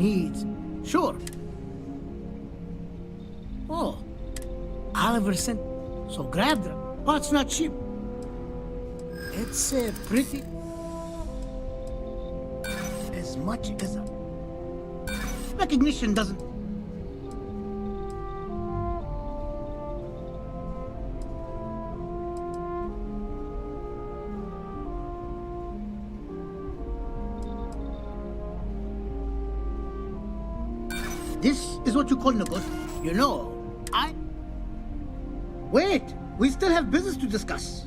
needs. Sure. Oh, Oliver sent. So grab them. Pot's not cheap. It's pretty. As much as a recognition doesn't. This is what you call negotiation. You know, Wait! We still have business to discuss.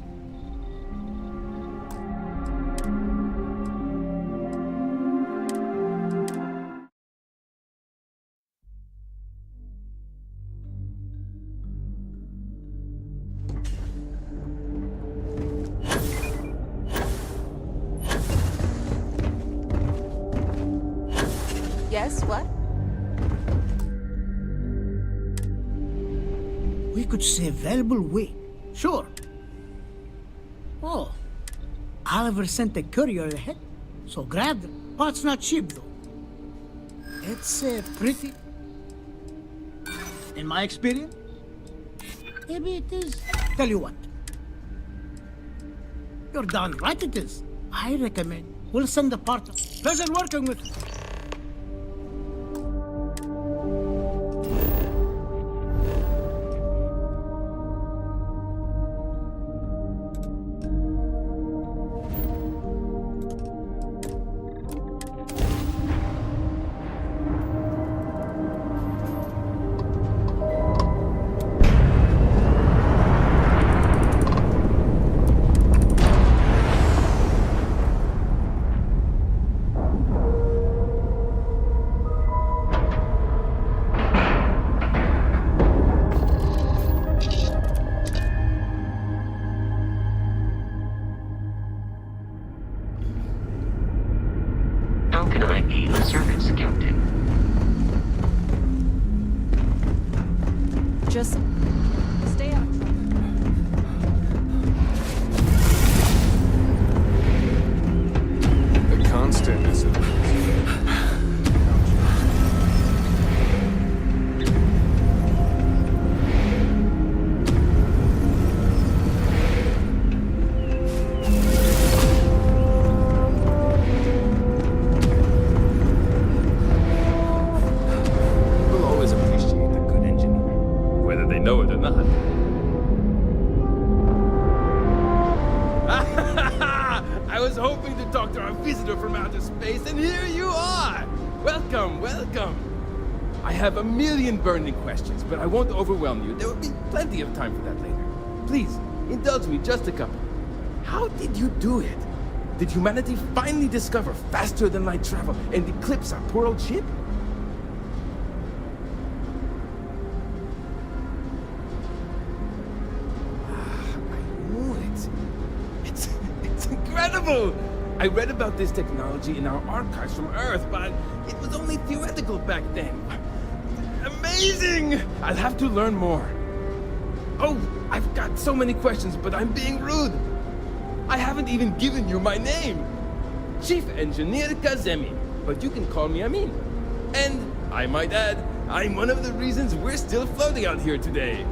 Yes, what? We could save valuable weight. Sure. Oh, Oliver sent a courier ahead, so grab them. Pot's not cheap, though. It's pretty. In my experience, maybe it is. Tell you what. You're darn right it is. I recommend we'll send a partner. Pleasure working with you. How can I be of service, Captain? Just stay out of trouble. The constant is a... We'll always appreciate a good engineer, whether they know it or not. I was hoping to talk to our visitor from outer space, and here you are! Welcome, welcome! I have a million burning questions, but I won't overwhelm you. There will be plenty of time for that later. Please, indulge me just a couple. How did you do it? Did humanity finally discover faster than light travel and eclipse our poor old ship? I knew it. It's incredible! I read about this technology in our archives from Earth, but it was only theoretical back then. Amazing! I'll have to learn more. Oh, I've got so many questions, but I'm being rude. I haven't even given you my name. Chief Engineer Kazemi, but you can call me Amin. And, I might add, I'm one of the reasons we're still floating out here today.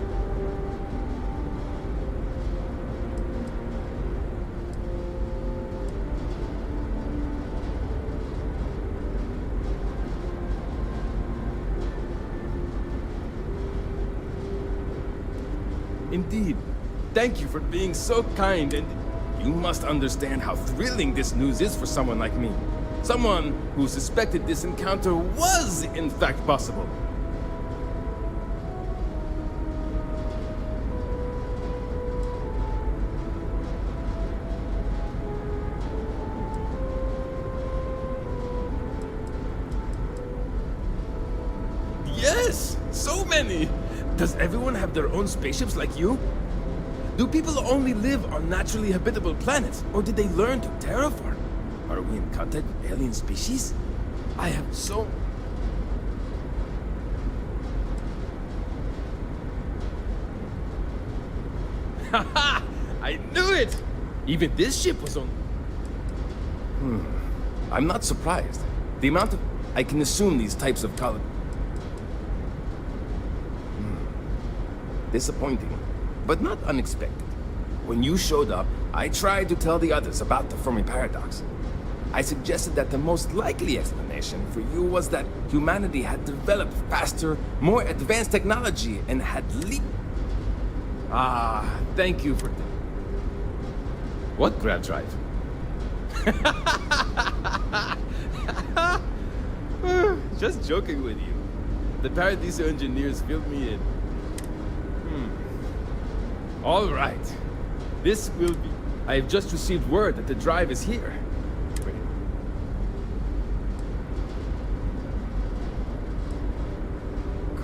Indeed. Thank you for being so kind, and you must understand how thrilling this news is for someone like me. Someone who suspected this encounter was, in fact, possible. Yes! So many! Does everyone have their own spaceships like you? Do people only live on naturally habitable planets, or did they learn to terraform? Are we in contact with alien species? I have so... Haha! I knew it! Even this ship was on... I'm not surprised. The amount of I can assume these types of color. Disappointing, but not unexpected. When you showed up, I tried to tell the others about the Fermi paradox. I suggested that the most likely explanation for you was that humanity had developed faster, more advanced technology and had leaped. Ah, thank you for... What grab drive? Just joking with you. The Paradiso engineers filled me in. All right. This will be... I have just received word that the drive is here.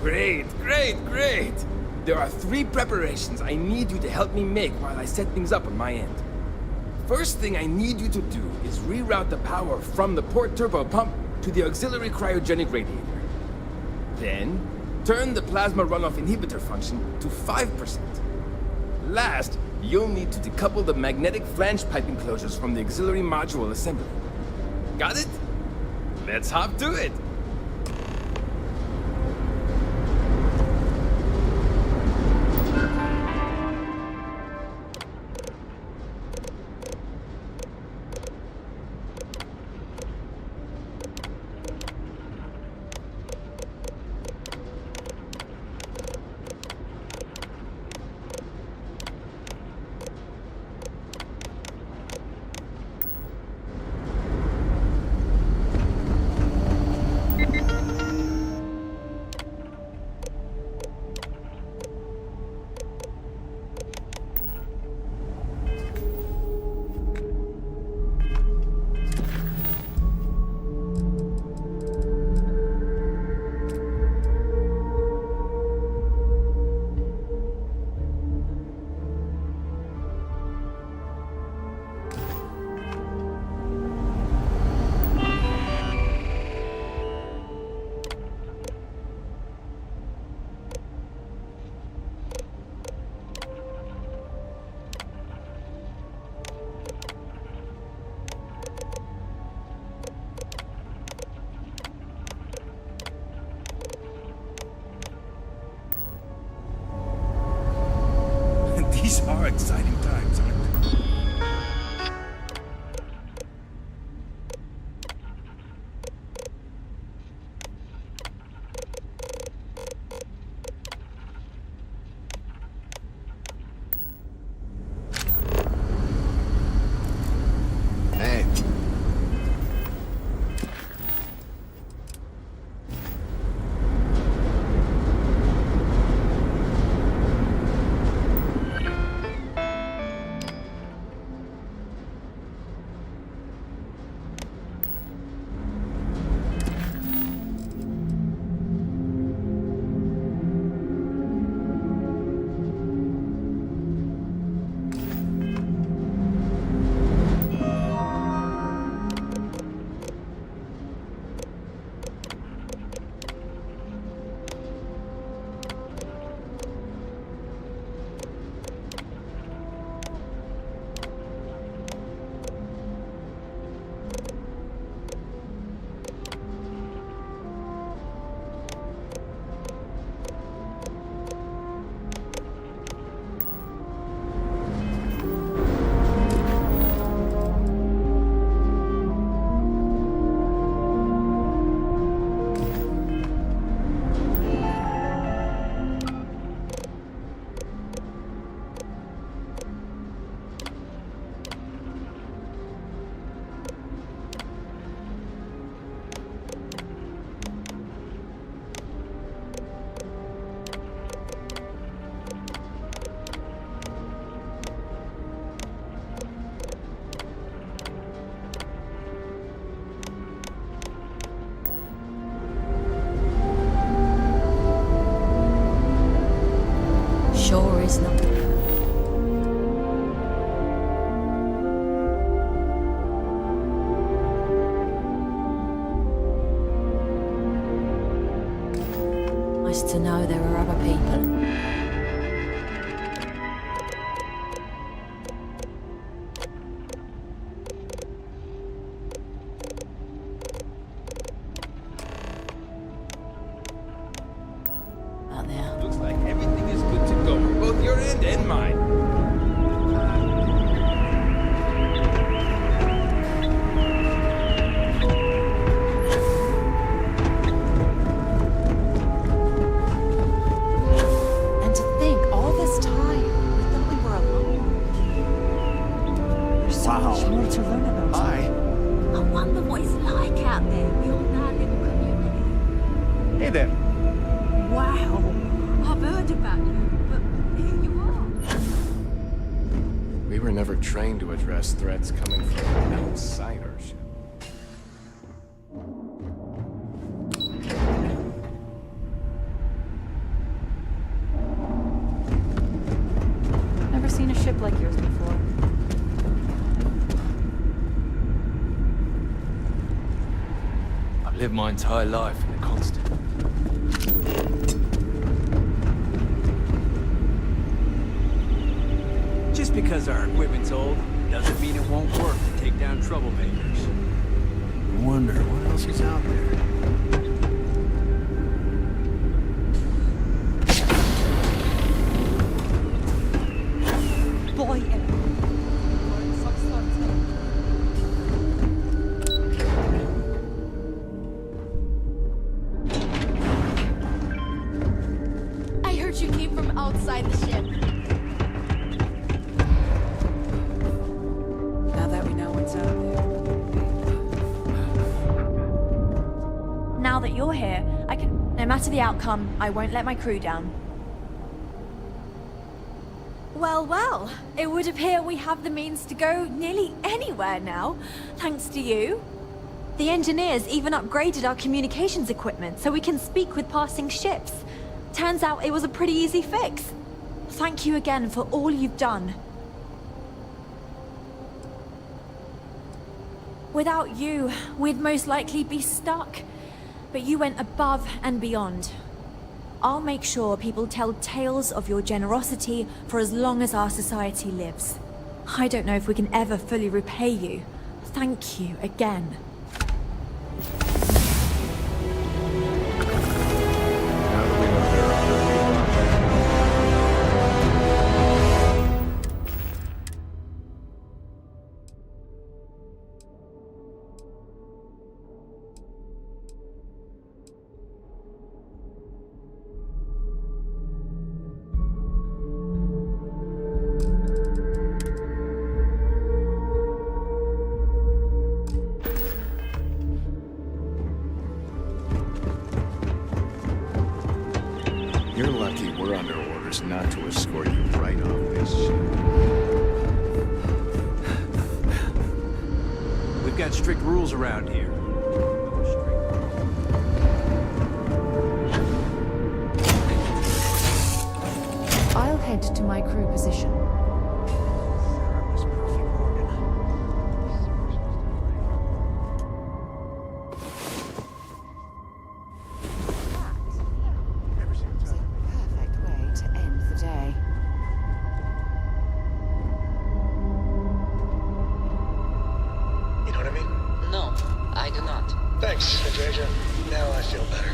Wait. Great. There are 3 preparations I need you to help me make while I set things up on my end. First thing I need you to do is reroute the power from the port turbo pump to the auxiliary cryogenic radiator. Then, turn the plasma runoff inhibitor function to 5%. Last, you'll need to decouple the magnetic flange pipe enclosures from the auxiliary module assembly. Got it? Let's hop to it! These are exciting times, aren't they? Hey. Sure is not. Nice to know there are other people. there. Looks like everything is good to go, both your end and mine. And to think, all this time, we thought we were alone. There's so much more to learn about. Hi. I wonder what it's like out there beyond our little community. Hey there. Wow, I've heard about you, but here you are. We were never trained to address threats coming from outside our ship. Never seen a ship like yours before. I've lived my entire life in the constant. Just because our equipment's old, doesn't mean it won't work to take down troublemakers. I wonder what else is out there. Boy, I heard you came from outside the ship. Now that we know what's out there. Now that you're here, I can... No matter the outcome, I won't let my crew down. Well, well, it would appear we have the means to go nearly anywhere now, thanks to you. The engineers even upgraded our communications equipment so we can speak with passing ships. Turns out it was a pretty easy fix. Thank you again for all you've done. Without you, we'd most likely be stuck. But you went above and beyond. I'll make sure people tell tales of your generosity for as long as our society lives. I don't know if we can ever fully repay you. Thank you again. Now that we know there are other You're lucky we're under orders not to escort you right off this ship. We've got strict rules around here. I'll head to my crew position. Perfect way to end the day. You know what I mean? No, I do not. Thanks, Adreja. Now I feel better.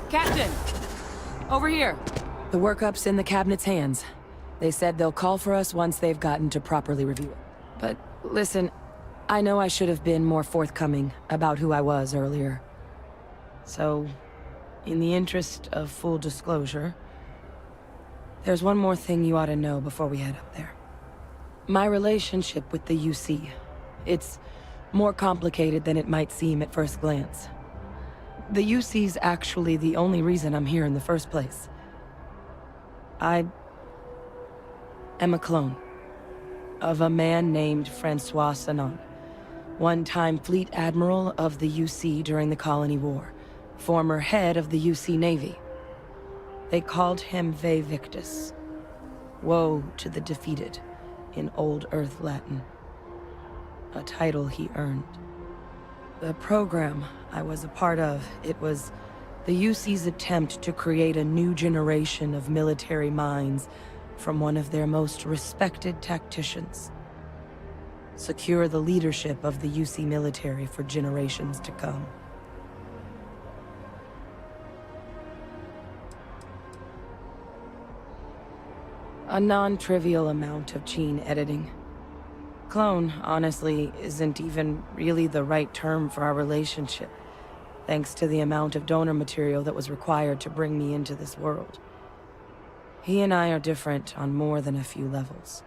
Captain! Over here. The workup's in the cabinet's hands. They said they'll call for us once they've gotten to properly review it. But listen, I know I should have been more forthcoming about who I was earlier. So, in the interest of full disclosure, there's one more thing you ought to know before we head up there. My relationship with the UC. It's more complicated than it might seem at first glance. The UC's actually the only reason I'm here in the first place. I am a clone of a man named Francois Sanon, one-time fleet admiral of the UC during the Colony War, former head of the UC Navy. They called him Ve Victus, woe to the defeated, in Old Earth Latin, a title he earned. The program I was a part of, it was the UC's attempt to create a new generation of military minds from one of their most respected tacticians. Secure the leadership of the UC military for generations to come. A non-trivial amount of gene editing. Clone, honestly, isn't even really the right term for our relationship, thanks to the amount of donor material that was required to bring me into this world. He and I are different on more than a few levels,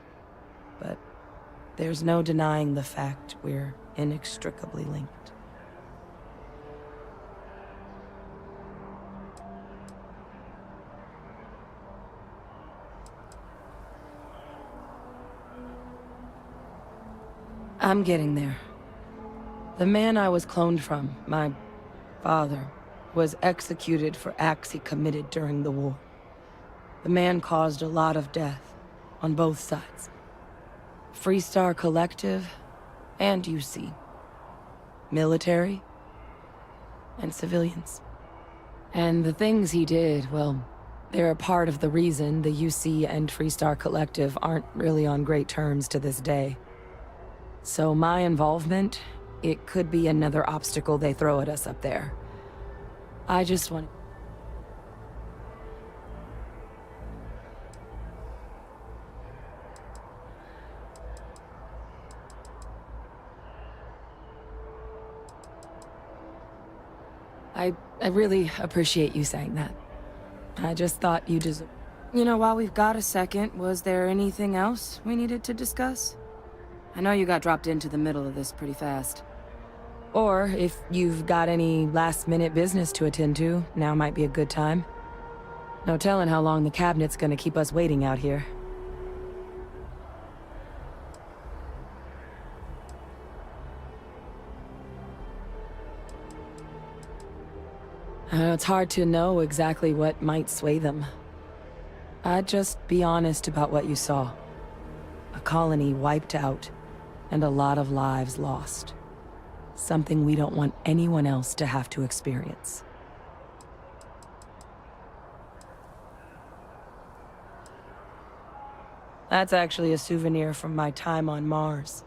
but there's no denying the fact we're inextricably linked. I'm getting there. The man I was cloned from, my father, was executed for acts he committed during the war. The man caused a lot of death, on both sides. Freestar Collective, and UC. Military, and civilians. And the things he did, well, they're a part of the reason the UC and Freestar Collective aren't really on great terms to this day. So my involvement, it could be another obstacle they throw at us up there. I just want... I really appreciate you saying that. I just thought you deserve... You know, while we've got a second, was there anything else we needed to discuss? I know you got dropped into the middle of this pretty fast. Or, if you've got any last-minute business to attend to, now might be a good time. No telling how long the cabinet's gonna keep us waiting out here. It's hard to know exactly what might sway them. I'd just be honest about what you saw. A colony wiped out, and a lot of lives lost. Something we don't want anyone else to have to experience. That's actually a souvenir from my time on Mars.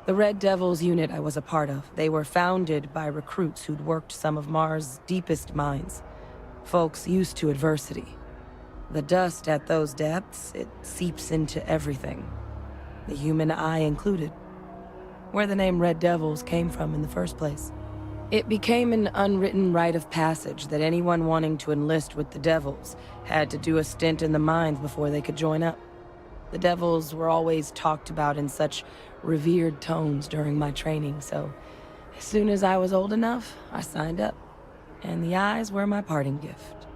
The Red Devils unit I was a part of, they were founded by recruits who'd worked some of Mars' deepest mines. Folks used to adversity. The dust at those depths, it seeps into everything. The human eye included. Where the name Red Devils came from in the first place. It became an unwritten rite of passage that anyone wanting to enlist with the Devils had to do a stint in the mines before they could join up. The Devils were always talked about in such revered tones during my training, so as soon as I was old enough, I signed up. And the eyes were my parting gift.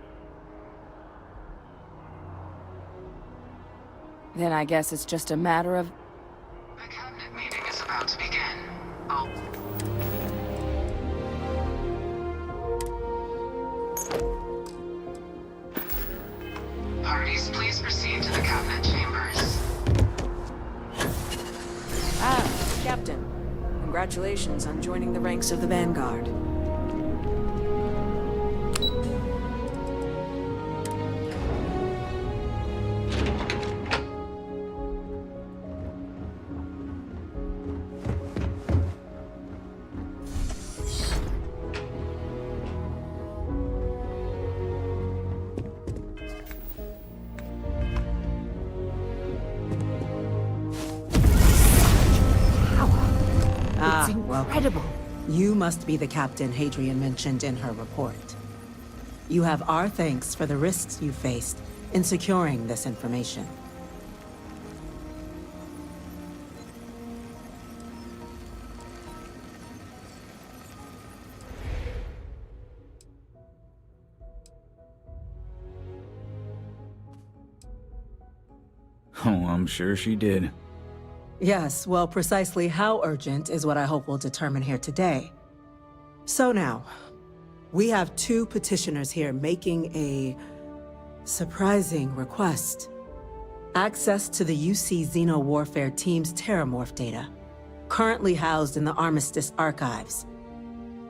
Then I guess it's just a matter of... The cabinet meeting is about to begin. Parties, please proceed to the cabinet chambers. Ah, Captain. Congratulations on joining the ranks of the Vanguard. It's incredible. You must be the captain Hadrian mentioned in her report. You have our thanks for the risks you faced in securing this information. Oh, I'm sure she did. Yes, well, precisely how urgent is what I hope we'll determine here today. So now, we have two petitioners here making a surprising request. Access to the UC Xeno Warfare Team's Terramorph data, currently housed in the Armistice archives.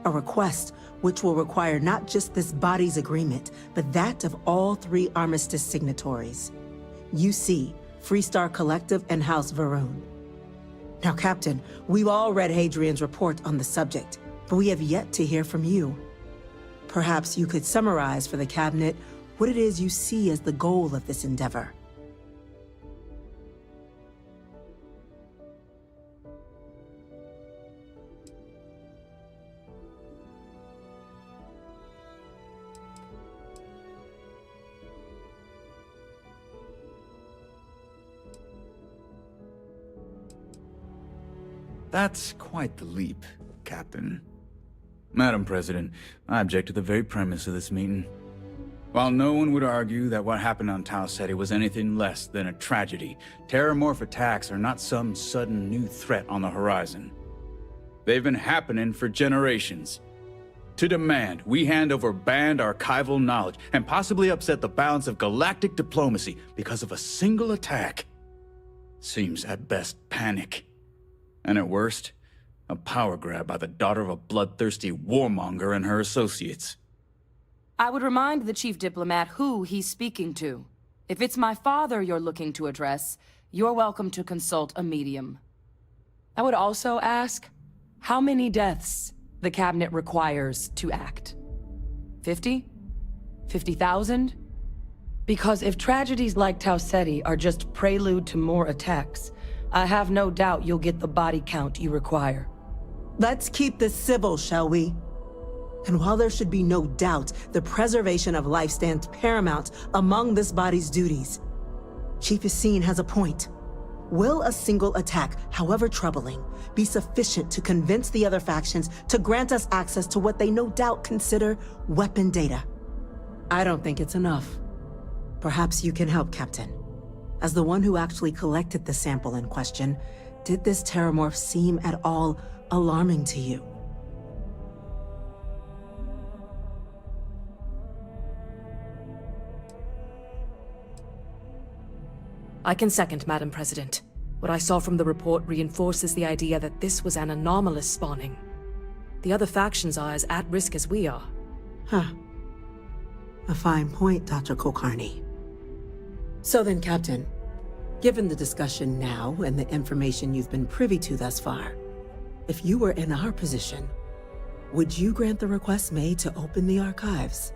A request which will require not just this body's agreement, but that of all three Armistice signatories. UC, Freestar Collective, and House Varun. Now, Captain, we've all read Hadrian's report on the subject, but we have yet to hear from you. Perhaps you could summarize for the Cabinet what it is you see as the goal of this endeavor. That's quite the leap, Captain. Madam President, I object to the very premise of this meeting. While no one would argue that what happened on Tau Ceti was anything less than a tragedy, Terramorph attacks are not some sudden new threat on the horizon. They've been happening for generations. To demand we hand over banned archival knowledge and possibly upset the balance of galactic diplomacy because of a single attack seems at best panic. And at worst, a power grab by the daughter of a bloodthirsty warmonger and her associates. I would remind the Chief Diplomat who he's speaking to. If it's my father you're looking to address, you're welcome to consult a medium. I would also ask how many deaths the Cabinet requires to act. 50? 50,000? Because if tragedies like Tau Ceti are just prelude to more attacks, I have no doubt you'll get the body count you require. Let's keep this civil, shall we? And while there should be no doubt the preservation of life stands paramount among this body's duties, Chief Yassine has a point. Will a single attack, however troubling, be sufficient to convince the other factions to grant us access to what they no doubt consider weapon data? I don't think it's enough. Perhaps you can help, Captain. As the one who actually collected the sample in question, did this Terramorph seem at all alarming to you? I can second, Madam President. What I saw from the report reinforces the idea that this was an anomalous spawning. The other factions are as at risk as we are. Huh. A fine point, Dr. Kulkarni. So then, Captain, given the discussion now and the information you've been privy to thus far, if you were in our position, would you grant the request made to open the archives?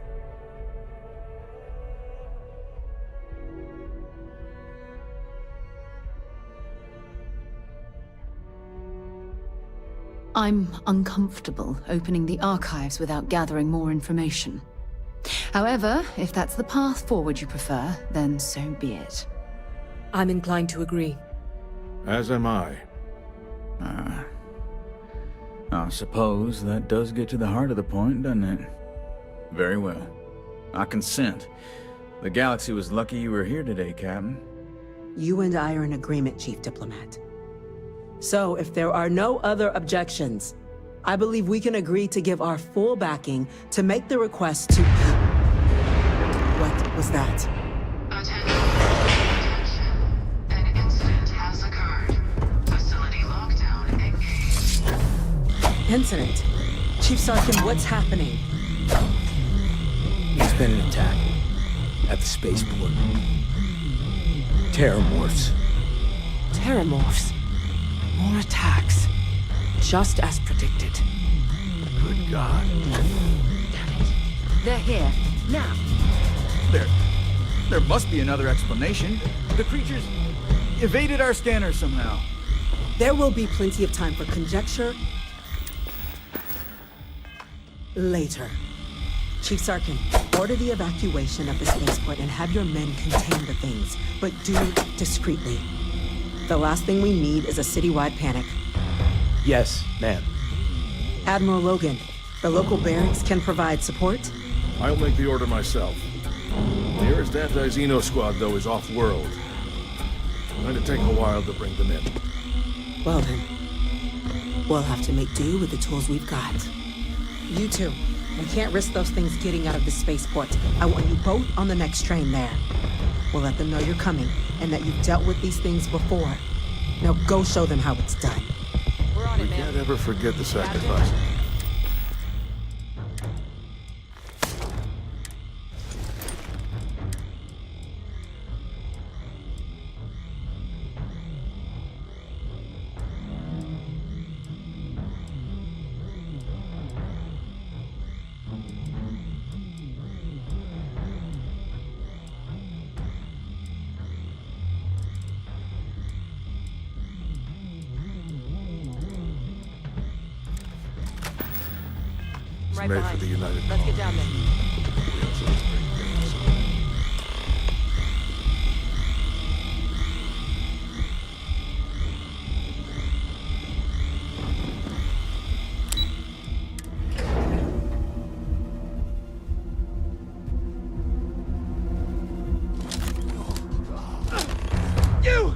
I'm uncomfortable opening the archives without gathering more information. However, if that's the path forward you prefer, then so be it. I'm inclined to agree. As am I. I suppose that does get to the heart of the point, doesn't it? Very well. I consent. The galaxy was lucky you were here today, Captain. You and I are in agreement, Chief Diplomat. So, if there are no other objections, I believe we can agree to give our full backing to make the request to... What was that? Attention. An incident has occurred. Facility lockdown engaged. Incident? Chief Sarkin, what's happening? There's been an attack at the spaceport. Terramorphs. Terramorphs. More attacks. Just as predicted. Good God. They're here, now. There must be another explanation. The creatures evaded our scanner somehow. There will be plenty of time for conjecture later. Chief Sarkin, order the evacuation of the spaceport and have your men contain the things, but do it discreetly. The last thing we need is a citywide panic. Yes, ma'am. Admiral Logan, the local barracks can provide support? I'll make the order myself. The nearest anti-Xeno squad, though, is off-world. Going to take a while to bring them in. Well then, we'll have to make do with the tools we've got. You two, we can't risk those things getting out of the spaceport. I want you both on the next train there. We'll let them know you're coming, and that you've dealt with these things before. Now go show them how it's done. We're on We it, man. can't ever forget the sacrifice. Right made behind. for the United Let's get down there. You!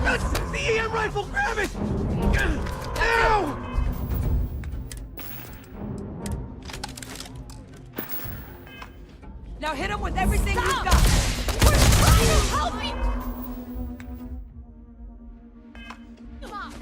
That's the EM rifle! Grab it! Ow! Now hit him with everything you've got! We're trying to help you! Come on!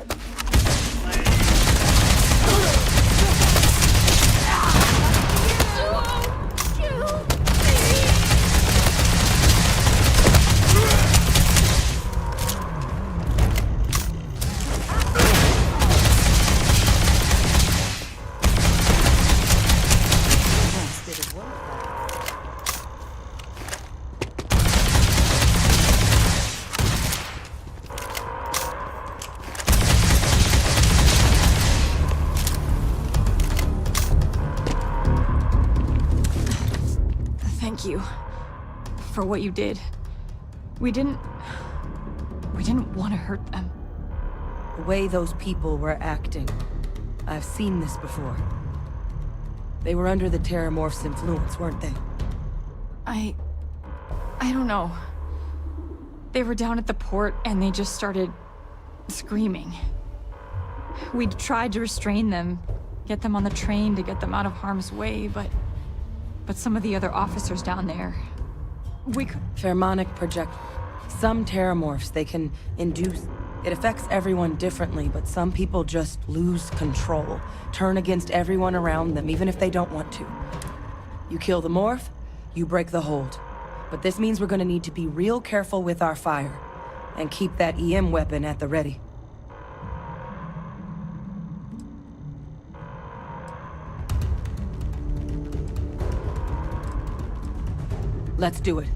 Thank you for what you did. We didn't want to hurt them. The way those people were acting, I've seen this before. They were under the Terramorph's influence, weren't they? I don't know. They were down at the port and they just started screaming. We'd tried to restrain them, get them on the train to get them out of harm's way, but some of the other officers down there, we could... Pheromonic project. Some Terramorphs they can induce. It affects everyone differently, but some people just lose control. Turn against everyone around them, even if they don't want to. You kill the morph, you break the hold. But this means we're gonna need to be real careful with our fire. And keep that EM weapon at the ready. Let's do it.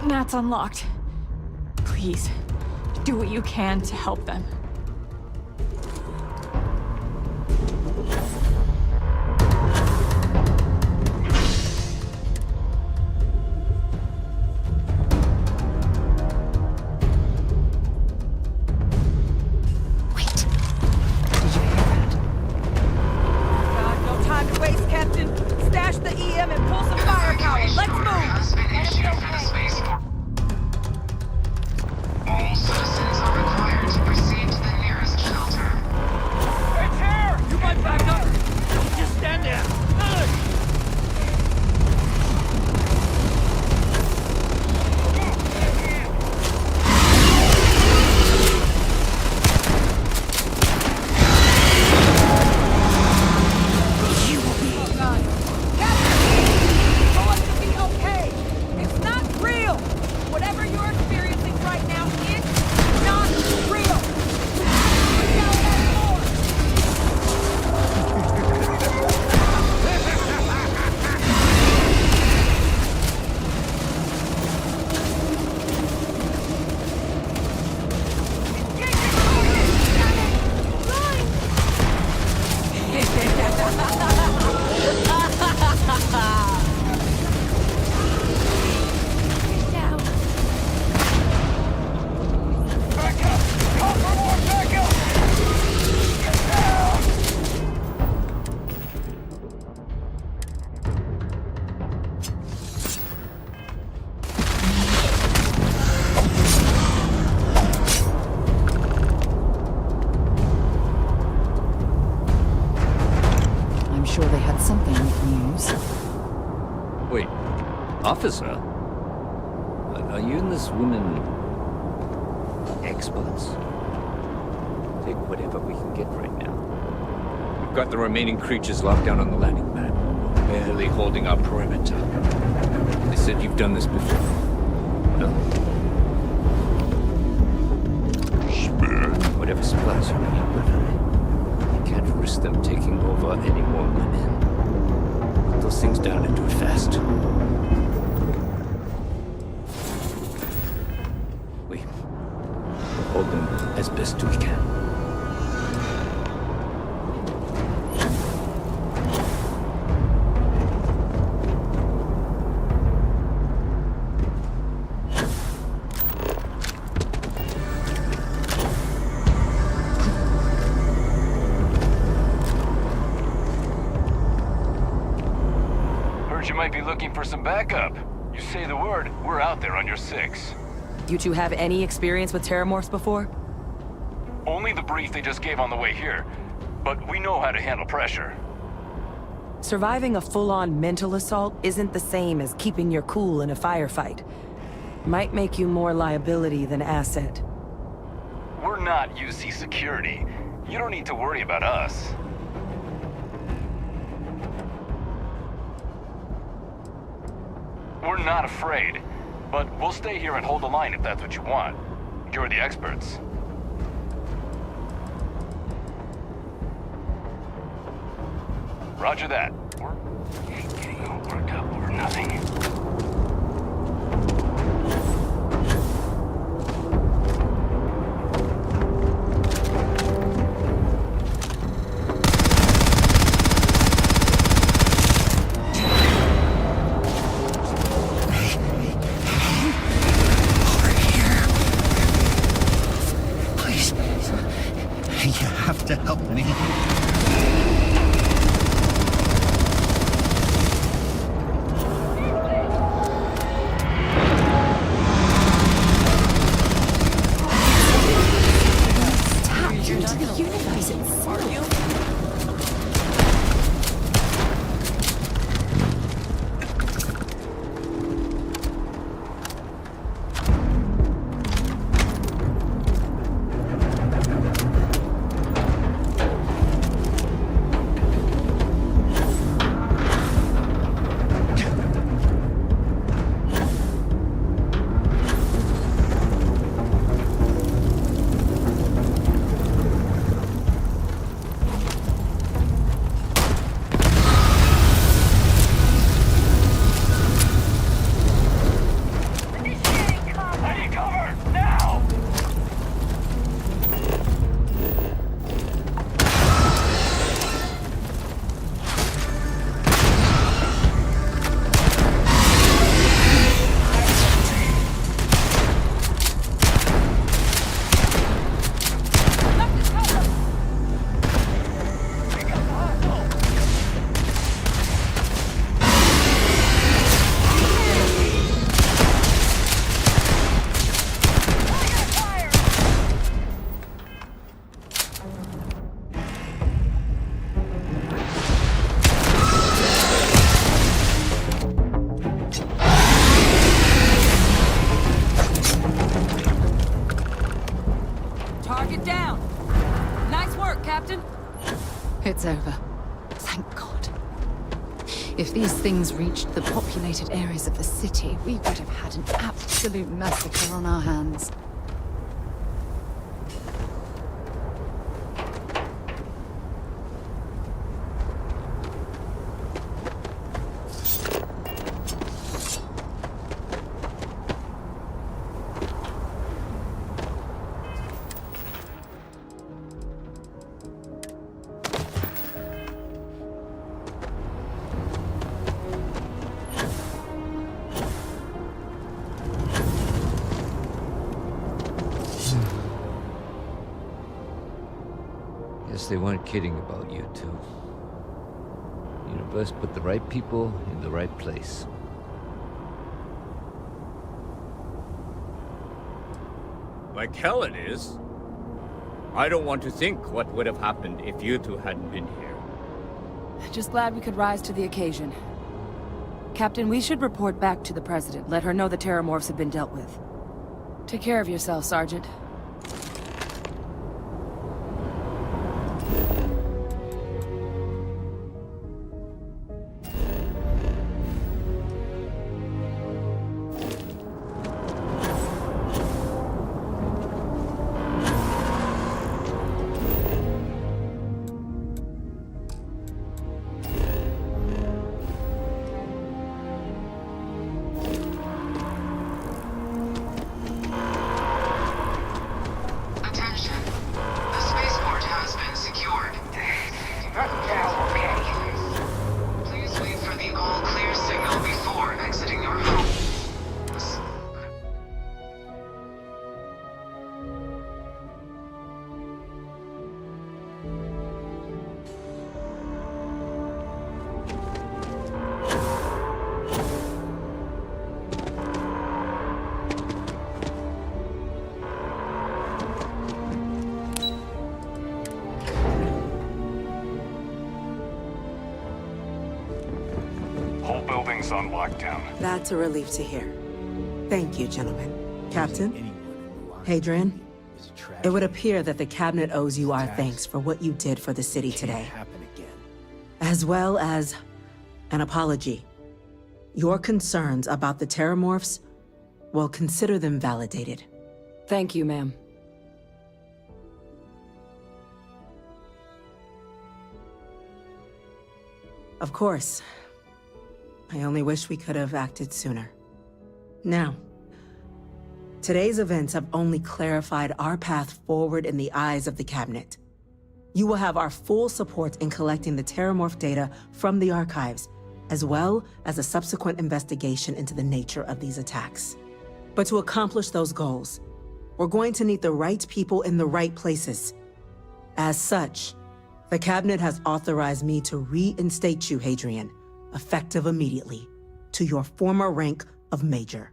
Nat's unlocked. Please, do what you can to help them. No time to waste, Captain. Stash the EM and pull some firepower. Let's move! All citizens are required to proceed to sure they had something we can use. Wait, officer? Are you and this woman experts? Take whatever we can get right now. We've got the remaining creatures locked down on the landing pad. We're barely holding our perimeter. They said you've done this before. No? Whatever supplies you need, but I can't risk them taking over any more women. Put those things down and do it fast. We'll hold them as best we can. You might be looking for some backup. You say the word, we're out there on your 6. You two have any experience with terramorphs before? Only the brief they just gave on the way here, but we know how to handle pressure. Surviving a full-on mental assault isn't the same as keeping your cool in a firefight. Might make you more liability than asset. We're not UC security. You don't need to worry about us. We're not afraid, but we'll stay here and hold the line if that's what you want. You're the experts. Roger that. We're getting all worked up over nothing. You have to help me. Tapped into the universe itself. It's over. Thank God. If these things reached the populated areas of the city, we would have had an absolute massacre on our hands. Guess they weren't kidding about you two. The universe put the right people in the right place. Like hell it is. I don't want to think what would have happened if you two hadn't been here. Just glad we could rise to the occasion. Captain, we should report back to the President. Let her know the Terramorphs have been dealt with. Take care of yourself, Sergeant. Attention. The spaceport has been secured. Please wait for the all-clear signal before exiting your home. Whole building's on lockdown. That's a relief to hear. Thank you, gentlemen. Captain? Hadrian? It would appear that the Cabinet owes you our thanks for what you did for the city today. As well as an apology. Your concerns about the Terramorphs, well, consider them validated. Thank you, ma'am. Of course. I only wish we could have acted sooner. Now, today's events have only clarified our path forward in the eyes of the Cabinet. You will have our full support in collecting the Terramorph data from the archives, as well as a subsequent investigation into the nature of these attacks. But to accomplish those goals, we're going to need the right people in the right places. As such, the Cabinet has authorized me to reinstate you, Hadrian, effective immediately, to your former rank of Major.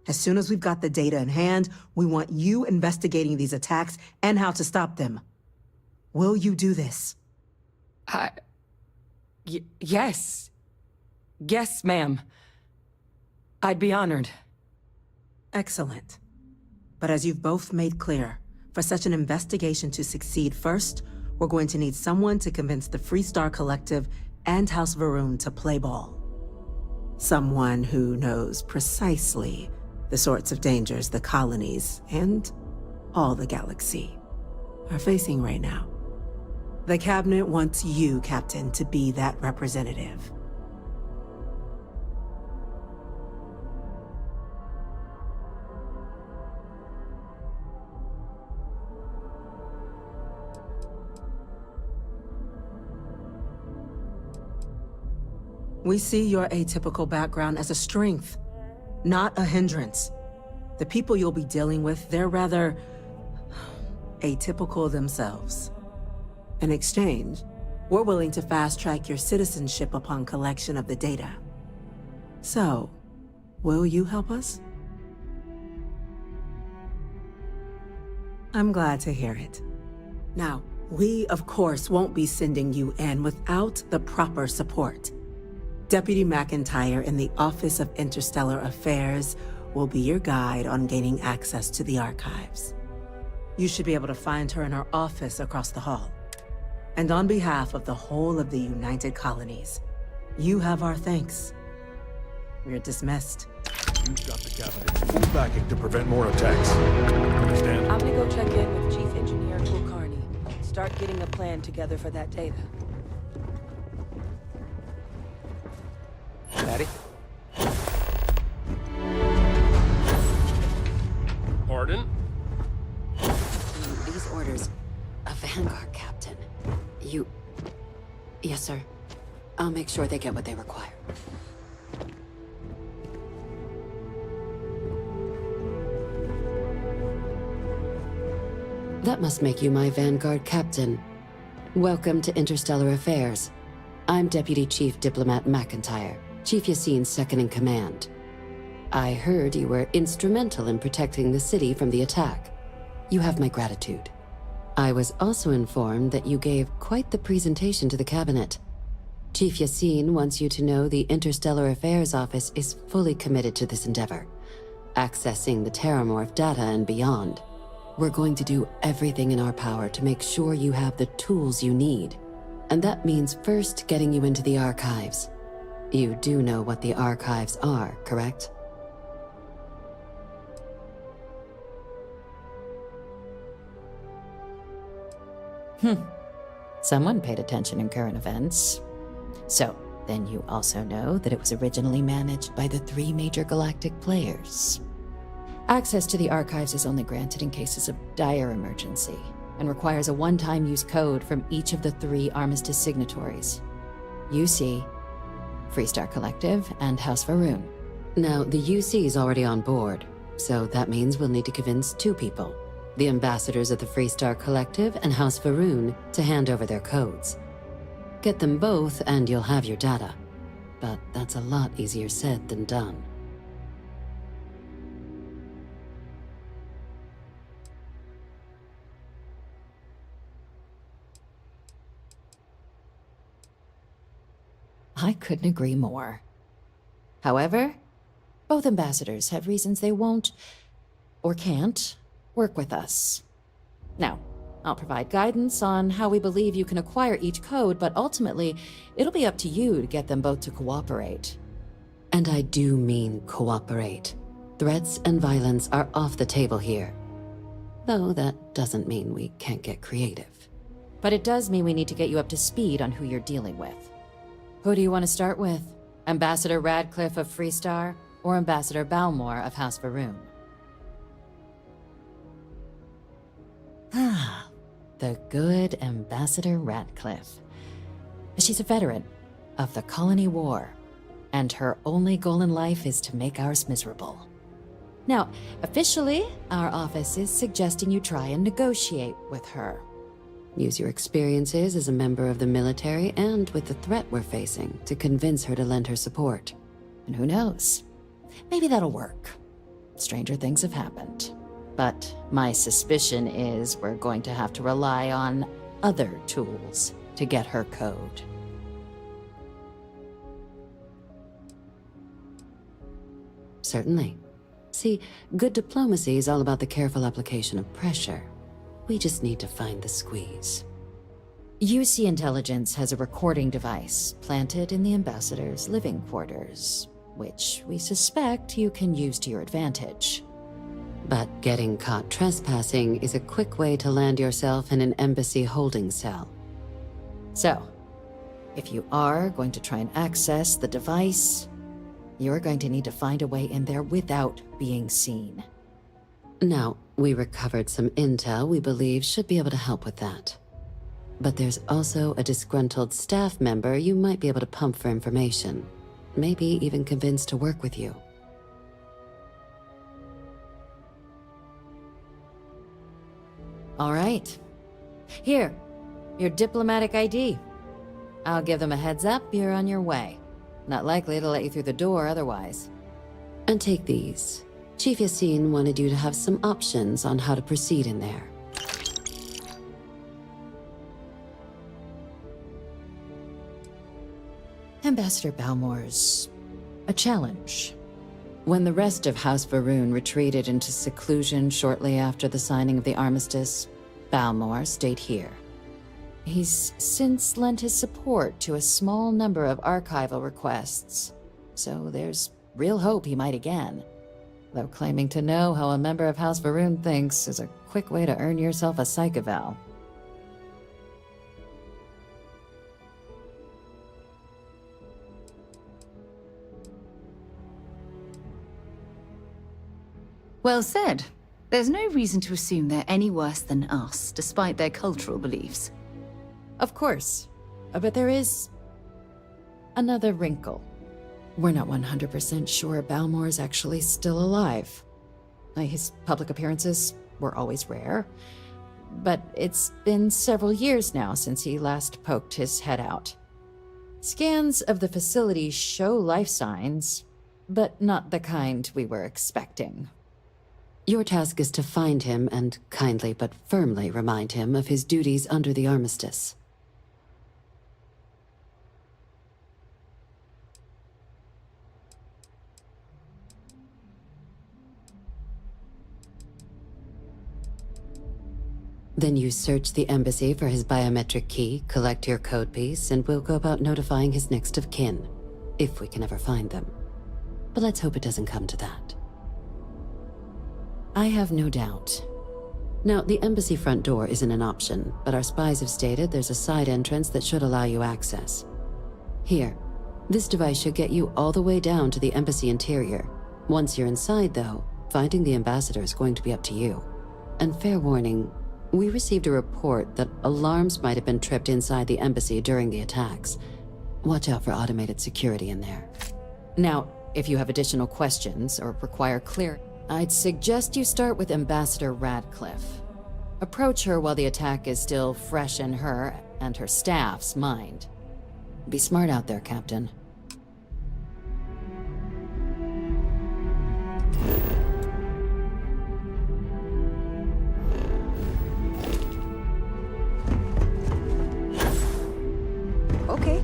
As soon as we've got the data in hand, we want you investigating these attacks and how to stop them. Will you do this? Yes. Yes, ma'am. I'd be honored. Excellent. But as you've both made clear, for such an investigation to succeed first, we're going to need someone to convince the Freestar Collective and House Varun to play ball. Someone who knows precisely the sorts of dangers the colonies and all the galaxy are facing right now. The Cabinet wants you, Captain, to be that representative. We see your atypical background as a strength, not a hindrance. The people you'll be dealing with, they're rather atypical themselves. In exchange, we're willing to fast-track your citizenship upon collection of the data. So, will you help us? I'm glad to hear it. Now, we, of course, won't be sending you in without the proper support. Deputy McIntyre in the Office of Interstellar Affairs will be your guide on gaining access to the archives. You should be able to find her in her office across the hall. And on behalf of the whole of the United Colonies, you have our thanks. We're dismissed. You've got the Cabinet's full backing to prevent more attacks. Understand? I'm gonna go check in with Chief Engineer Kulkarni. Start getting a plan together for that data. Daddy? Pardon? These orders. A Vanguard captain. You... Yes, sir. I'll make sure they get what they require. That must make you my Vanguard captain. Welcome to Interstellar Affairs. I'm Deputy Chief Diplomat McIntyre, Chief Yassine's second-in-command. I heard you were instrumental in protecting the city from the attack. You have my gratitude. I was also informed that you gave quite the presentation to the Cabinet. Chief Yassine wants you to know the Interstellar Affairs Office is fully committed to this endeavor, accessing the Terramorph data and beyond. We're going to do everything in our power to make sure you have the tools you need. And that means first getting you into the archives. You do know what the archives are, correct? Someone paid attention in current events. So, then you also know that it was originally managed by the 3 major galactic players. Access to the archives is only granted in cases of dire emergency, and requires a one-time use code from each of the 3 Armistice signatories. UC, Freestar Collective, and House Varun. Now, the UC is already on board, so that means we'll need to convince 2 people. The ambassadors of the Freestar Collective and House Varun to hand over their codes. Get them both and you'll have your data. But that's a lot easier said than done. I couldn't agree more. However, both ambassadors have reasons they won't, or can't, work with us. Now, I'll provide guidance on how we believe you can acquire each code, but ultimately, it'll be up to you to get them both to cooperate. And I do mean cooperate. Threats and violence are off the table here. Though that doesn't mean we can't get creative. But it does mean we need to get you up to speed on who you're dealing with. Who do you want to start with? Ambassador Radcliffe of Freestar, or Ambassador Balmore of House Varun? Ah, the good Ambassador Radcliffe. She's a veteran of the Colony War, and her only goal in life is to make ours miserable. Now, officially, our office is suggesting you try and negotiate with her. Use your experiences as a member of the military and with the threat we're facing to convince her to lend her support. And who knows? Maybe that'll work. Stranger things have happened. But my suspicion is we're going to have to rely on other tools to get her code. Certainly. See, good diplomacy is all about the careful application of pressure. We just need to find the squeeze. UC Intelligence has a recording device planted in the ambassador's living quarters, which we suspect you can use to your advantage. But getting caught trespassing is a quick way to land yourself in an embassy holding cell. So, if you are going to try and access the device, you're going to need to find a way in there without being seen. Now, we recovered some intel we believe should be able to help with that. But there's also a disgruntled staff member you might be able to pump for information. Maybe even convince to work with you. All right. Here, your diplomatic ID. I'll give them a heads up you're on your way. Not likely to let you through the door otherwise. And take these. Chief Yassine wanted you to have some options on how to proceed in there. Ambassador Balmore's a challenge. When the rest of House Varun retreated into seclusion shortly after the signing of the armistice, Balmore stayed here. He's since lent his support to a small number of archival requests, so there's real hope he might again. Though claiming to know how a member of House Varun thinks is a quick way to earn yourself a psych eval. Well said. There's no reason to assume they're any worse than us, despite their cultural beliefs. Of course. But there is another wrinkle. We're not 100% sure Balmore's actually still alive. His public appearances were always rare, but it's been several years now since he last poked his head out. Scans of the facility show life signs, but not the kind we were expecting. Your task is to find him and kindly but firmly remind him of his duties under the armistice. Then you search the embassy for his biometric key, collect your code piece, and we'll go about notifying his next of kin, if we can ever find them. But let's hope it doesn't come to that. I have no doubt. Now, the embassy front door isn't an option, but our spies have stated there's a side entrance that should allow you access. Here, this device should get you all the way down to the embassy interior. Once you're inside, though, finding the ambassador is going to be up to you. And fair warning, we received a report that alarms might have been tripped inside the embassy during the attacks. Watch out for automated security in there. Now, if you have additional questions or require clear, I'd suggest you start with Ambassador Radcliffe. Approach her while the attack is still fresh in her and her staff's mind. Be smart out there, Captain. Okay.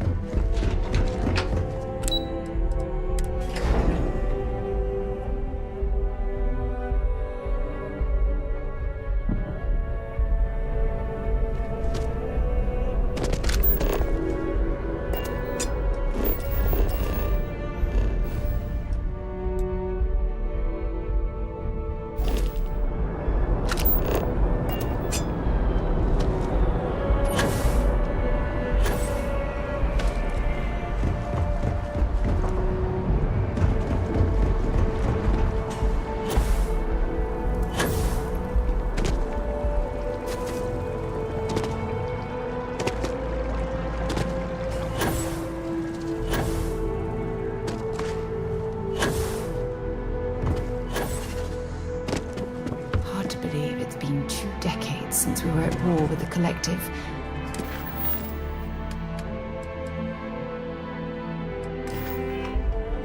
Since we were at war with the Collective.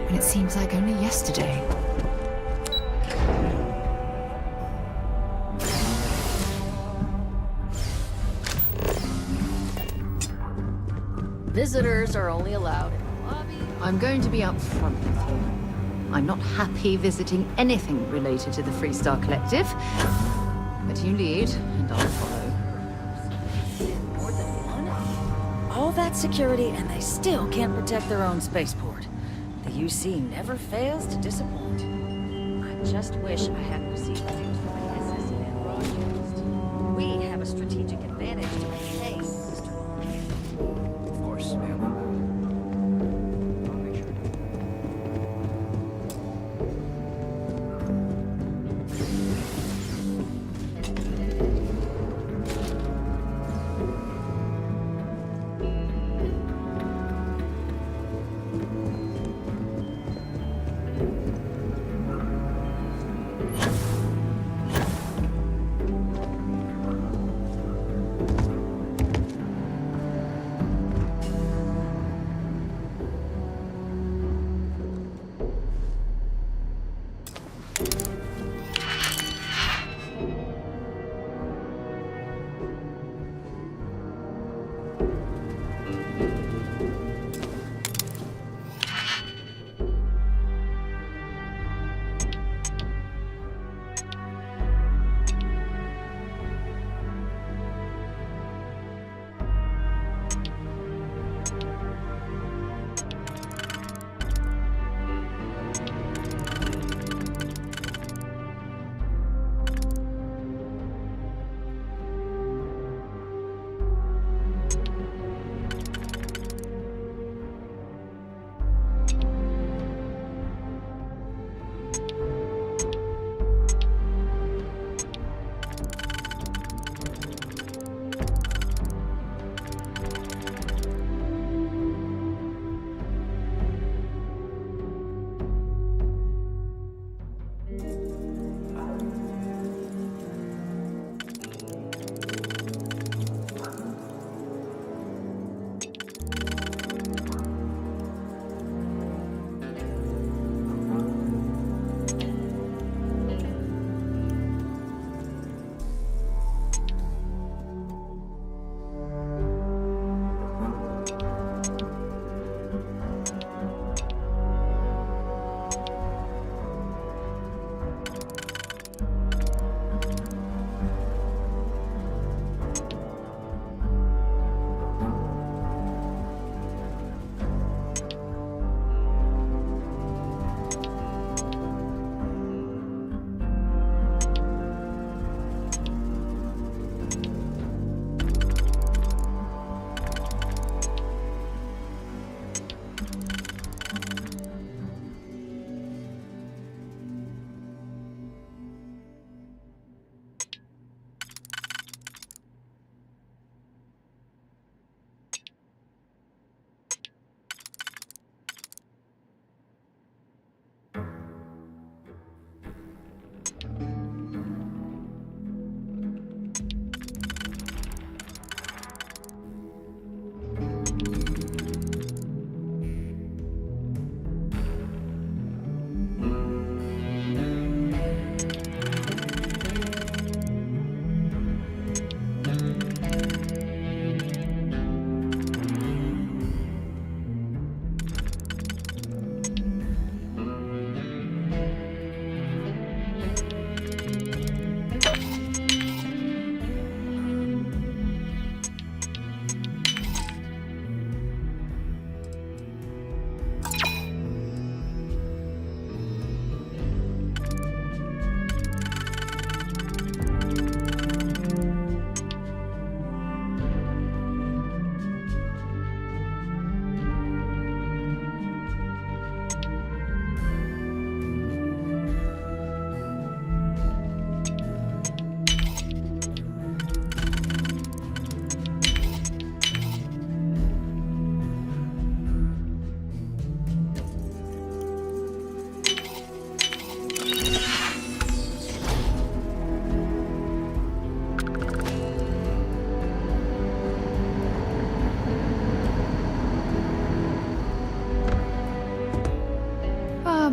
And it seems like only yesterday. Visitors are only allowed in the lobby. I'm going to be upfront with you. I'm not happy visiting anything related to the Freestar Collective. But you lead, and I'll follow. More than one? All that security, and they still can't protect their own spaceport. The UC never fails to disappoint. I just wish I hadn't received news from an SSN broadcast. We have a strategic advantage to maintain, Mr. Of course, ma'am.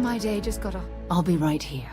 my day just got off. I'll be right here.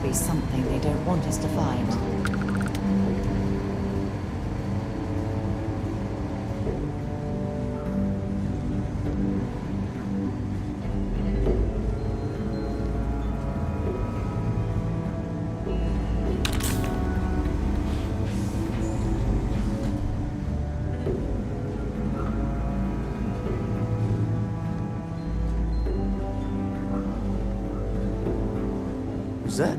Be something they don't want us to find. Who's that?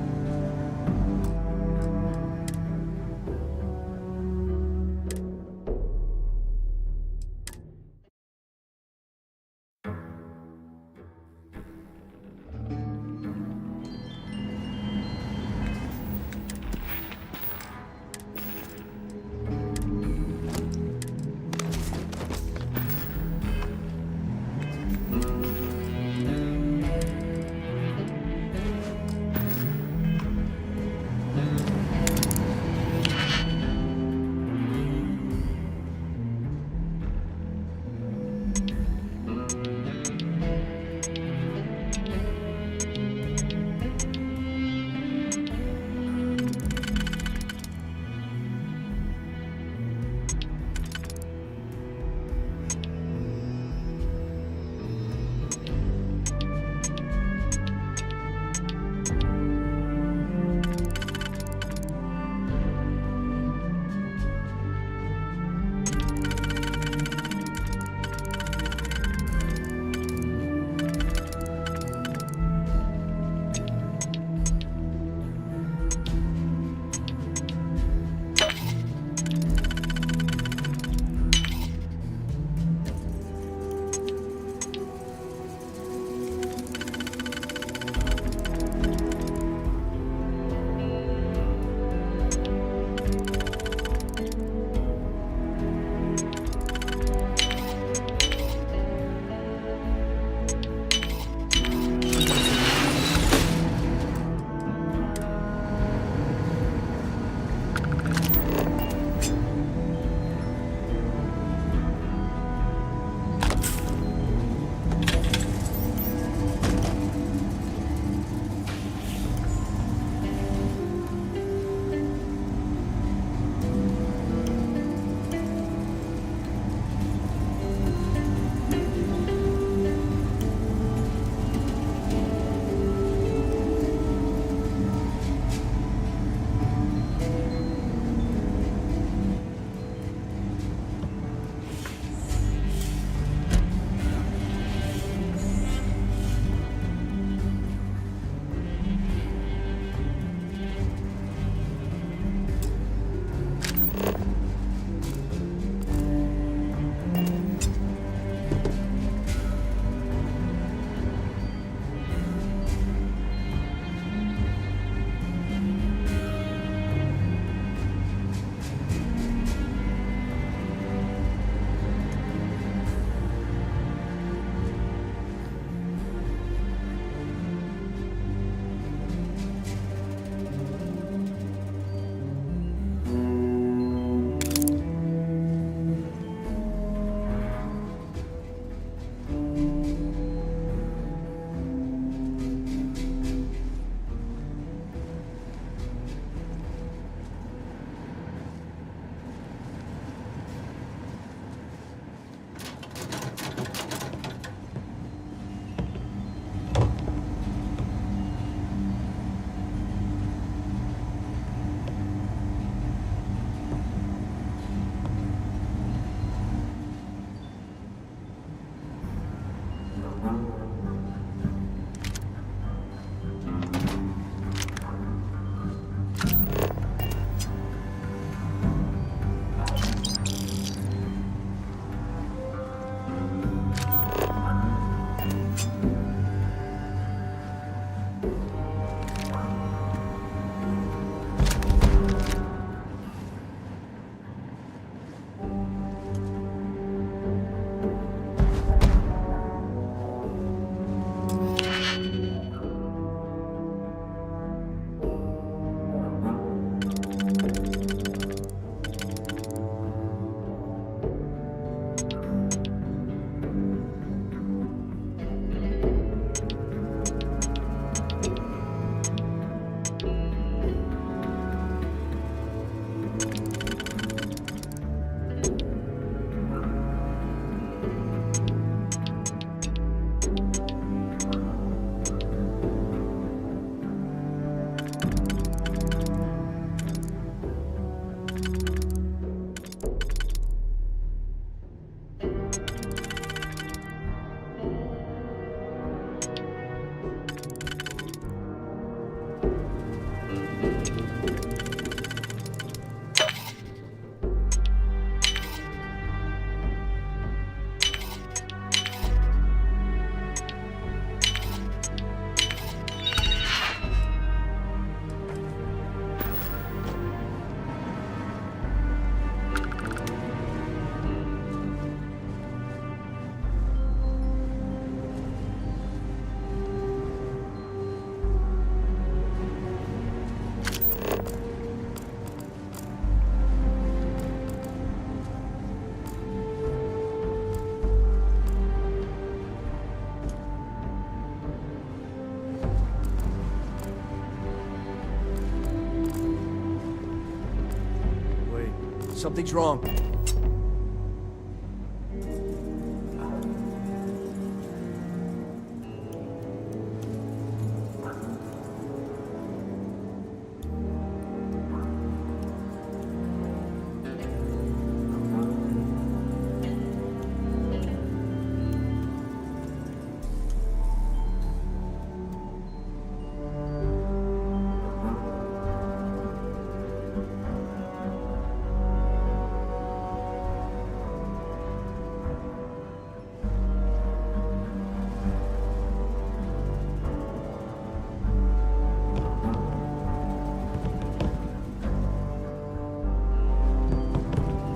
Something's wrong.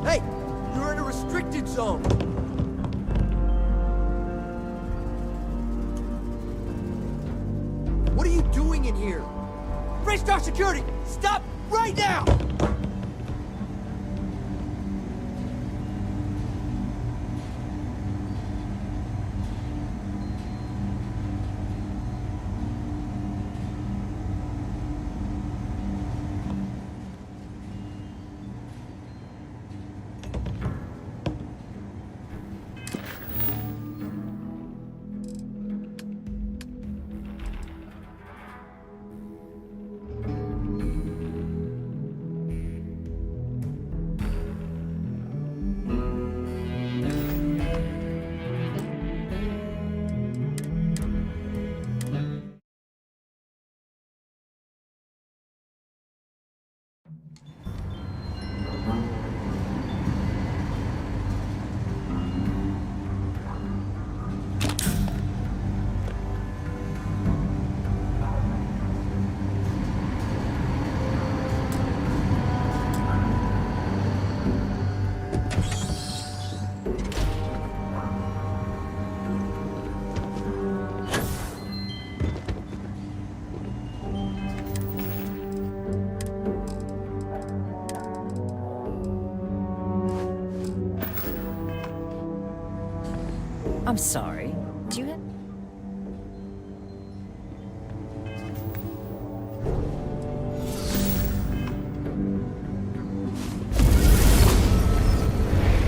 Hey! You're in a restricted zone! What are you doing in here? Fresh-Star Security! Stop right now! I'm sorry. Do you have...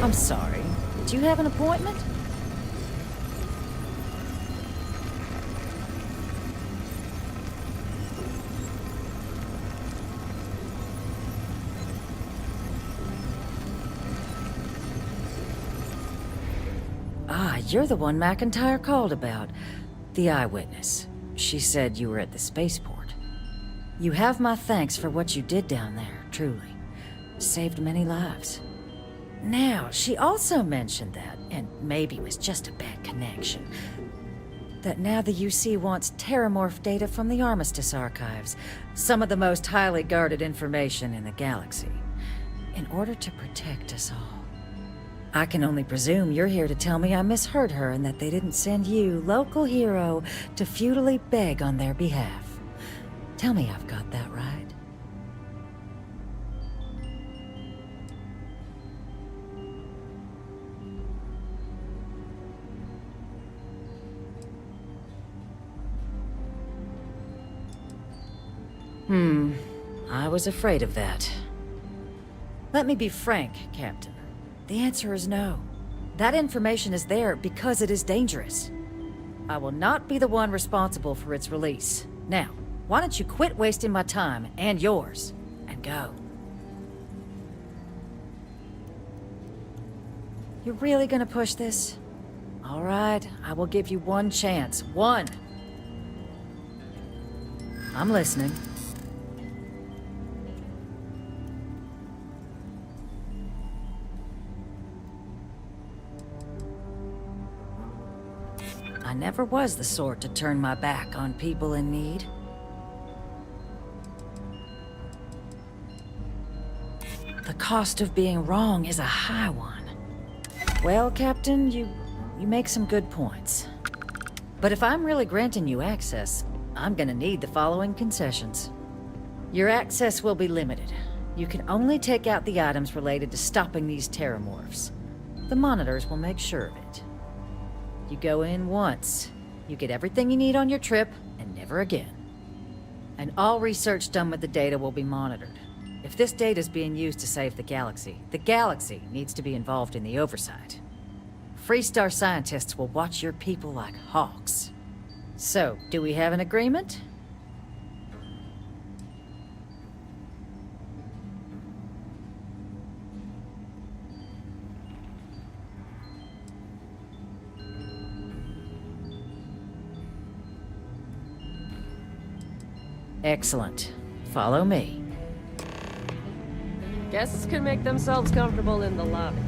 I'm sorry. Do you have an appointment? Ah, you're the one McIntyre called about. The eyewitness. She said you were at the spaceport. You have my thanks for what you did down there, truly. Saved many lives. Now, she also mentioned that, and maybe it was just a bad connection, that now the UC wants terramorph data from the Armistice archives, some of the most highly guarded information in the galaxy, in order to protect us all. I can only presume you're here to tell me I misheard her and that they didn't send you, local hero, to futilely beg on their behalf. Tell me I've got that right. I was afraid of that. Let me be frank, Captain. The answer is no. That information is there because it is dangerous. I will not be the one responsible for its release. Now, why don't you quit wasting my time and yours, and go? You're really gonna push this? All right, I will give you one chance. One! I'm listening. I never was the sort to turn my back on people in need. The cost of being wrong is a high one. Well, Captain, you make some good points. But if I'm really granting you access, I'm gonna need the following concessions. Your access will be limited. You can only take out the items related to stopping these terramorphs. The monitors will make sure of it. You go in once, you get everything you need on your trip, and never again. And all research done with the data will be monitored. If this data's being used to save the galaxy needs to be involved in the oversight. Freestar scientists will watch your people like hawks. So, do we have an agreement? Excellent. Follow me. Guests can make themselves comfortable in the lobby.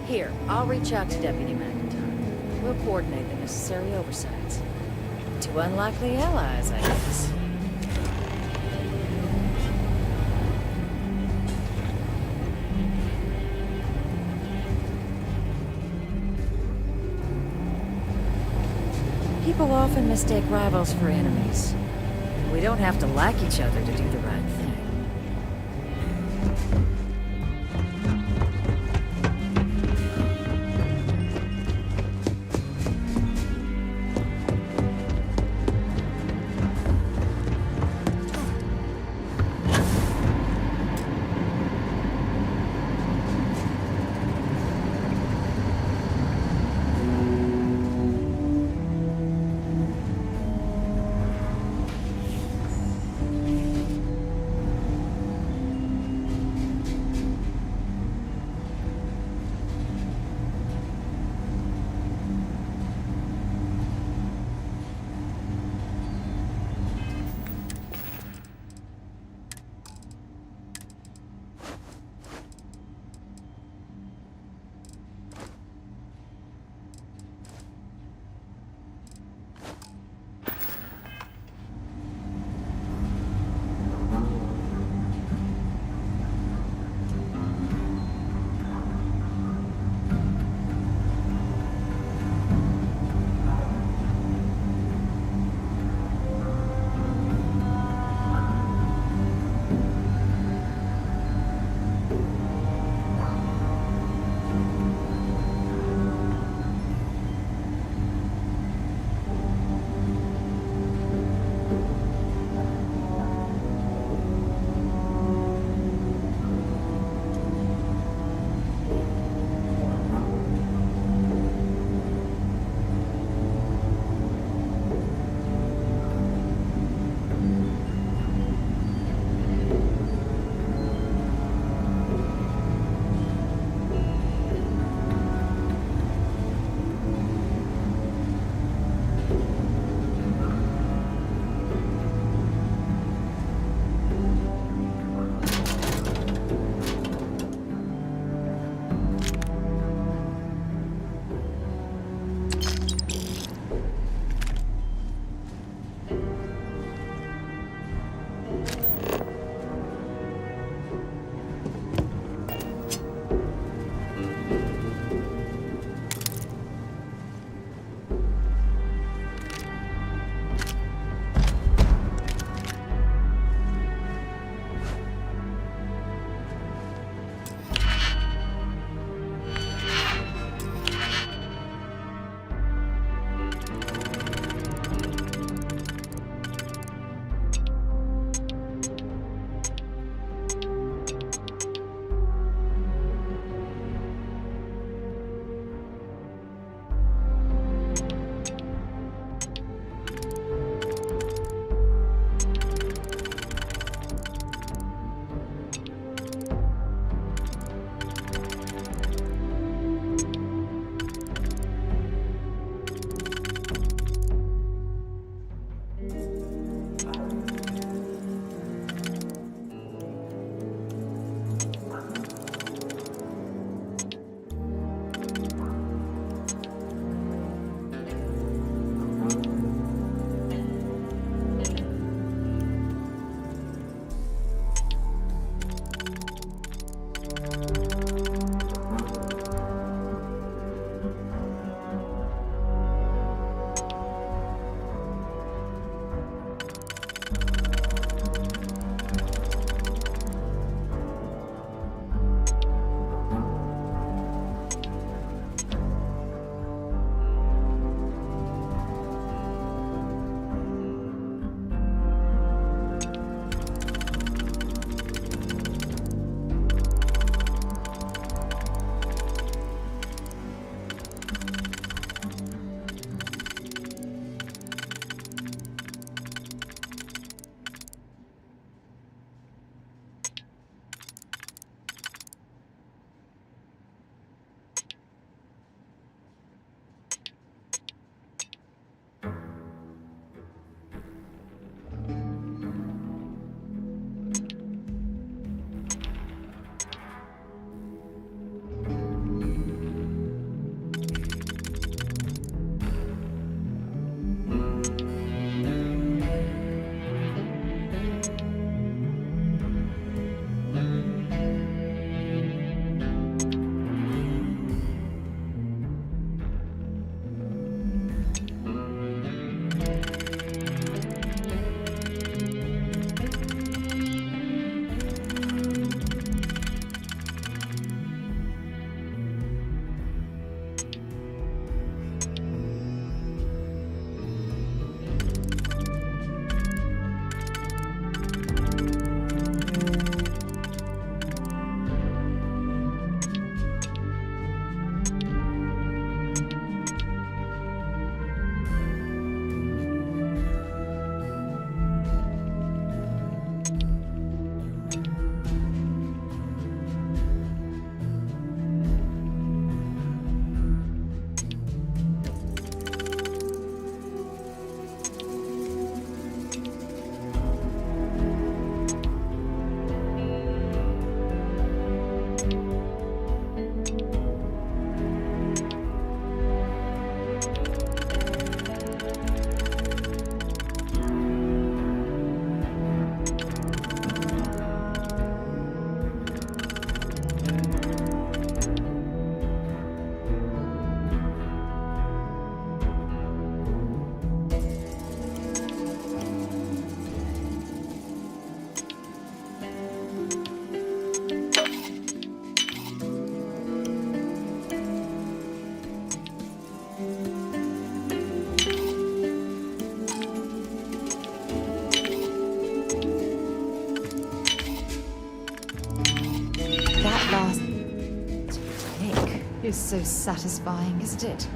Here, I'll reach out to Deputy McIntyre. We'll coordinate the necessary oversights. Two unlikely allies, I guess. People often mistake rivals for enemies. We don't have to like each other to do the right thing. It's so satisfying, isn't it?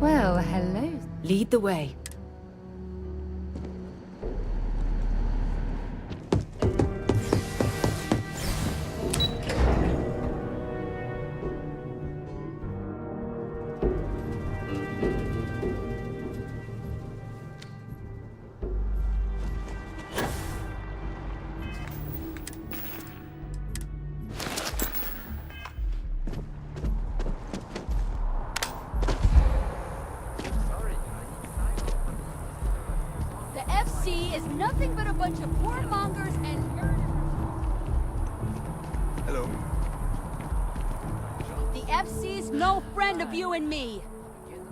Well, hello. Lead the way. Is nothing but a bunch of warmongers and murderers. Hello. The FC's no friend of you and me.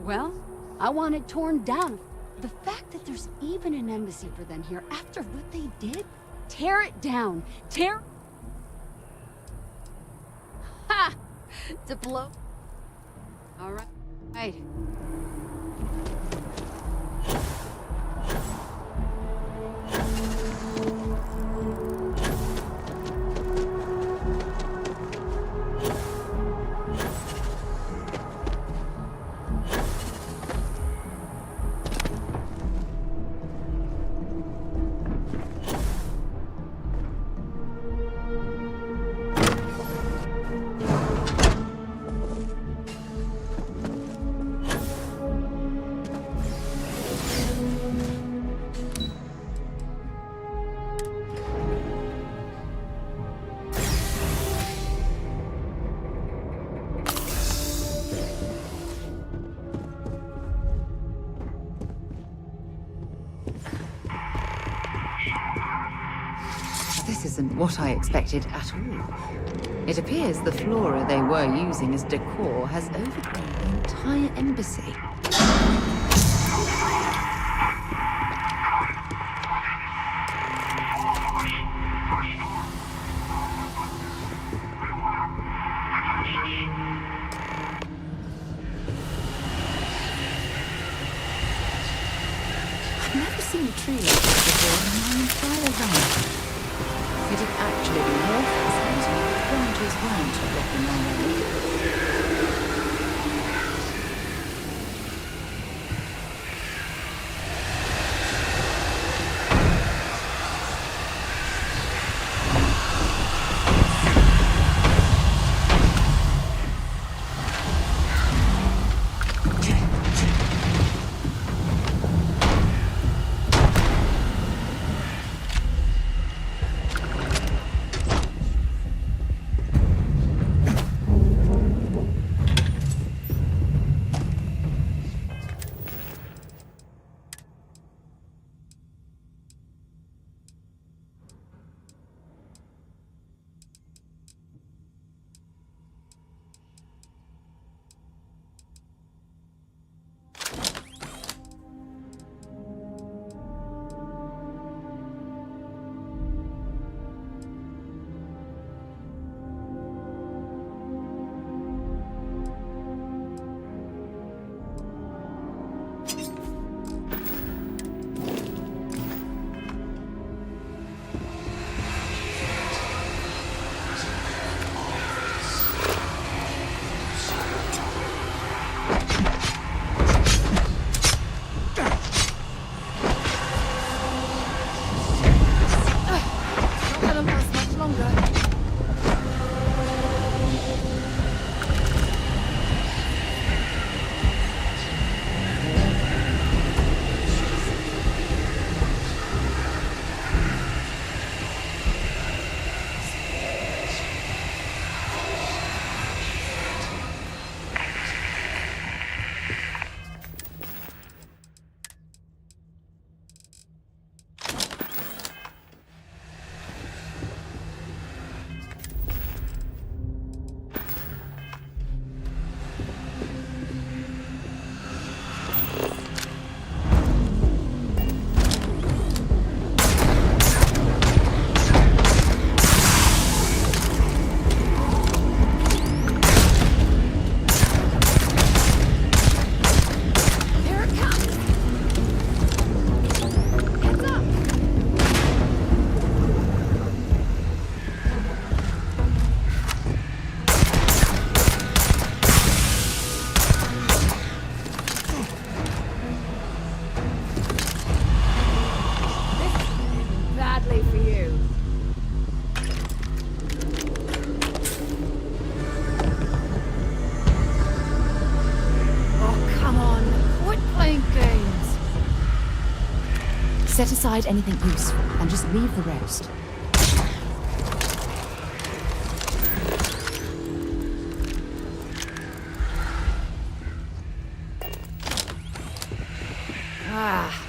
Well, I want it torn down. The fact that there's even an embassy for them here after what they did? Tear it down. Tear... Ha! To blow... All right. Right. This isn't what I expected at all. It appears the flora they were using as decor has overgrown the entire embassy. I've never seen a tree like this before in my entire life. It had actually been worth it, the branches weren't blocking my way. set aside anything useful and just leave the rest. Ah.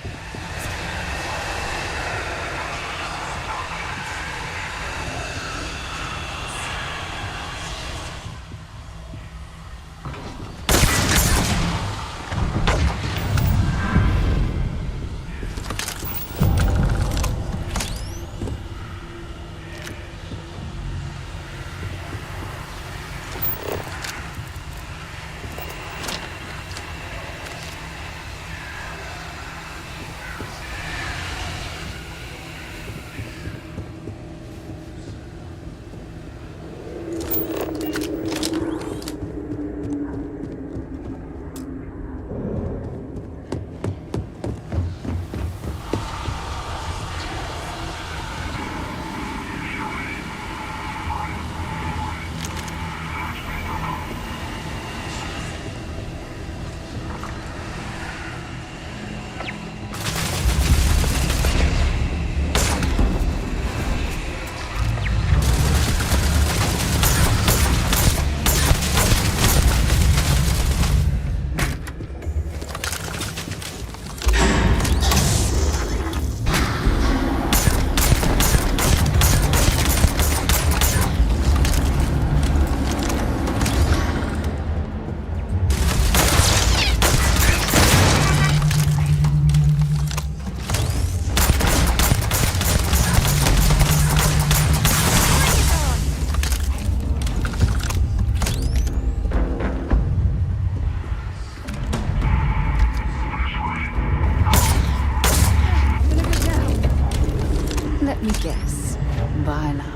Let me guess. Bye, love.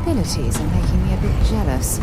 Abilities are making me a bit jealous.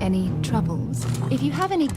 Any troubles? If you have any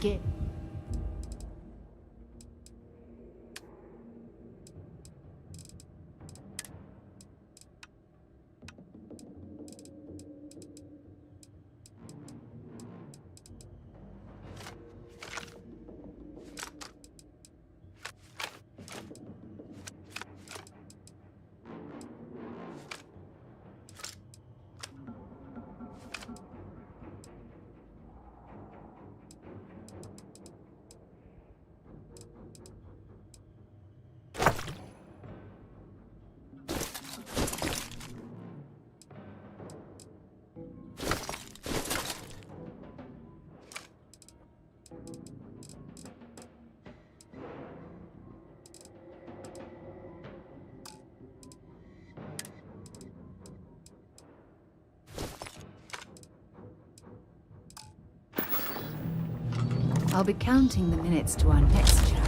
I'll be counting the minutes to our next chat.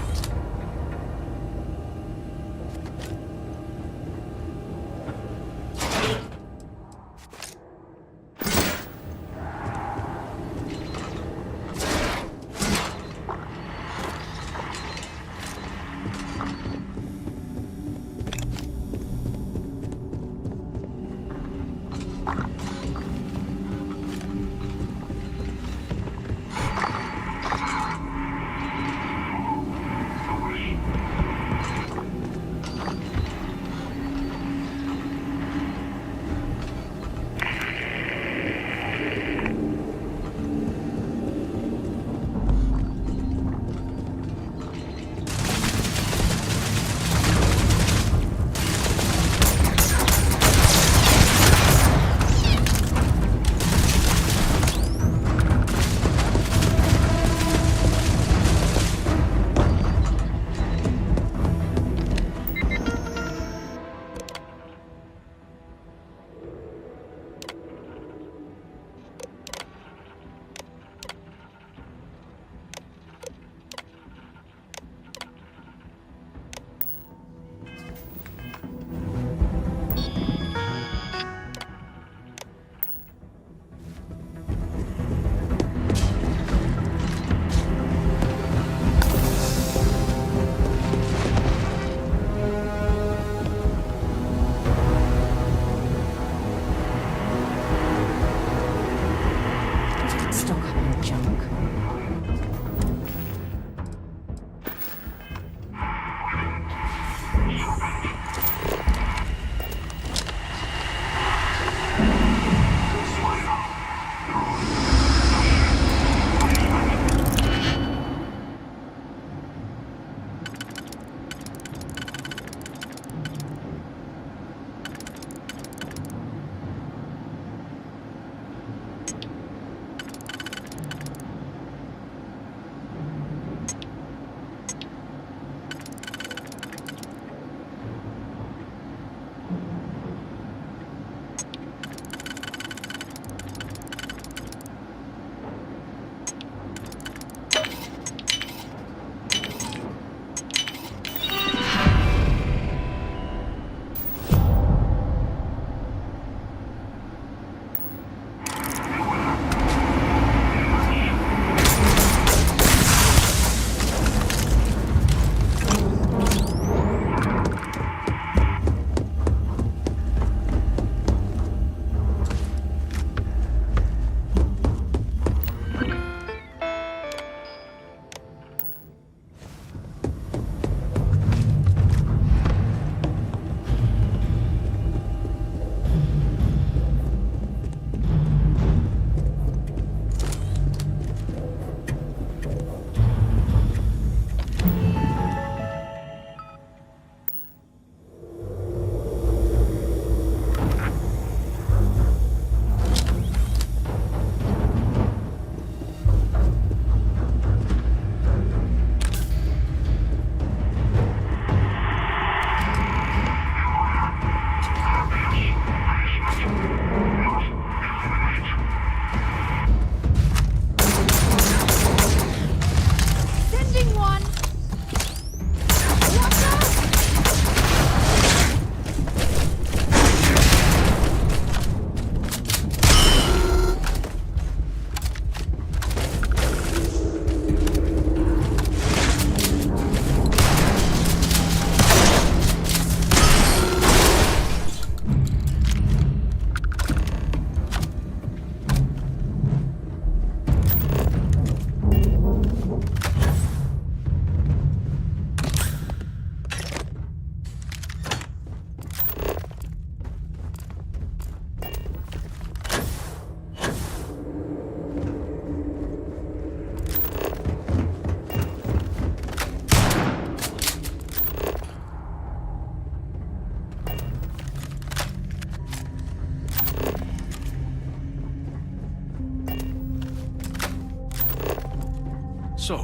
So,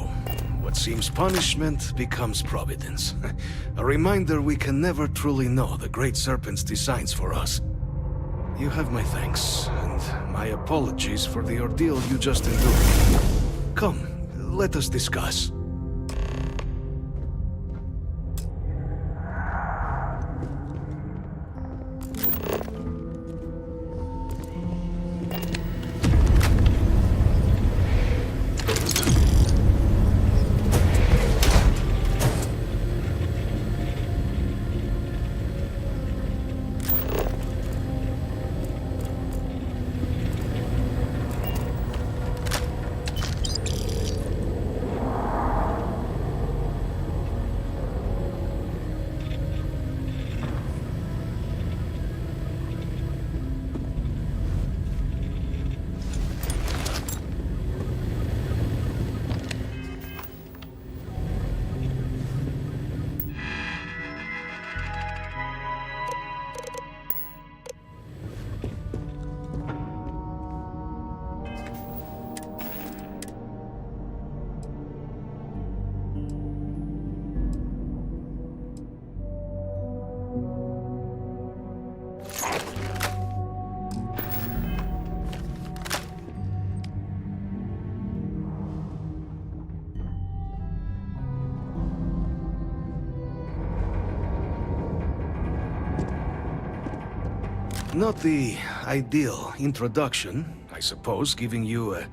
what seems punishment becomes providence. A reminder we can never truly know the Great Serpent's designs for us. You have my thanks, and my apologies for the ordeal you just endured. Come, let us discuss. Not the ideal introduction, I suppose, giving you a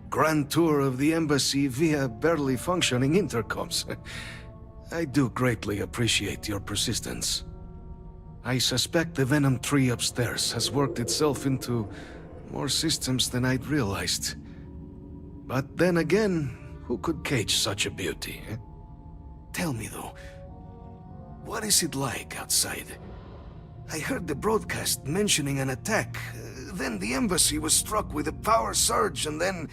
grand tour of the embassy via barely functioning intercoms. I do greatly appreciate your persistence. I suspect the Venom tree upstairs has worked itself into more systems than I'd realized. But then again, who could cage such a beauty? Tell me though, what is it like outside? I heard the broadcast mentioning an attack. Then the embassy was struck with a power surge and then...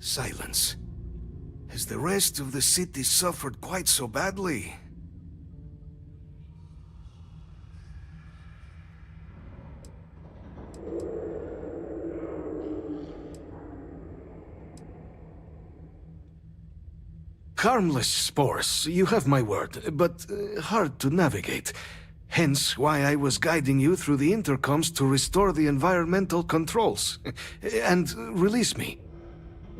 silence. Has the rest of the city suffered quite so badly? Harmless spores, you have my word, but hard to navigate. Hence why I was guiding you through the intercoms to restore the environmental controls. And release me.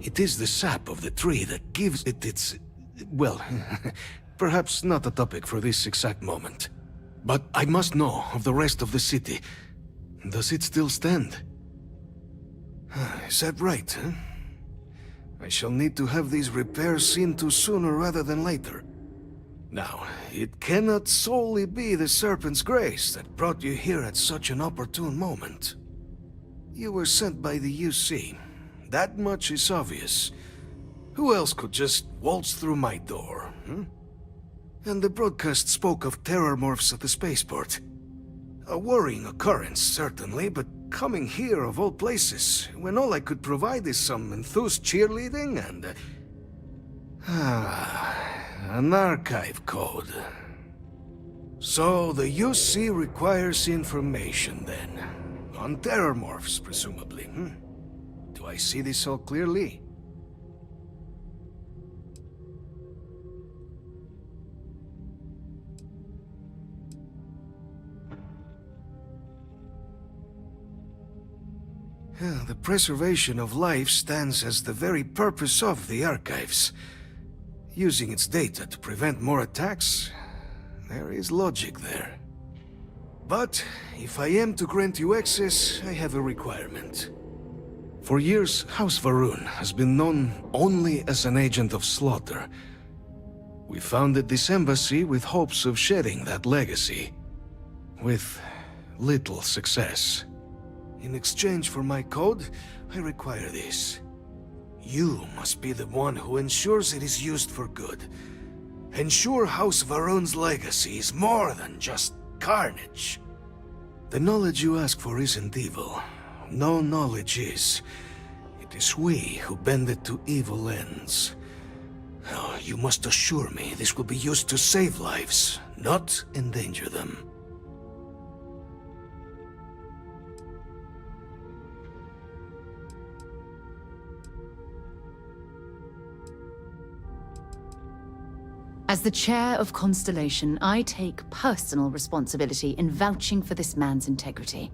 It is the sap of the tree that gives it its... well, perhaps not a topic for this exact moment. But I must know of the rest of the city. Does it still stand? Is that right, huh? I shall need to have these repairs seen to sooner rather than later. Now, it cannot solely be the Serpent's grace that brought you here at such an opportune moment. You were sent by the UC. That much is obvious. Who else could just waltz through my door, hmm? And the broadcast spoke of terror morphs at the spaceport. A worrying occurrence, certainly, but coming here of all places, when all I could provide is some enthused cheerleading and... an archive code. So the UC requires information, then. On terror morphs, presumably, hmm? Do I see this all clearly? The preservation of life stands as the very purpose of the archives. Using its data to prevent more attacks, there is logic there. But if I am to grant you access, I have a requirement. For years, House Varun has been known only as an agent of slaughter. We founded this embassy with hopes of shedding that legacy. With little success. In exchange for my code, I require this. You must be the one who ensures it is used for good. Ensure House Varun's legacy is more than just carnage. The knowledge you ask for isn't evil. No knowledge is. It is we who bend it to evil ends. Oh, you must assure me this will be used to save lives, not endanger them. As the chair of Constellation, I take personal responsibility in vouching for this man's integrity.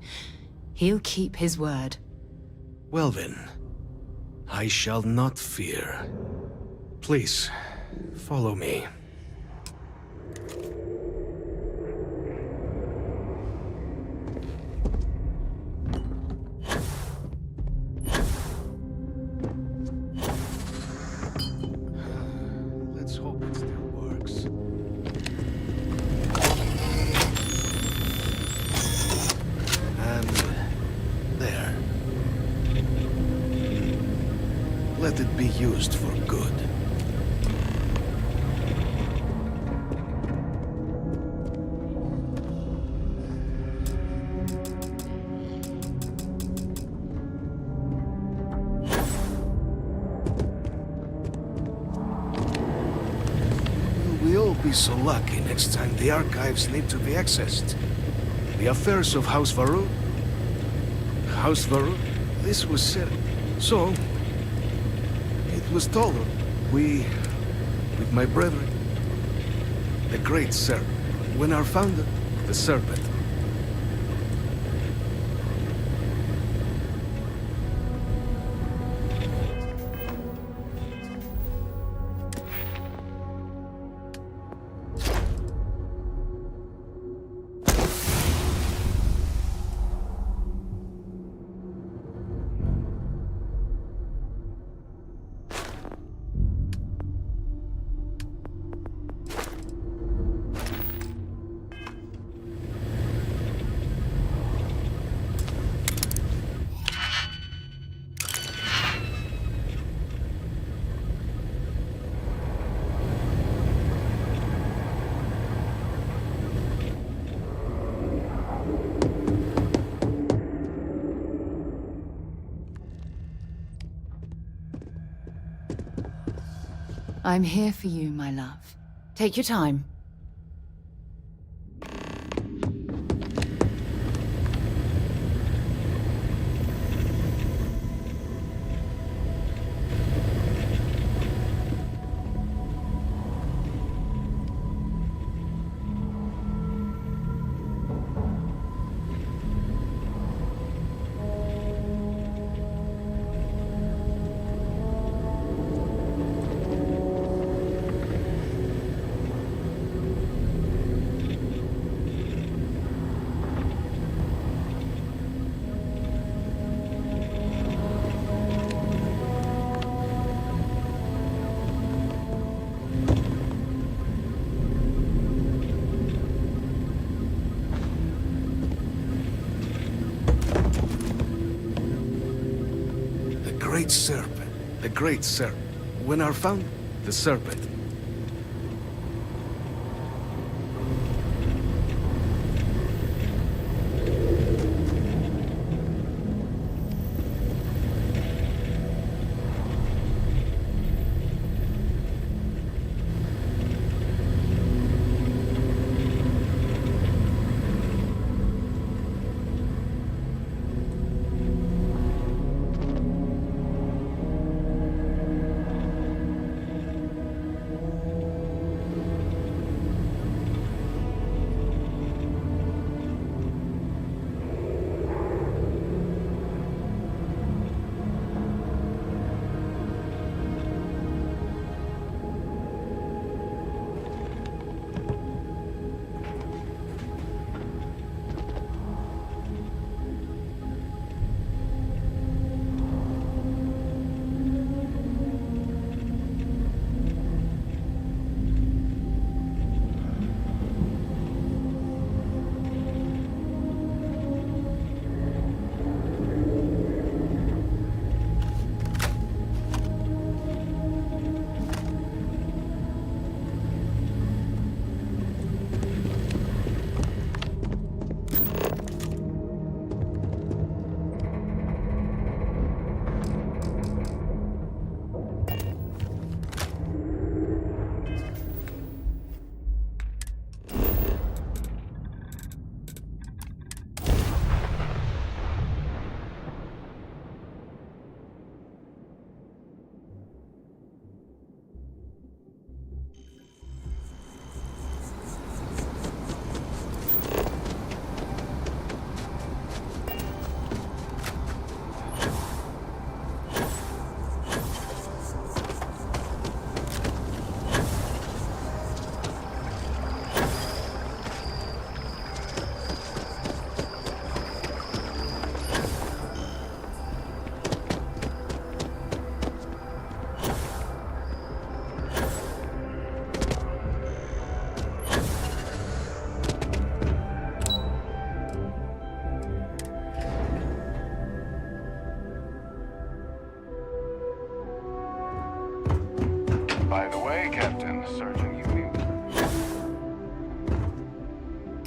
He'll keep his word. Well then, I shall not fear. Please, follow me. Let's hope it still works. And there. Let it be used for good. We'll be so lucky next time the archives need to be accessed. The affairs of House Varun? House Varun? This was said. So, it was told. We, with my brethren, the great serpent, when our founder, the serpent. I'm here for you, my love. Take your time. The great serpent. When our founder, the serpent.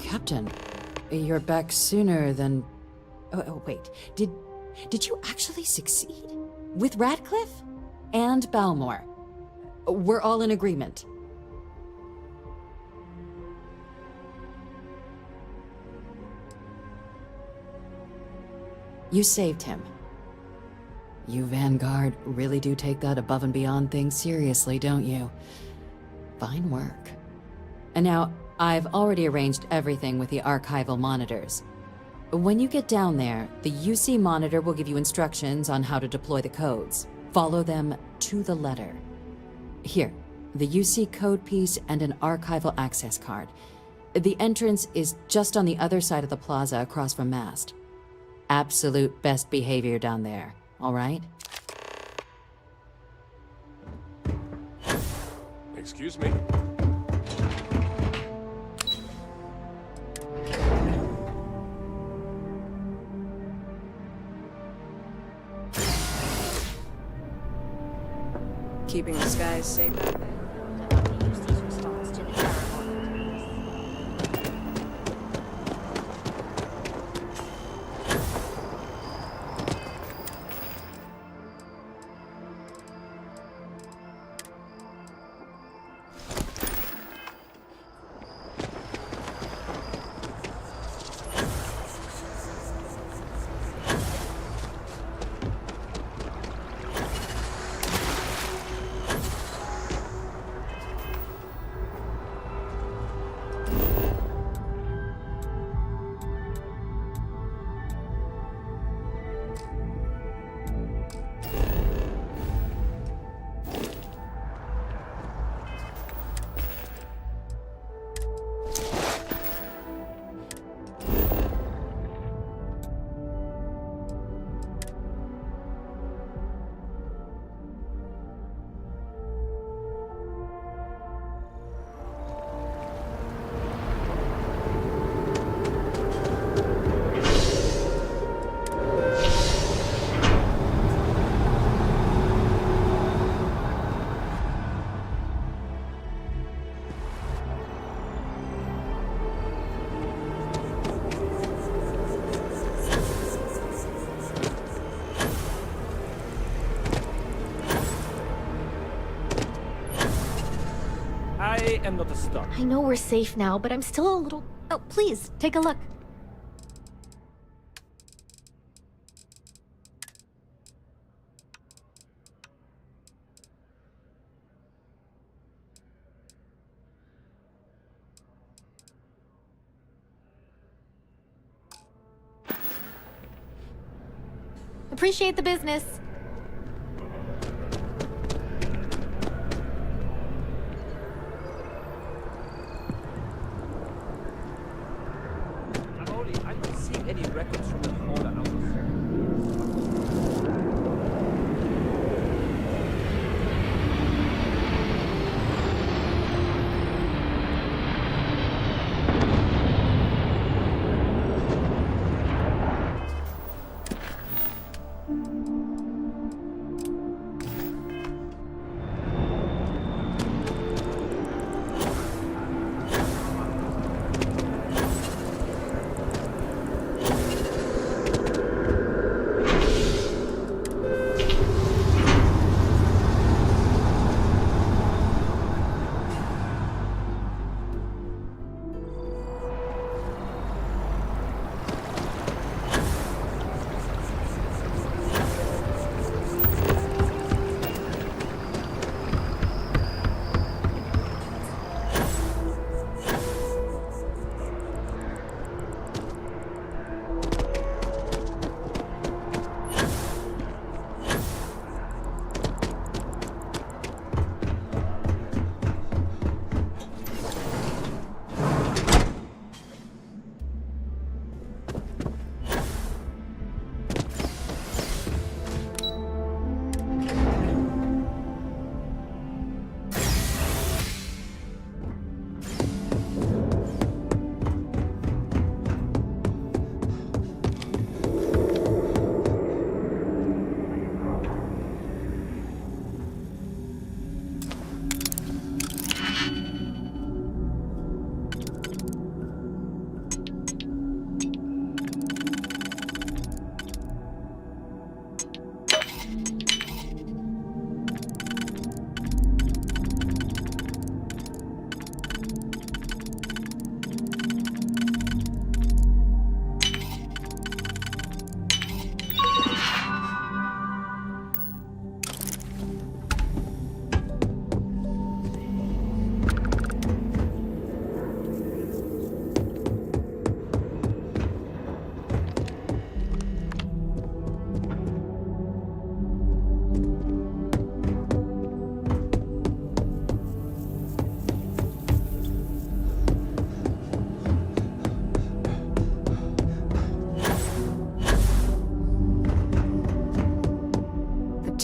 Captain, you're back sooner than... Oh, wait. Did you actually succeed? With Radcliffe? And Balmore? We're all in agreement. You saved him. You Vanguard really do take that above and beyond thing seriously, don't you? Fine work. And now, I've already arranged everything with the archival monitors. When you get down there, the UC monitor will give you instructions on how to deploy the codes. Follow them to the letter. Here, the UC code piece and an archival access card. The entrance is just on the other side of the plaza across from Mast. Absolute best behavior down there, all right? Excuse me? Keeping the skies safe out there? I am not a star. I know we're safe now, but I'm still a little... Oh, please, take a look. Appreciate the business. I don't see any records from the Hola house.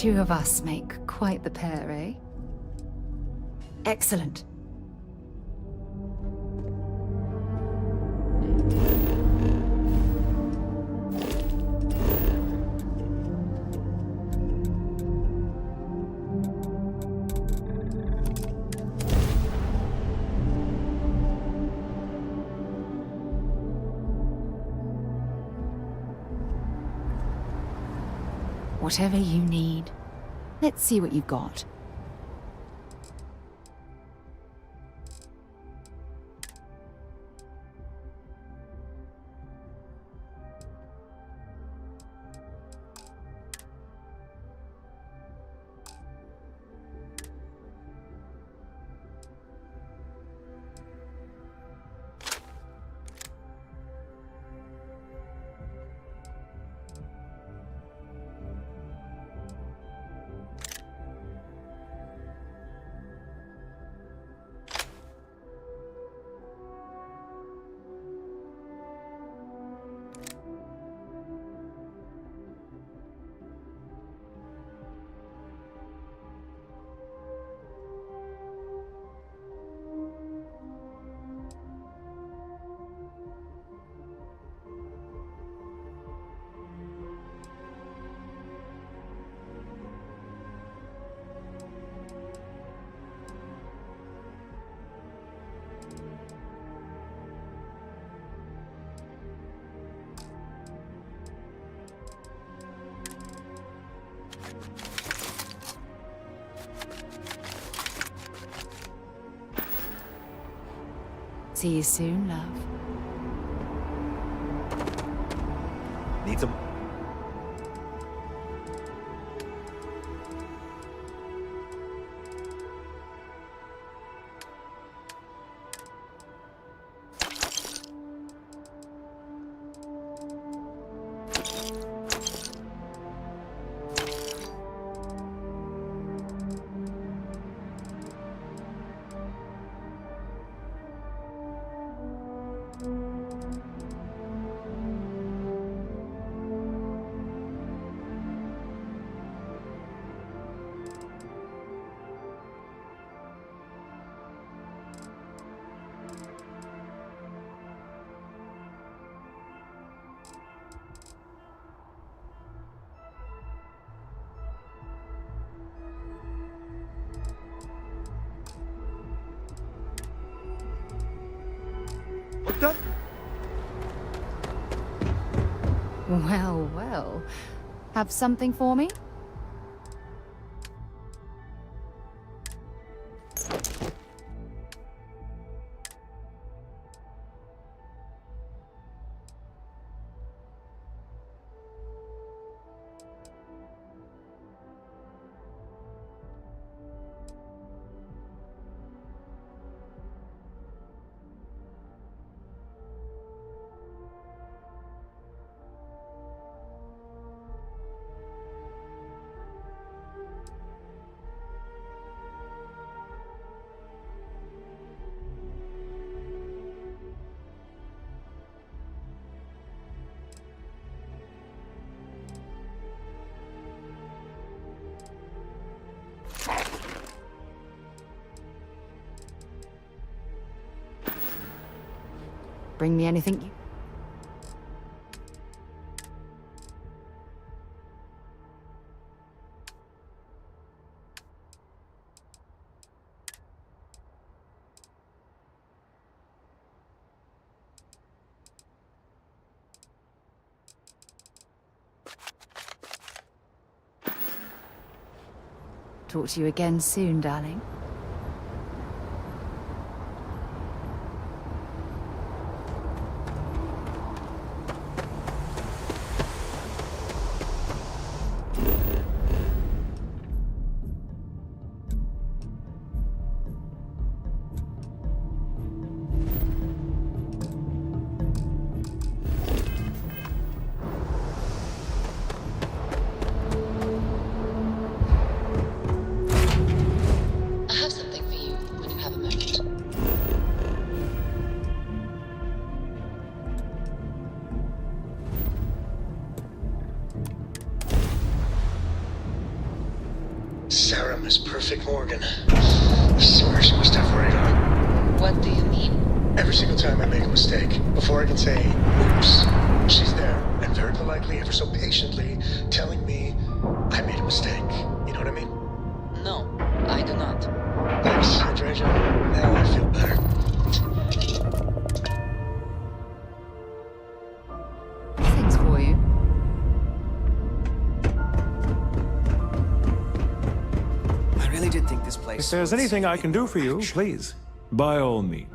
two of us make quite the pair, eh? Excellent. Whatever you need. Let's see what you've got. See you soon, love. Need some... Done. Well, well. Have something for me? Bring me anything you... Talk to you again soon, darling. Miss Perfect Morgan. I swear she must have radar. What do you mean? Every single time I make a mistake, before I can say, oops, she's there, and very politely, ever so patiently, telling me I made a mistake. You know what I mean? No, I do not. Thanks, Andreja. Now I feel better. Things for you. I really did think this place... If there's anything I can do for you, please, by all means.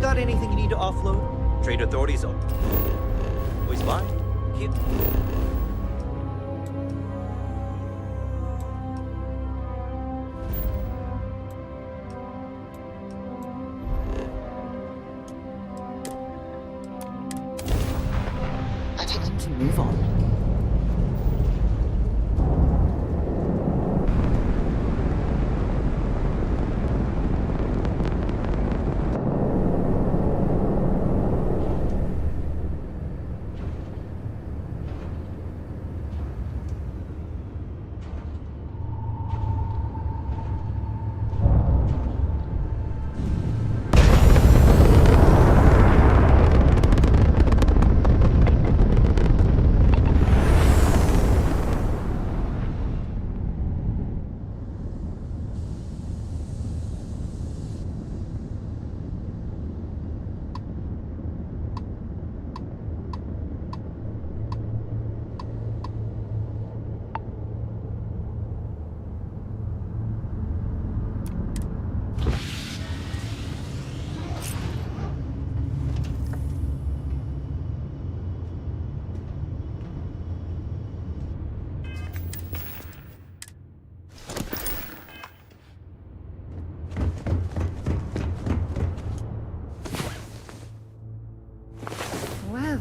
Got anything you need to offload? Trade authorities open. Always fine. Keep... Time to move on.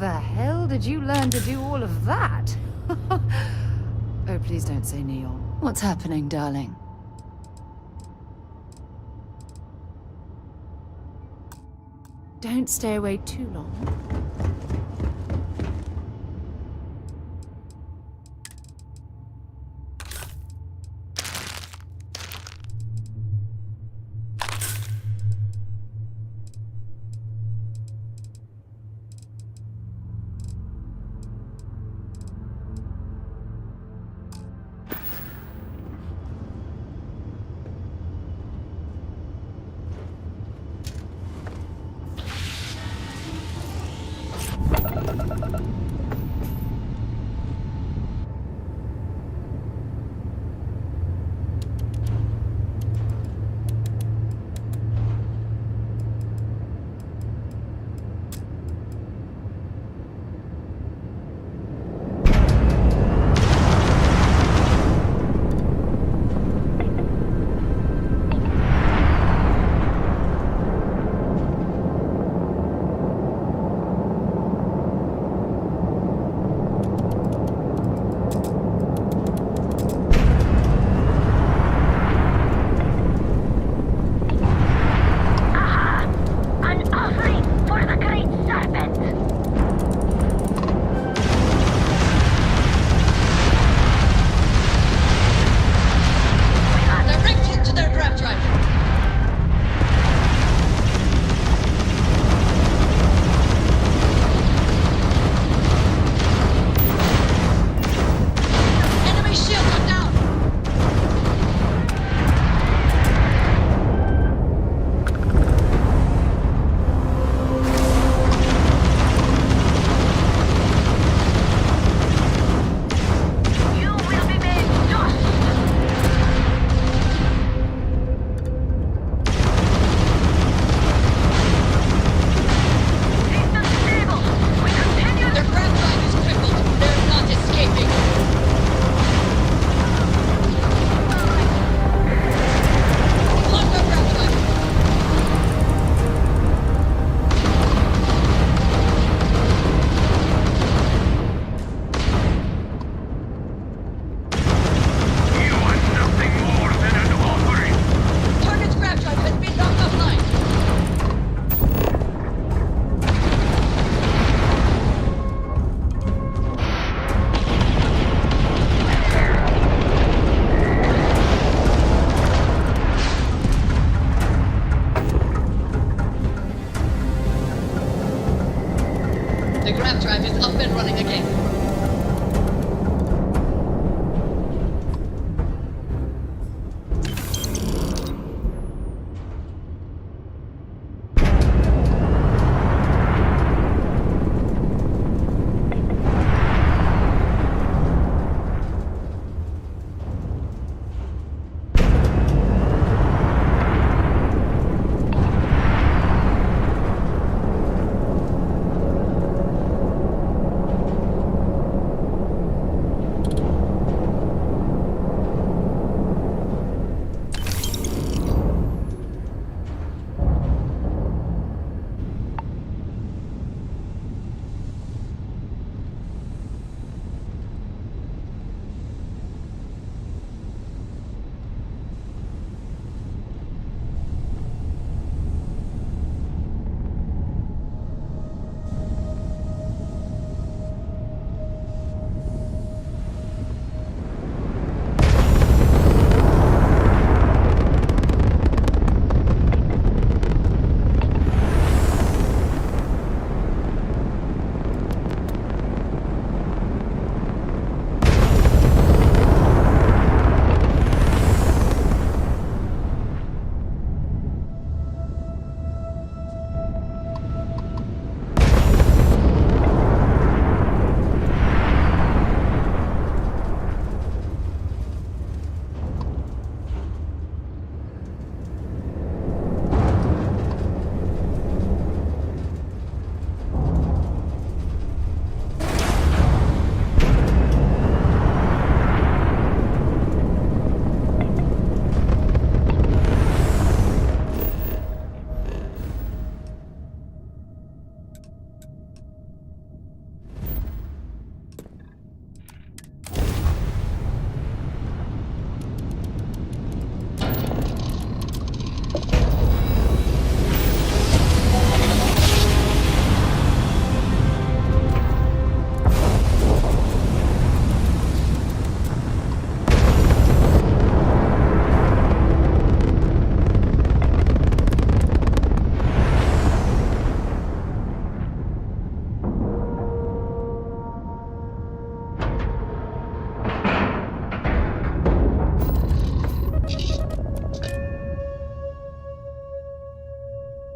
the hell did you learn to do all of that? Oh, please don't say Neon. What's happening, darling? Don't stay away too long.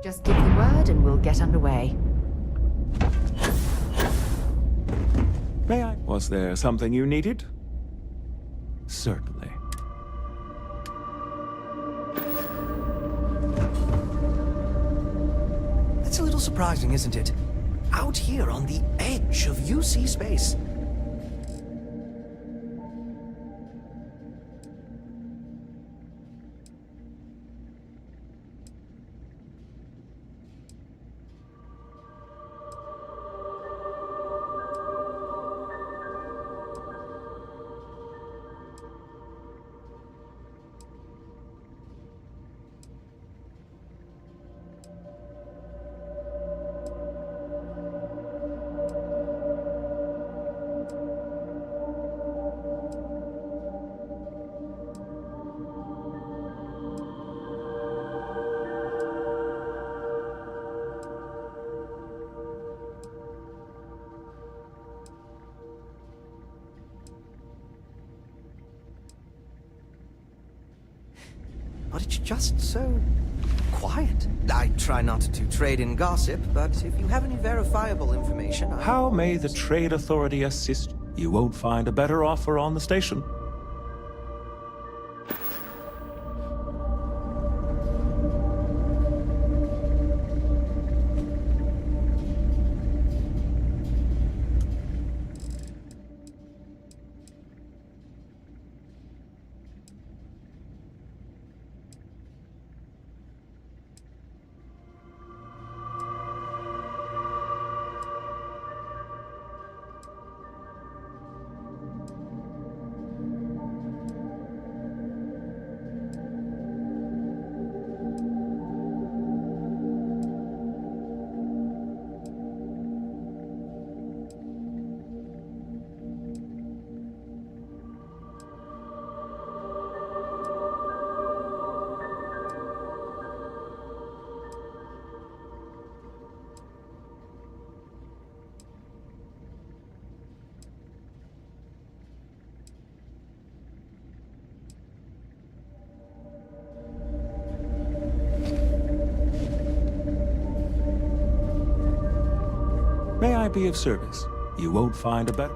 Just give the word and we'll get underway. May I? Was there something you needed? Certainly. That's a little surprising, isn't it? Out here on the edge of UC space. But it's just so quiet. I try not to trade in gossip, but if you have any verifiable information, How may the Trade Authority assist? You won't find a better offer on the station. May I be of service? You won't find a better...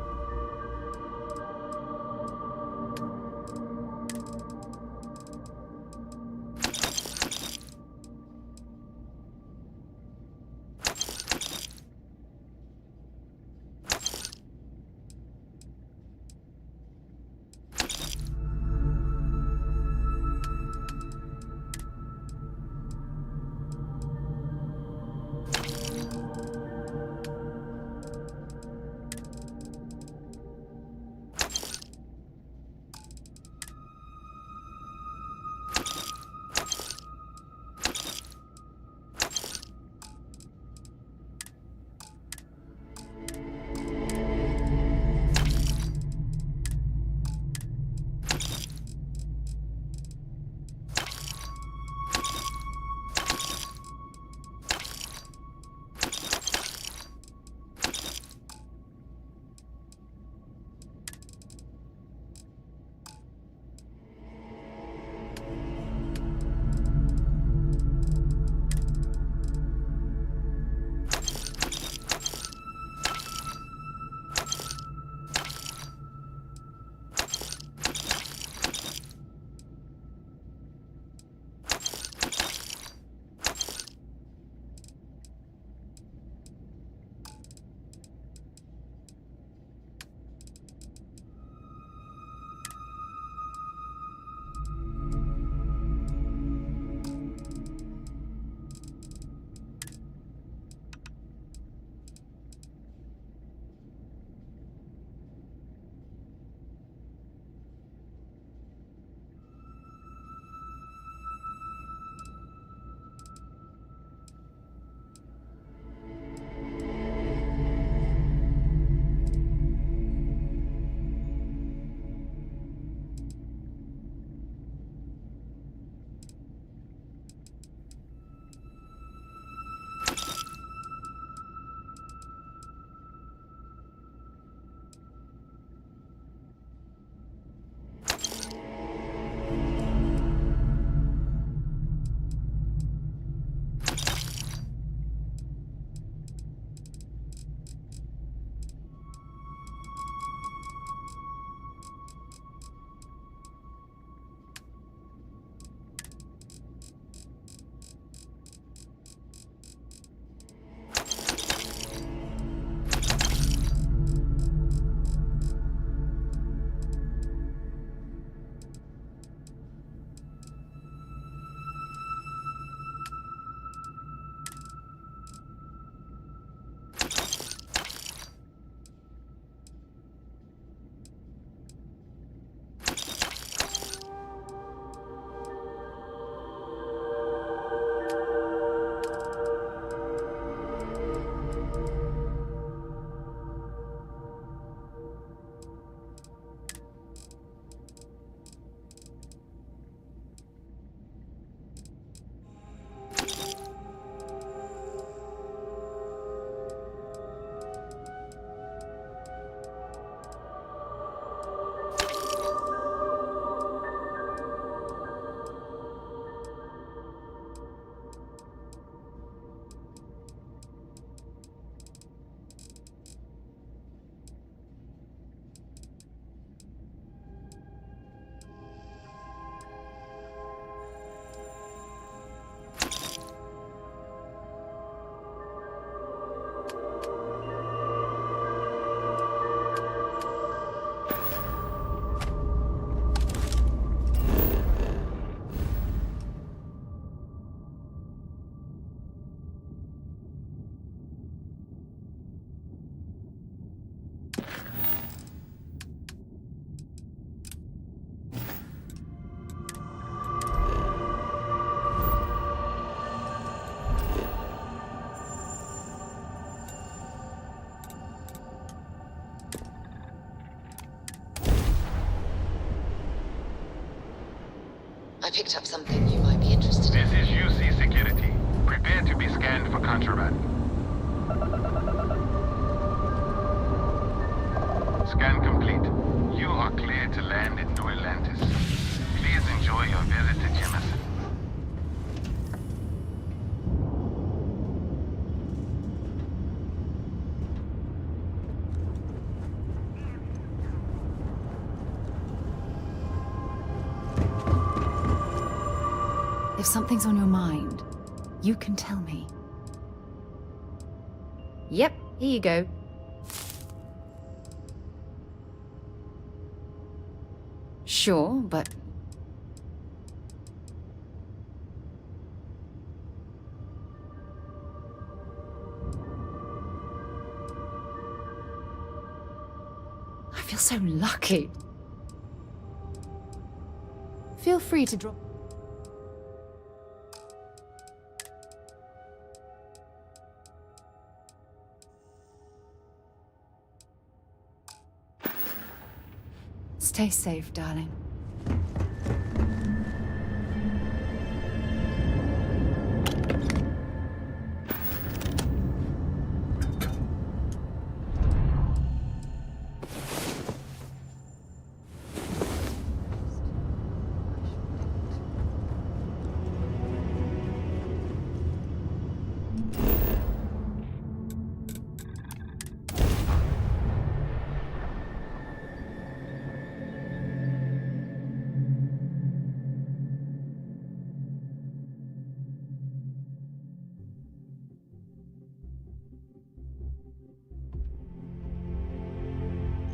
I picked up something you might be interested in. This is UC Security. Prepare to be scanned for contraband. Scan complete. You are cleared to land in New Atlantis. Please enjoy your visit to Jemison. If something's on your mind, you can tell me. Yep, here you go. Sure, but... I feel so lucky. Feel free to drop... Stay safe, darling.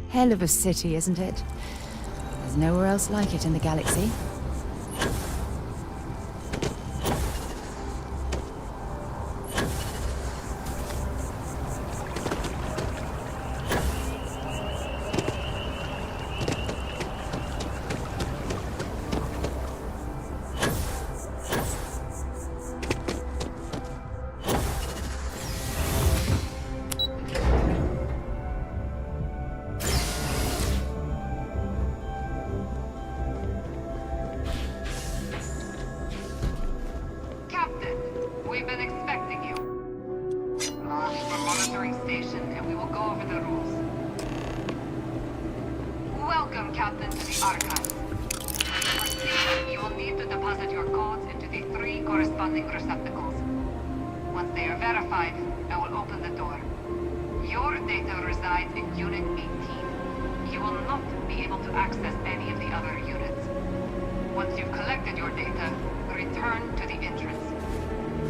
Hell of a city, isn't it? There's nowhere else like it in the galaxy. We've been expecting you. Launch the monitoring station and we will go over the rules. Welcome, Captain, to the Archive. To proceed, you will need to deposit your codes into the 3 corresponding receptacles. Once they are verified, I will open the door. Your data resides in Unit 18. You will not be able to access any of the other units. Once you've collected your data, return to the entrance.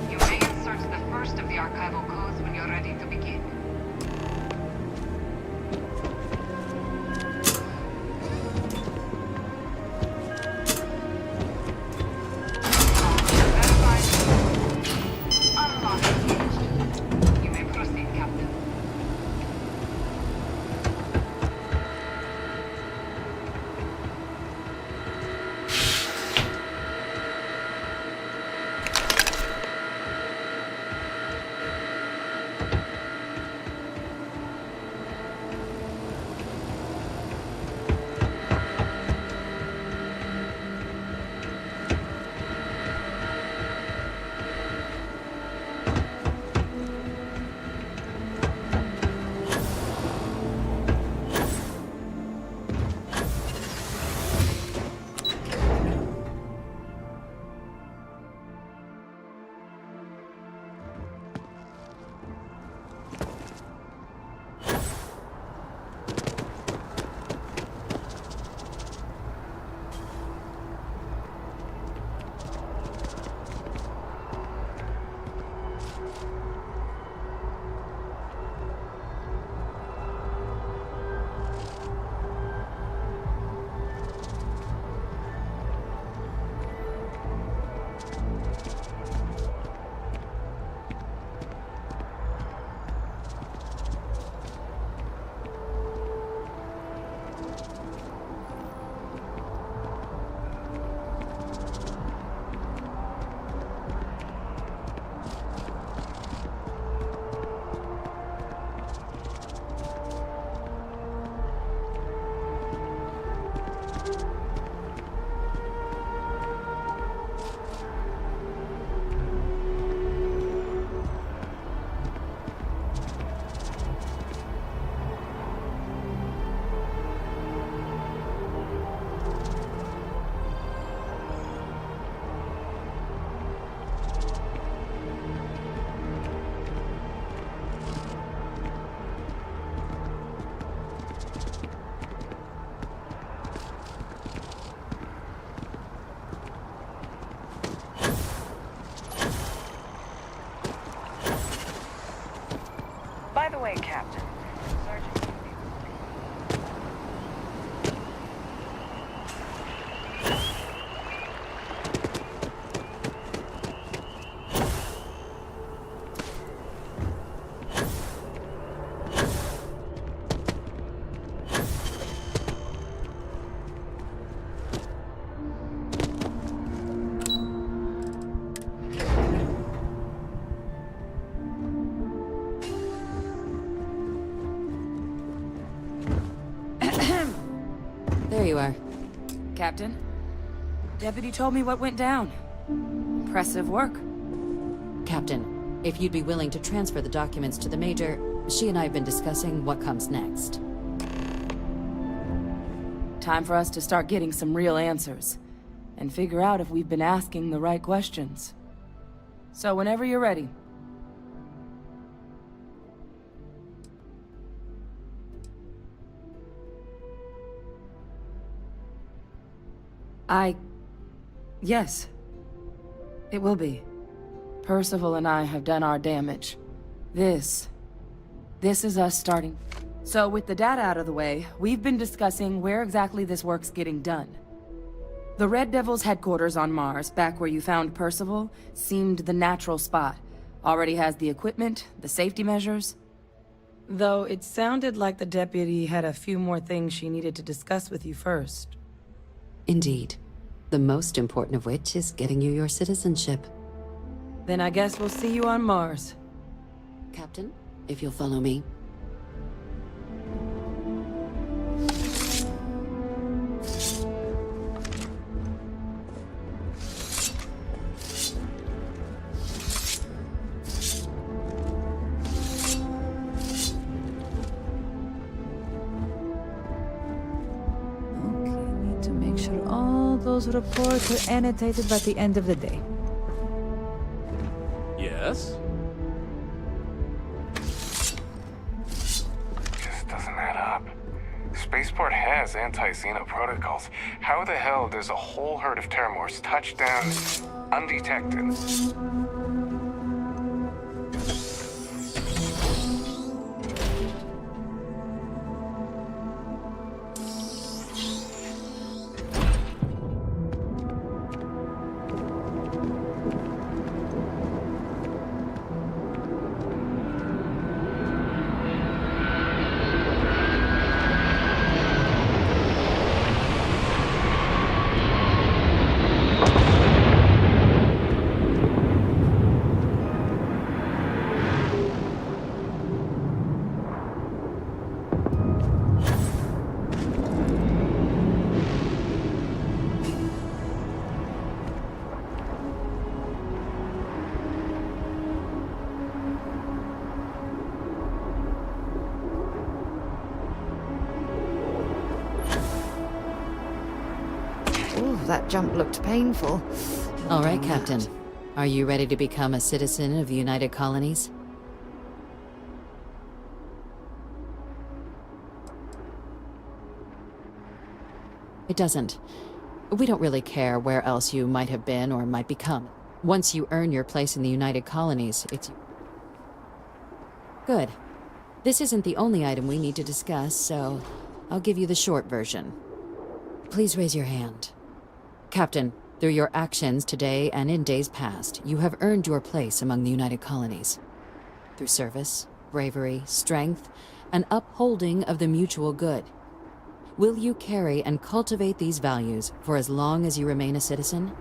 You may insert the first of the archival codes when you're ready to begin. You may proceed, Captain. Captain. Deputy told me what went down. Impressive work. Captain, if you'd be willing to transfer the documents to the Major, she and I have been discussing what comes next. Time for us to start getting some real answers, and figure out if we've been asking the right questions. So whenever you're ready. Yes. It will be. Percival and I have done our damage. This is us starting. So with the data out of the way, we've been discussing where exactly this work's getting done. The Red Devil's headquarters on Mars, back where you found Percival, seemed the natural spot. Already has the equipment, the safety measures. Though it sounded like the deputy had a few more things she needed to discuss with you first. Indeed. The most important of which is getting you your citizenship. Then I guess we'll see you on Mars. Captain, if you'll follow me. Those reports are annotated by the end of the day. Yes? Just doesn't add up. Spaceport has anti-Xeno protocols. How the hell does a whole herd of Terramorphs touch down undetected? That jump looked painful. All right, Captain. Are you ready to become a citizen of the United Colonies? It doesn't. We don't really care where else you might have been or might become. Once you earn your place in the United Colonies, it's... Good. This isn't the only item we need to discuss, so I'll give you the short version. Please raise your hand. Captain, through your actions today and in days past, you have earned your place among the United Colonies. Through service, bravery, strength, and upholding of the mutual good. Will you carry and cultivate these values for as long as you remain a citizen?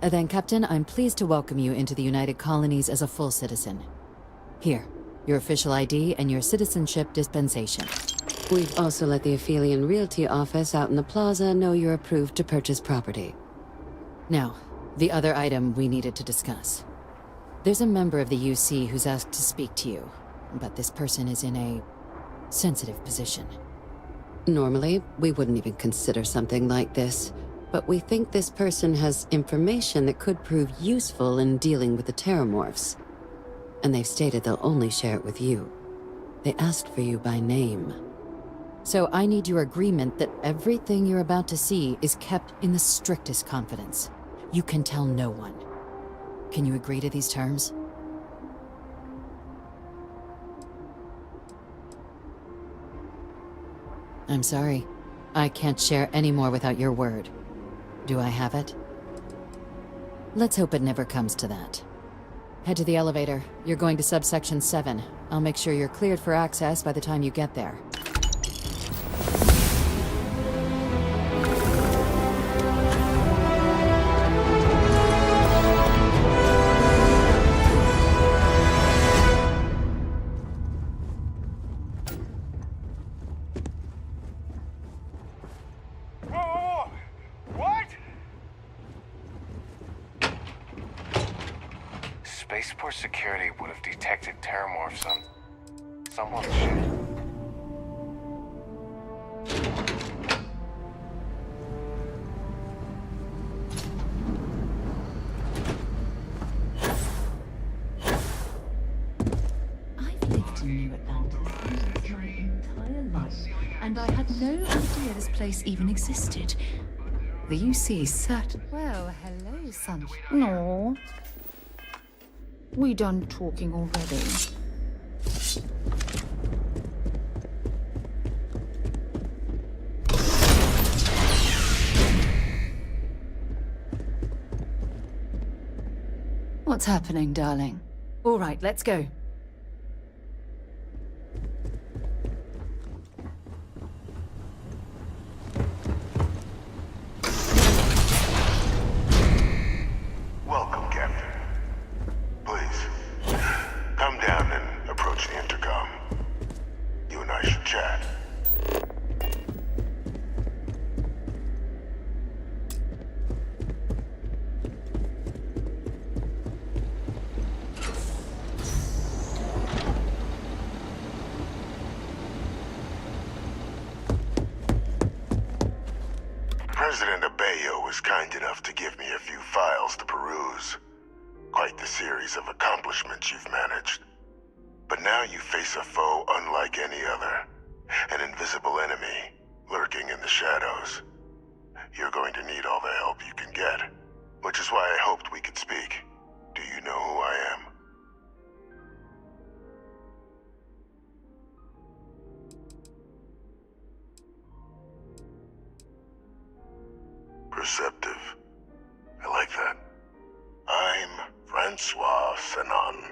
Then, Captain, I'm pleased to welcome you into the United Colonies as a full citizen. Here, your official ID and your citizenship dispensation. We've also let the Aphelion Realty office out in the plaza know you're approved to purchase property. Now, the other item we needed to discuss. There's a member of the UC who's asked to speak to you, but this person is in a sensitive position. Normally, we wouldn't even consider something like this, but we think this person has information that could prove useful in dealing with the Terramorphs. And they've stated they'll only share it with you. They asked for you by name. So I need your agreement that everything you're about to see is kept in the strictest confidence. You can tell no one. Can you agree to these terms? I'm sorry. I can't share any more without your word. Do I have it? Let's hope it never comes to that. Head to the elevator. You're going to subsection 7. I'll make sure you're cleared for access by the time you get there. Spaceport security would have detected terramorphs on someone's ship. I've lived in New Atlantis my entire life, and I had no idea this place even existed. The UC is certain. Well, hello, sunshine. No. We done talking already? What's happening, darling? All right, let's go. Welcome, Captain. Please, come down and approach the intercom. You and I should chat. President Abeyo was kind enough to give me a few files to peruse. Quite the series of accomplishments you've managed. But now you face a foe unlike any other. An invisible enemy, lurking in the shadows. You're going to need all the help you can get. Which is why I hoped we could speak. Do you know who I am? Perceptive. I like that. I'm Francois Sanon,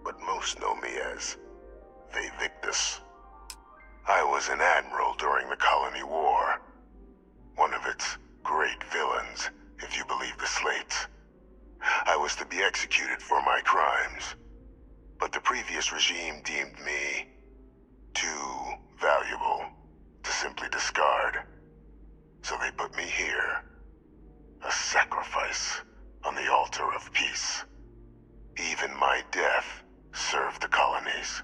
but most know me as Victus. I was an admiral during the Colony War. One of its great villains, if you believe the slates. I was to be executed for my crimes, but the previous regime deemed me too valuable to simply discard. So they put me here, a sacrifice on the altar of peace. Even my death served the colonies.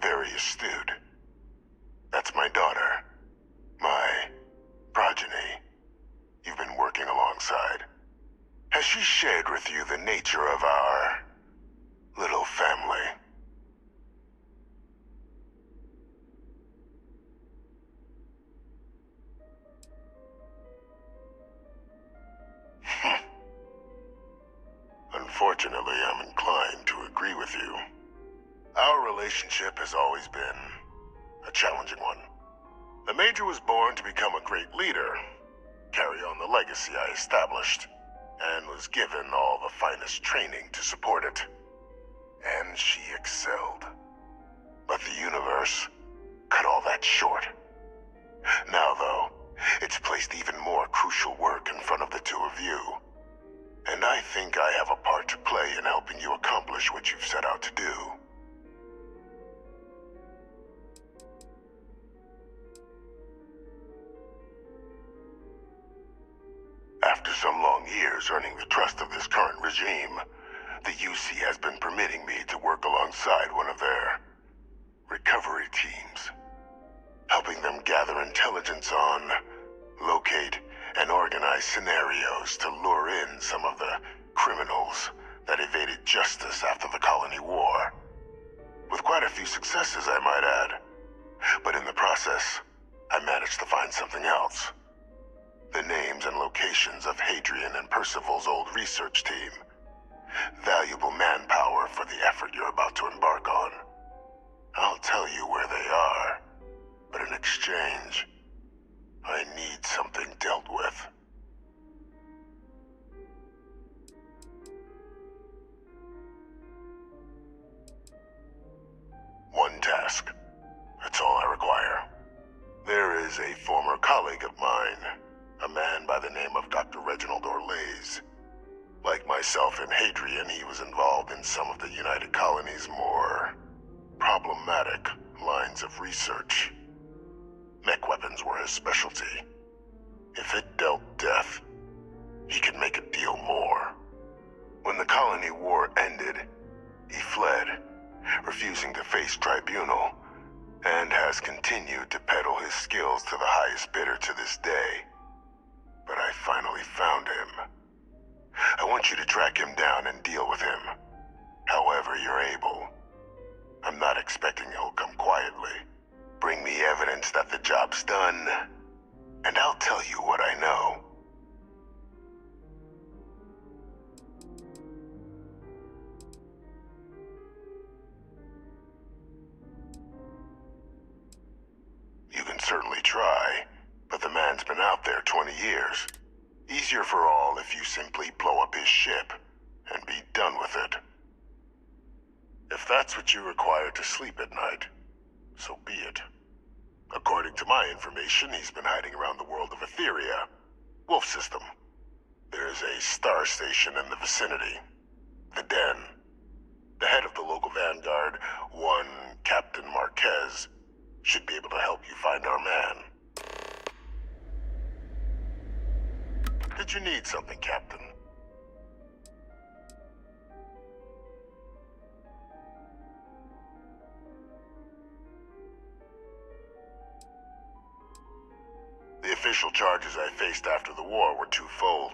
Very astute. That's my daughter. My progeny. You've been working alongside. Has she shared with you the nature of our little family? Unfortunately, I'm inclined to agree with you. Our relationship has always been a challenging one. The Major was born to become a great leader, carry on the legacy I established, and was given all the finest training to support it. And she excelled. But the universe cut all that short. Now, though, it's placed even more crucial work in front of the two of you. And I think I have a part to play in helping you accomplish what you've set out to do. After some long years earning the trust of this current regime, the UC has been permitting me to work alongside one of their recovery teams, helping them gather intelligence on, locate, and organize scenarios to lure in some of the criminals that evaded justice after the Colony War. With quite a few successes, I might add. But in the process, I managed to find something else. The names and locations of Hadrian and Percival's old research team. Valuable manpower for the effort you're about to embark on. I'll tell you where they are, but in exchange, I need something dealt with. One task. That's all I require. There is a former colleague of mine, a man by the name of Dr. Reginald Orlaise. Like myself and Hadrian, he was involved in some of the United Colony's more problematic lines of research. Mech weapons were his specialty. If it dealt death, he could make a deal more. When the Colony War ended, he fled, refusing to face tribunal, and has continued to peddle his skills to the highest bidder to this day. But I finally found him. I want you to track him down and deal with him, however you're able. I'm not expecting he'll come quietly. Bring me evidence that the job's done, and I'll tell you what I know. You can certainly try, but the man's been out there 20 years. Easier for all if you simply blow up his ship and be done with it. If that's what you require to sleep at night, so be it. According to my information, he's been hiding around the world of Etheria, Wolf System. There's a star station in the vicinity, the Den. The head of the local vanguard, one Captain Marquez, should be able to help you find our man. Did you need something, Captain? The official charges I faced after the war were twofold.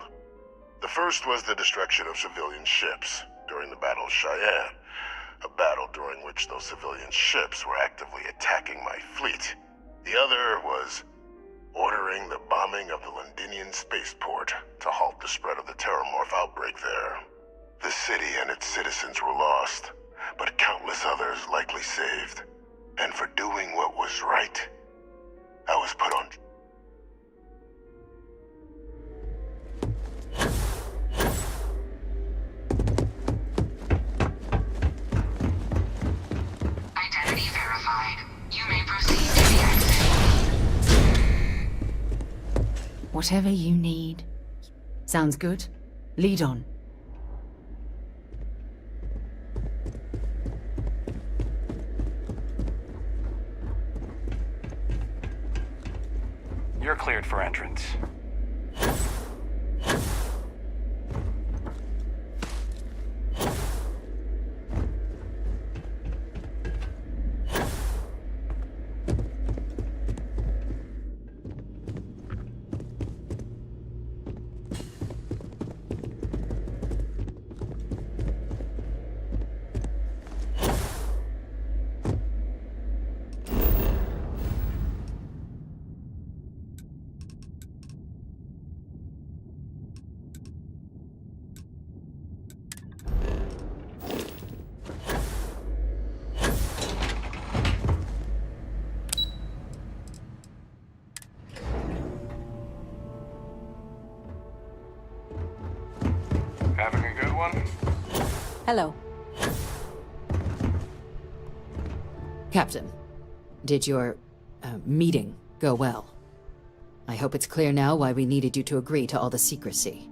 The first was the destruction of civilian ships during the Battle of Cheyenne, a battle during which those civilian ships were actively attacking my fleet. The other was ordering the bombing of the Londinian spaceport to halt the spread of the Terramorph outbreak there. The city and its citizens were lost, but countless others likely saved. And for doing what was right, I was put on... Identity verified. You may proceed to the exit. Whatever you need. Sounds good. Lead on. You're cleared for entrance. Having a good one? Hello. Captain, did your meeting go well? I hope it's clear now why we needed you to agree to all the secrecy.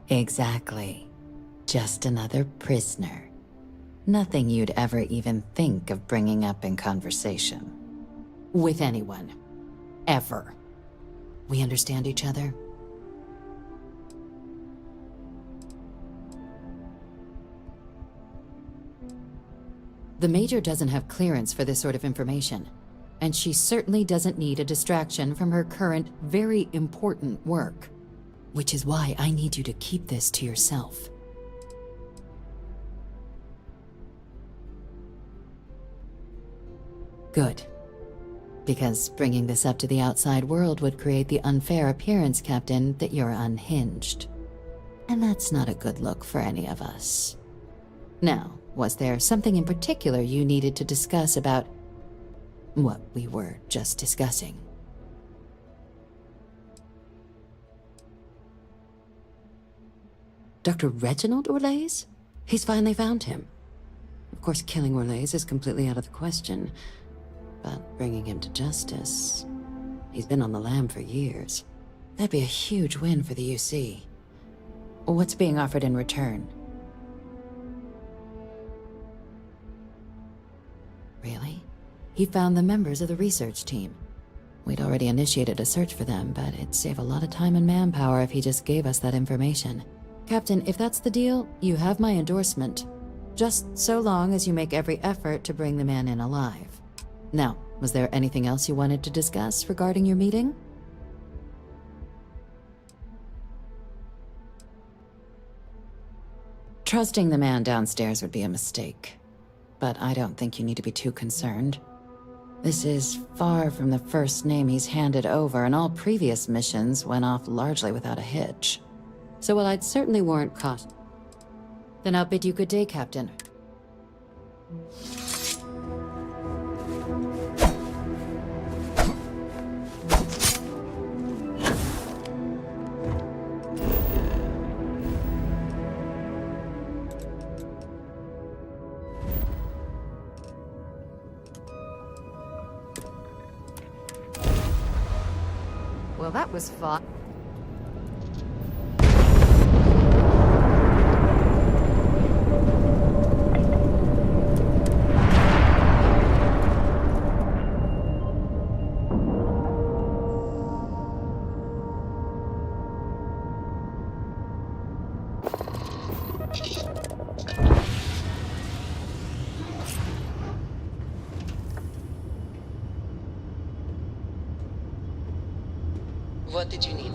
Exactly. Just another prisoner. Nothing you'd ever even think of bringing up in conversation. With anyone. Ever. We understand each other? The Major doesn't have clearance for this sort of information, and she certainly doesn't need a distraction from her current, very important work. Which is why I need you to keep this to yourself. Good. Because bringing this up to the outside world would create the unfair appearance, Captain, that you're unhinged. And that's not a good look for any of us. Now, was there something in particular you needed to discuss about what we were just discussing? Dr. Reginald Orlaise? He's finally found him. Of course, killing Orlaise is completely out of the question. but bringing him to justice... He's been on the lam for years. That'd be a huge win for the UC. What's being offered in return? Really? He found the members of the research team. We'd already initiated a search for them, but it'd save a lot of time and manpower if he just gave us that information. Captain, if that's the deal, you have my endorsement. Just so long as you make every effort to bring the man in alive. Now, was there anything else you wanted to discuss regarding your meeting? Trusting the man downstairs would be a mistake. But I don't think you need to be too concerned. This is far from the first name he's handed over, and all previous missions went off largely without a hitch. So while I'd certainly warrant caution, then I'll bid you good day, Captain. Well, that was fun. What did you need?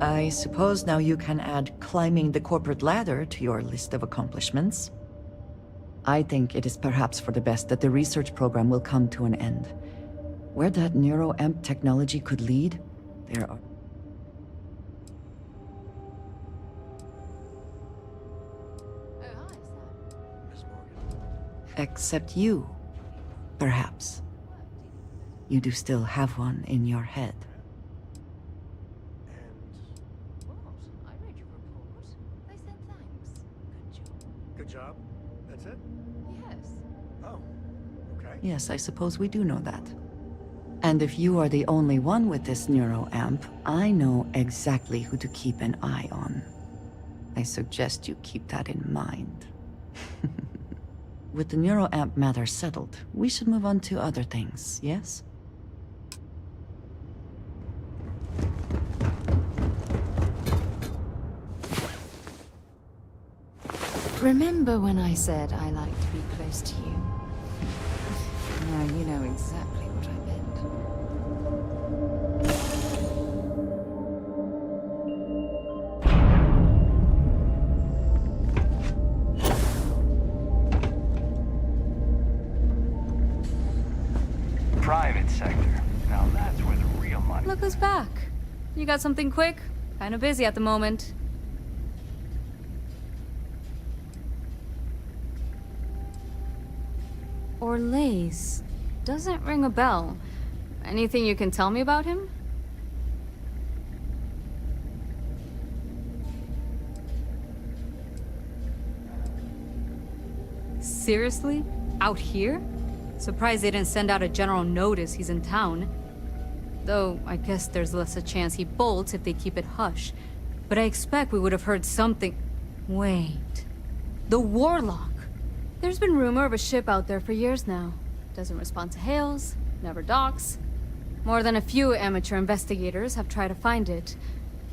I suppose now you can add climbing the corporate ladder to your list of accomplishments. I think it is perhaps for the best that the research program will come to an end. Where that neuroamp technology could lead, there are... Except you, perhaps. You do still have one in your head. Good job? That's it? Yes. Oh, okay. Yes, I suppose we do know that. And if you are the only one with this neuroamp, I know exactly who to keep an eye on. I suggest you keep that in mind. With the neuroamp matter settled, we should move on to other things, yes? Remember when I said I like to be close to you? Now you know exactly what I meant. Private sector. Now that's where the real money... Look who's back. You got something quick? Kinda busy at the moment. Orlaise. Doesn't ring a bell. Anything you can tell me about him? Seriously? Out here? Surprised they didn't send out a general notice he's in town. Though, I guess there's less a chance he bolts if they keep it hush. But I expect we would have heard something... Wait... The Warlock! There's been rumor of a ship out there for years now. Doesn't respond to hails, never docks. More than a few amateur investigators have tried to find it.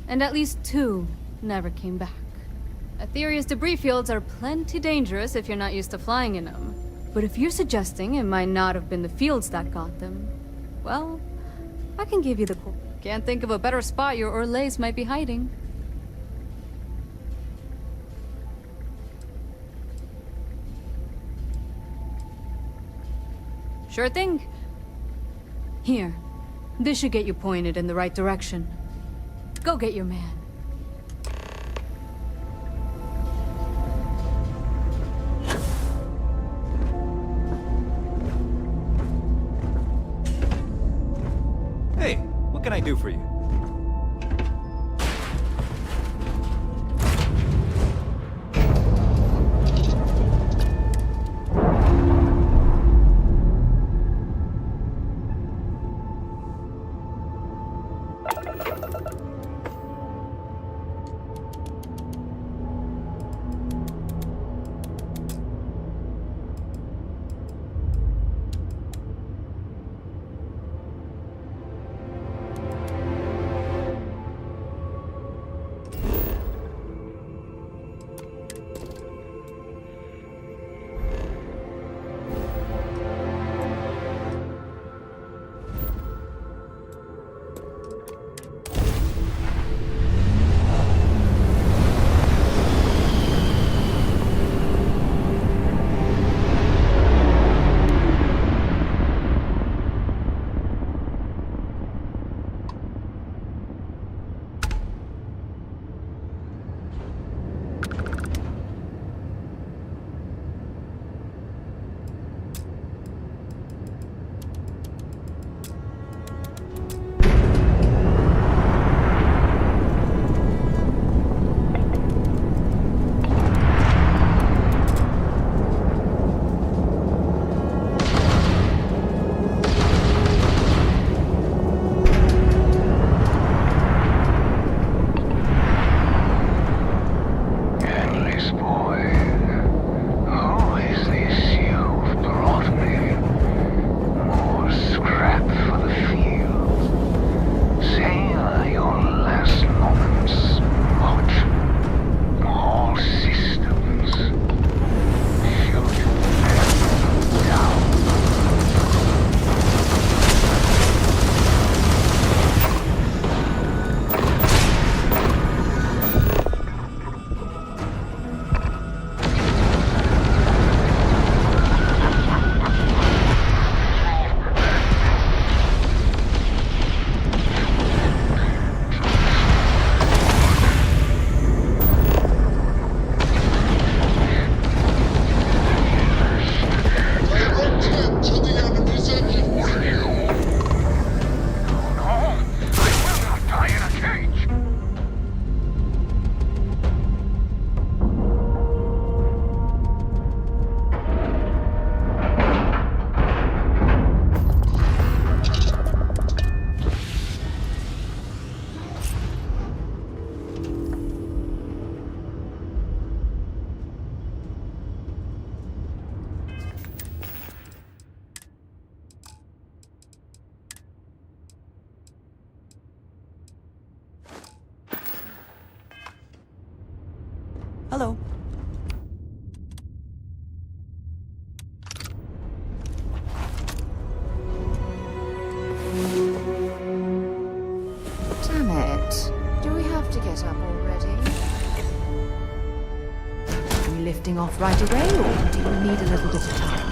And at least 2 never came back. Aetherius debris fields are plenty dangerous if you're not used to flying in them. But if you're suggesting it might not have been the fields that got them, well, I can give you the clue. Can't think of a better spot your Orlaise might be hiding. Sure thing. Here, this should get you pointed in the right direction. Go get your man. Hey, what can I do for you? this, boy? Who is this you've brought me? More scrap for the field. Savor your last moments. Watch. All systems. Shoot them down. Hello. Damn it. Do we have to get up already? Are we lifting off right away, or do you need a little bit of time?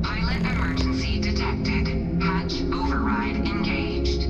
Pilot emergency detected. Hatch override engaged.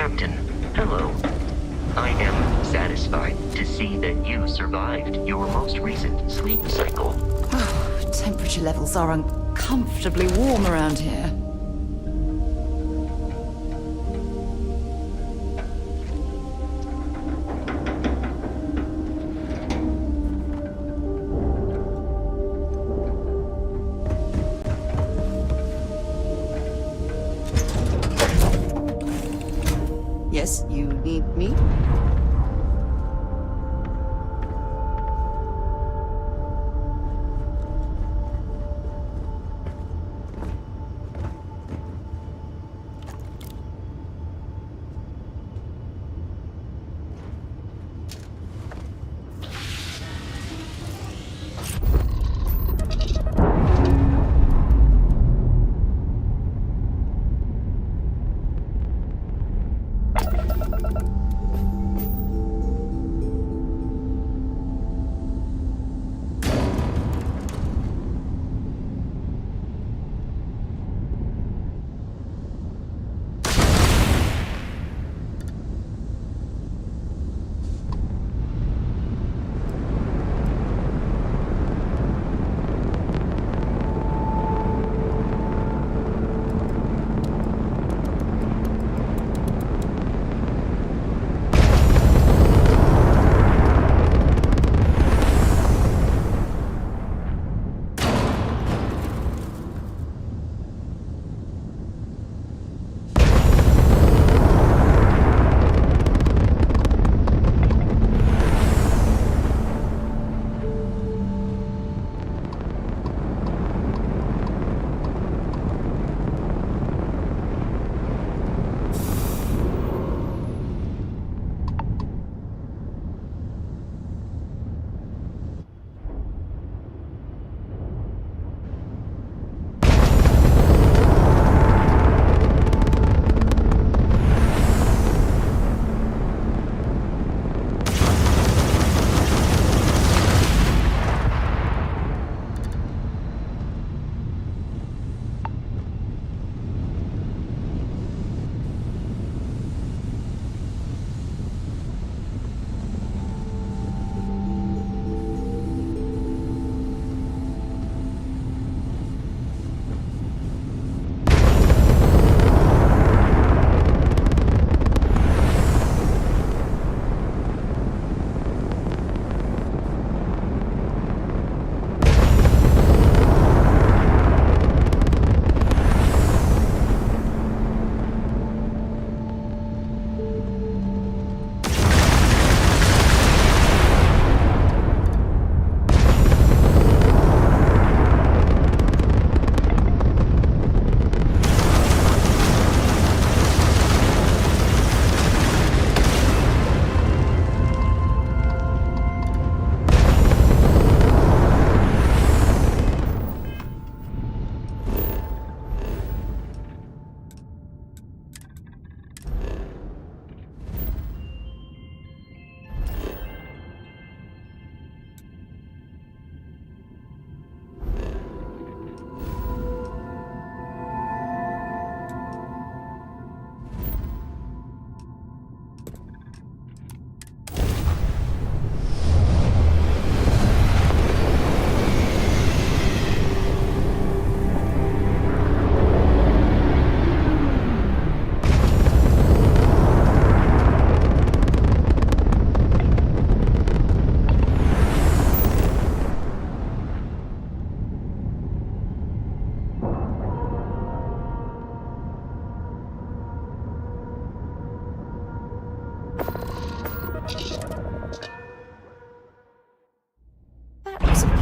Captain, hello. I am satisfied to see that you survived your most recent sleep cycle. Temperature levels are uncomfortably warm around here. Yes, you need me?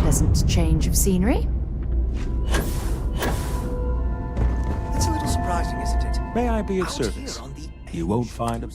Pleasant change of scenery. It's a little surprising, isn't it? May I be of Out service? here on the You won't find a...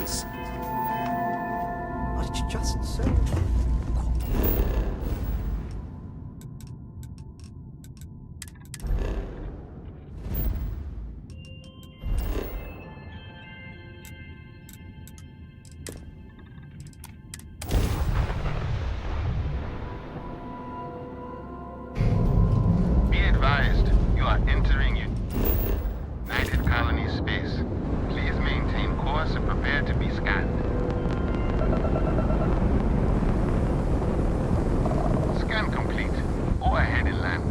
this? But it's just so... Be advised, you are entering United Colony space. Please maintain course and prepare to be scanned. Scan complete. Go ahead and land.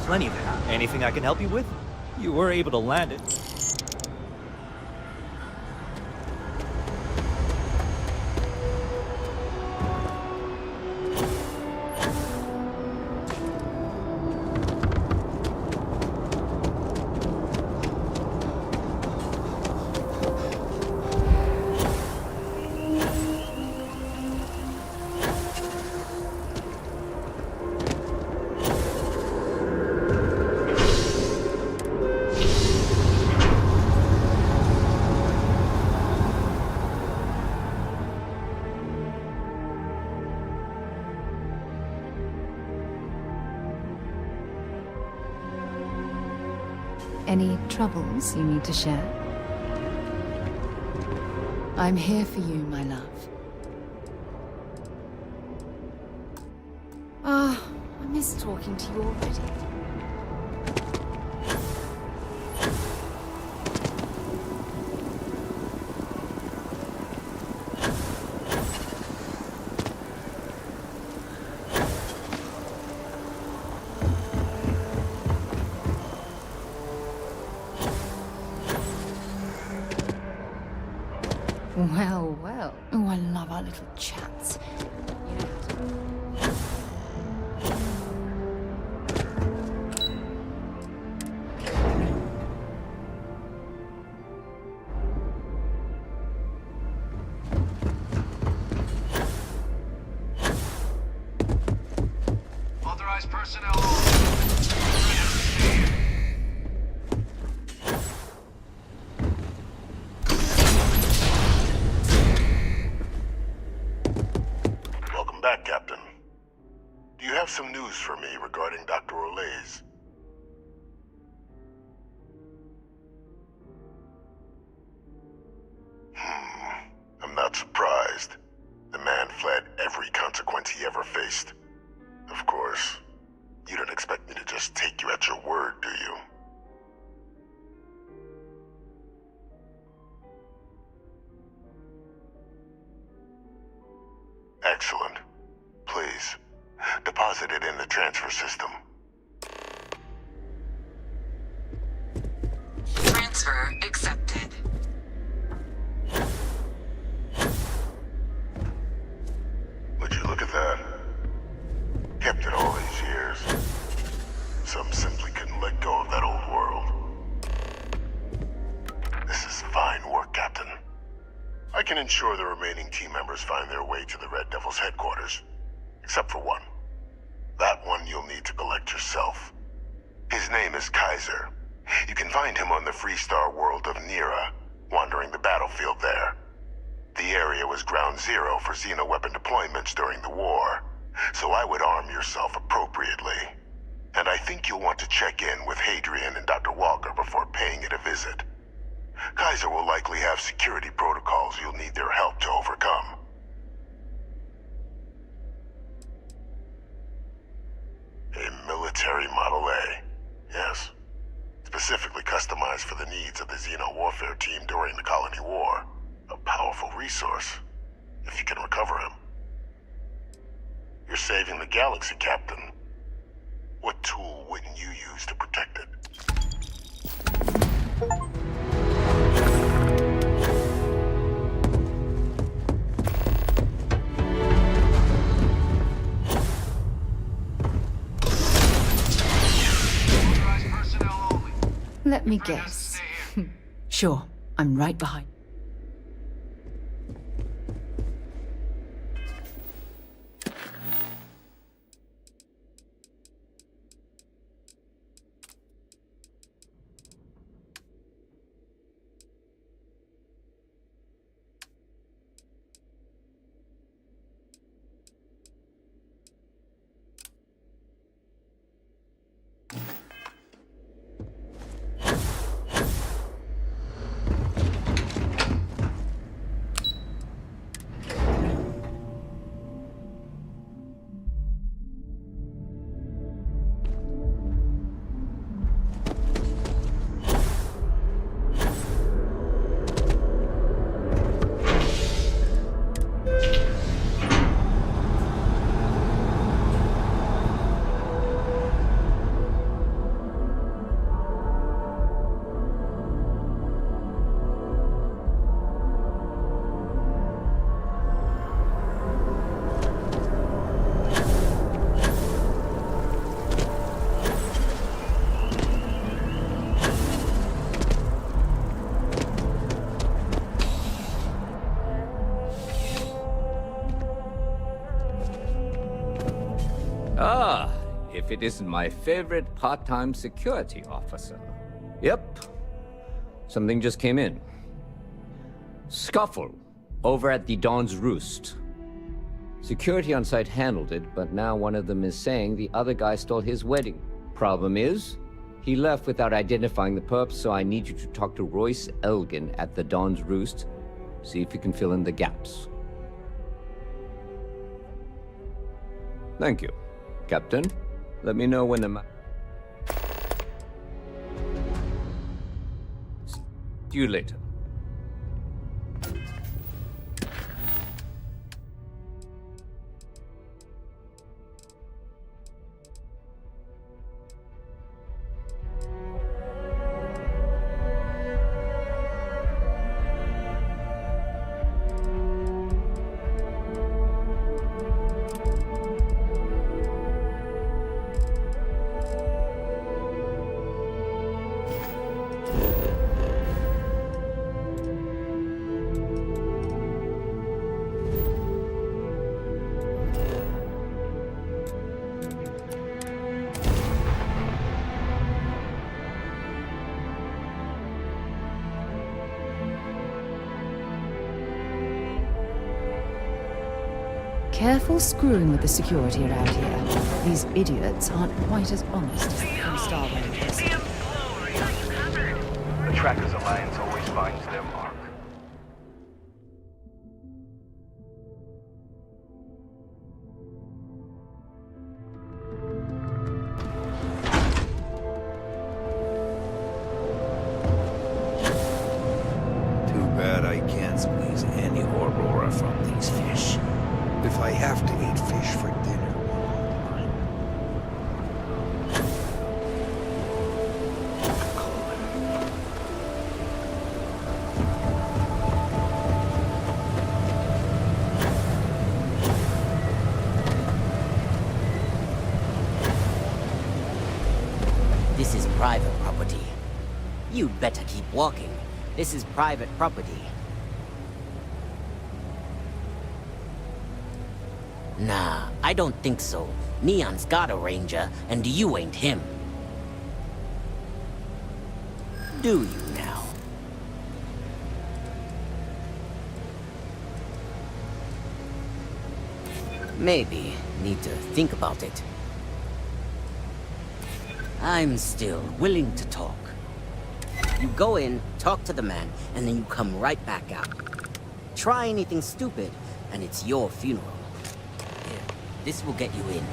Plenty there. Anything I can help you with? You were able to land it. Any troubles you need to share? I'm here for you, my love. Oh, I miss talking to you already. Well, well. Oh, I love our little chats. Authorized personnel. Back, Captain. Do you have some news for me regarding Dr. Olays? I'm not surprised. The man fled every consequence he ever faced. Of course, you don't expect me to just take you at your word, do you? Excellent. Please, deposit it in the transfer system. Transfer accepted. Would you look at that? Kept it all these years. Some simply couldn't let go of that old world. This is fine work, Captain. I can ensure the remaining team members find their way to the Red Devil's headquarters. Except for one. That one you'll need to collect yourself. His name is Kaiser. You can find him on the Freestar world of Nira, wandering the battlefield there. The area was ground zero for Xeno weapon deployments during the war, so I would arm yourself appropriately. And I think you'll want to check in with Hadrian and Dr. Walker before paying it a visit. Kaiser will likely have security protocols you'll need their help to overcome. A military Model A, yes. Specifically customized for the needs of the Xeno warfare team during the Colony War. A powerful resource, if you can recover him. You're saving the galaxy, Captain. What tool wouldn't you use to protect it? Let me guess. Sure, I'm right behind. Ah, if it isn't my favorite part-time security officer. Yep. Something just came in. Scuffle over at the Dawn's Roost. Security on site handled it, but now one of them is saying the other guy stole his wedding. Problem is, he left without identifying the perp, so I need you to talk to Royce Elgin at the Dawn's Roost. See if you can fill in the gaps. Thank you. Captain, let me know when the See you later. Careful screwing with the security around here. These idiots aren't quite as honest as the three-star Rangers. The Trackers Alliance always finds their mark. Too bad I can't squeeze any Aurora from these fish. If I have to eat fish for dinner, This is private property. You'd better keep walking. This is private property. Nah, I don't think so. Neon's got a ranger, and you ain't him. Do you now? Maybe need to think about it. I'm still willing to talk. You go in, talk to the man, and then you come right back out. Try anything stupid, and it's your funeral. Here, this will get you in.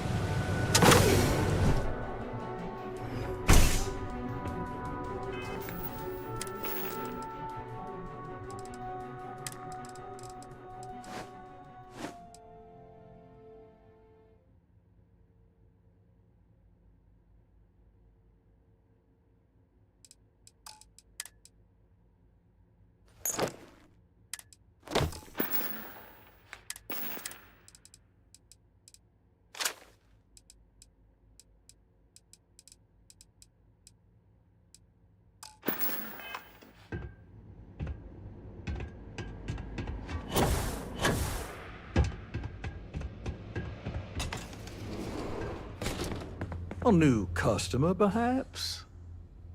A new customer, perhaps?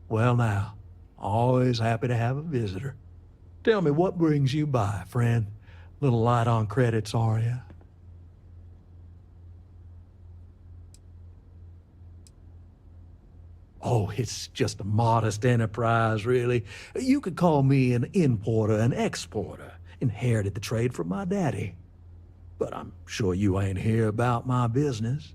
Well now, always happy to have a visitor. Tell me, what brings you by, friend? Little light on credits, are you? Oh, it's just a modest enterprise, really. You could call me an importer and exporter. Inherited the trade from my daddy. But I'm sure you ain't here about my business.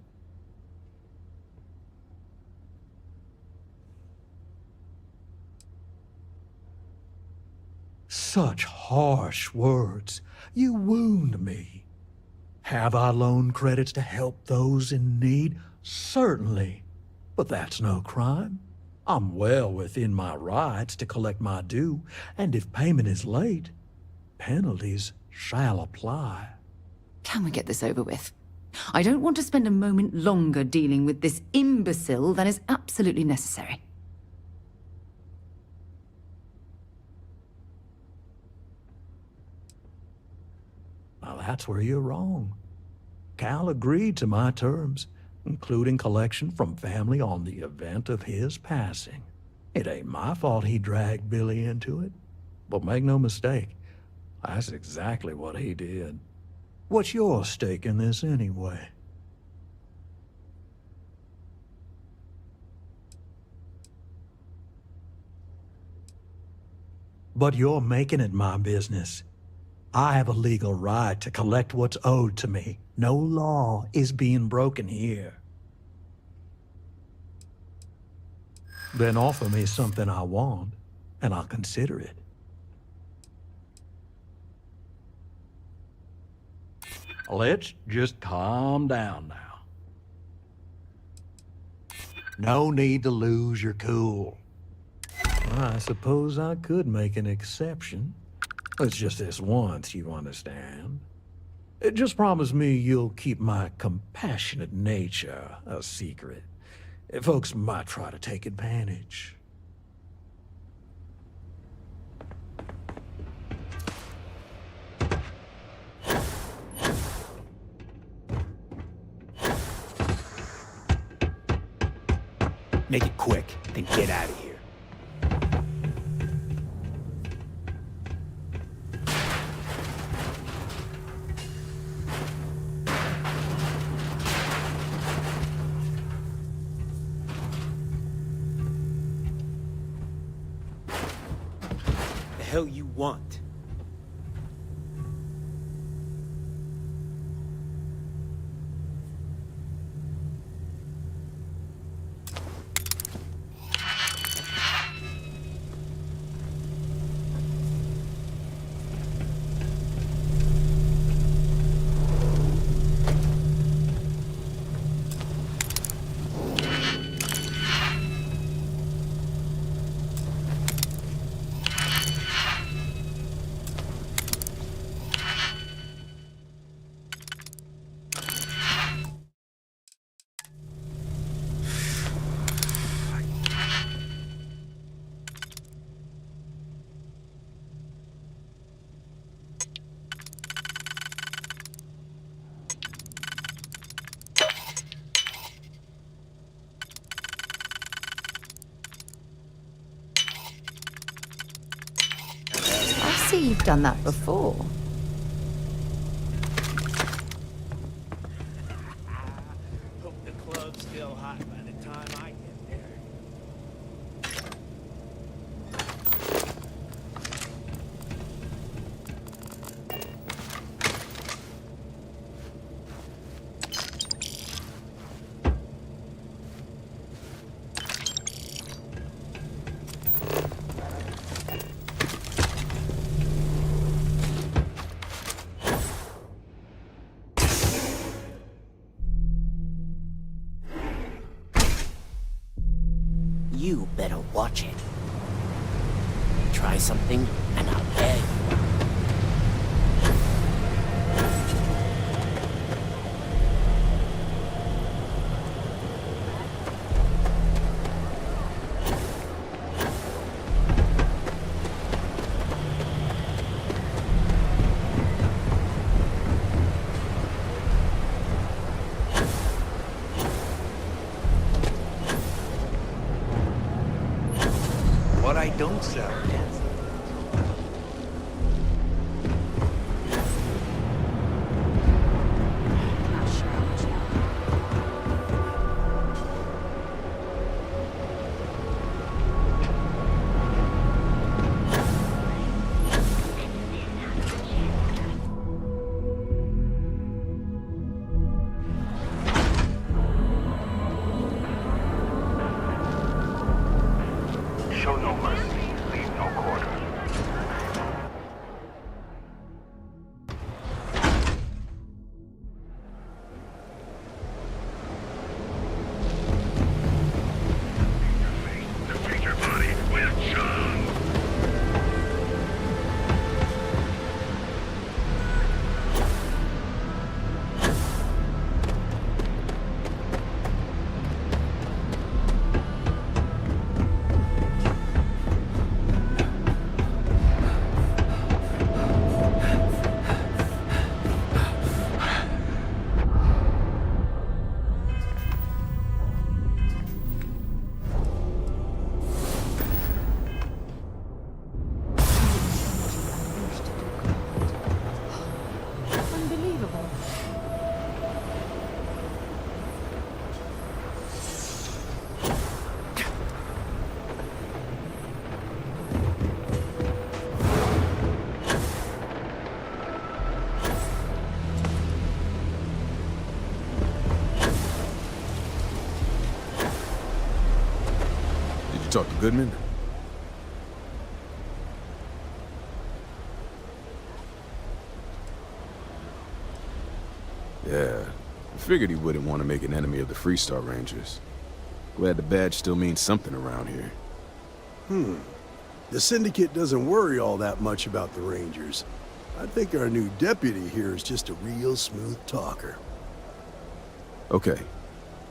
Such harsh words. You wound me. Have I loaned credits to help those in need? Certainly. But that's no crime. I'm well within my rights to collect my due, and if payment is late, penalties shall apply. Can we get this over with? I don't want to spend a moment longer dealing with this imbecile than is absolutely necessary. Now that's where you're wrong. Cal agreed to my terms, including collection from family on the event of his passing. It ain't my fault he dragged Billy into it. But make no mistake, that's exactly what he did. What's your stake in this anyway? But you're making it my business. I have a legal right to collect what's owed to me. No law is being broken here. Then offer me something I want, and I'll consider it. Let's just calm down now. No need to lose your cool. I suppose I could make an exception. It's just this once, you understand. Just promise me you'll keep my compassionate nature a secret. Folks might try to take advantage. Make it quick, then get out of here. The hell you want? I see you've done that before. Hope the club's still hot by the time I get there. you better watch it. Try something, and I'll bear you. What I don't sell. Show no mercy, leave no quarter. Defeat your body with John. Unbelievable. Did you talk to Goodman? Yeah, I figured he wouldn't want to make an enemy of the Freestar Rangers. Glad the badge still means something around here. The Syndicate doesn't worry all that much about the Rangers. I think our new deputy here is just a real smooth talker. Okay,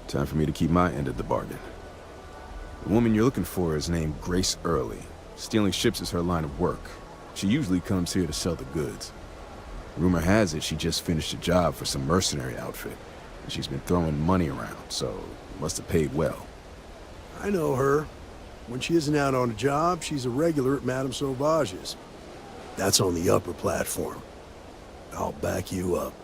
time for me to keep my end of the bargain. The woman you're looking for is named Grace Early. Stealing ships is her line of work. She usually comes here to sell the goods. Rumor has it she just finished a job for some mercenary outfit, and she's been throwing money around, so must have paid well. I know her. When she isn't out on a job, she's a regular at Madame Sauvage's. That's on the upper platform. I'll back you up.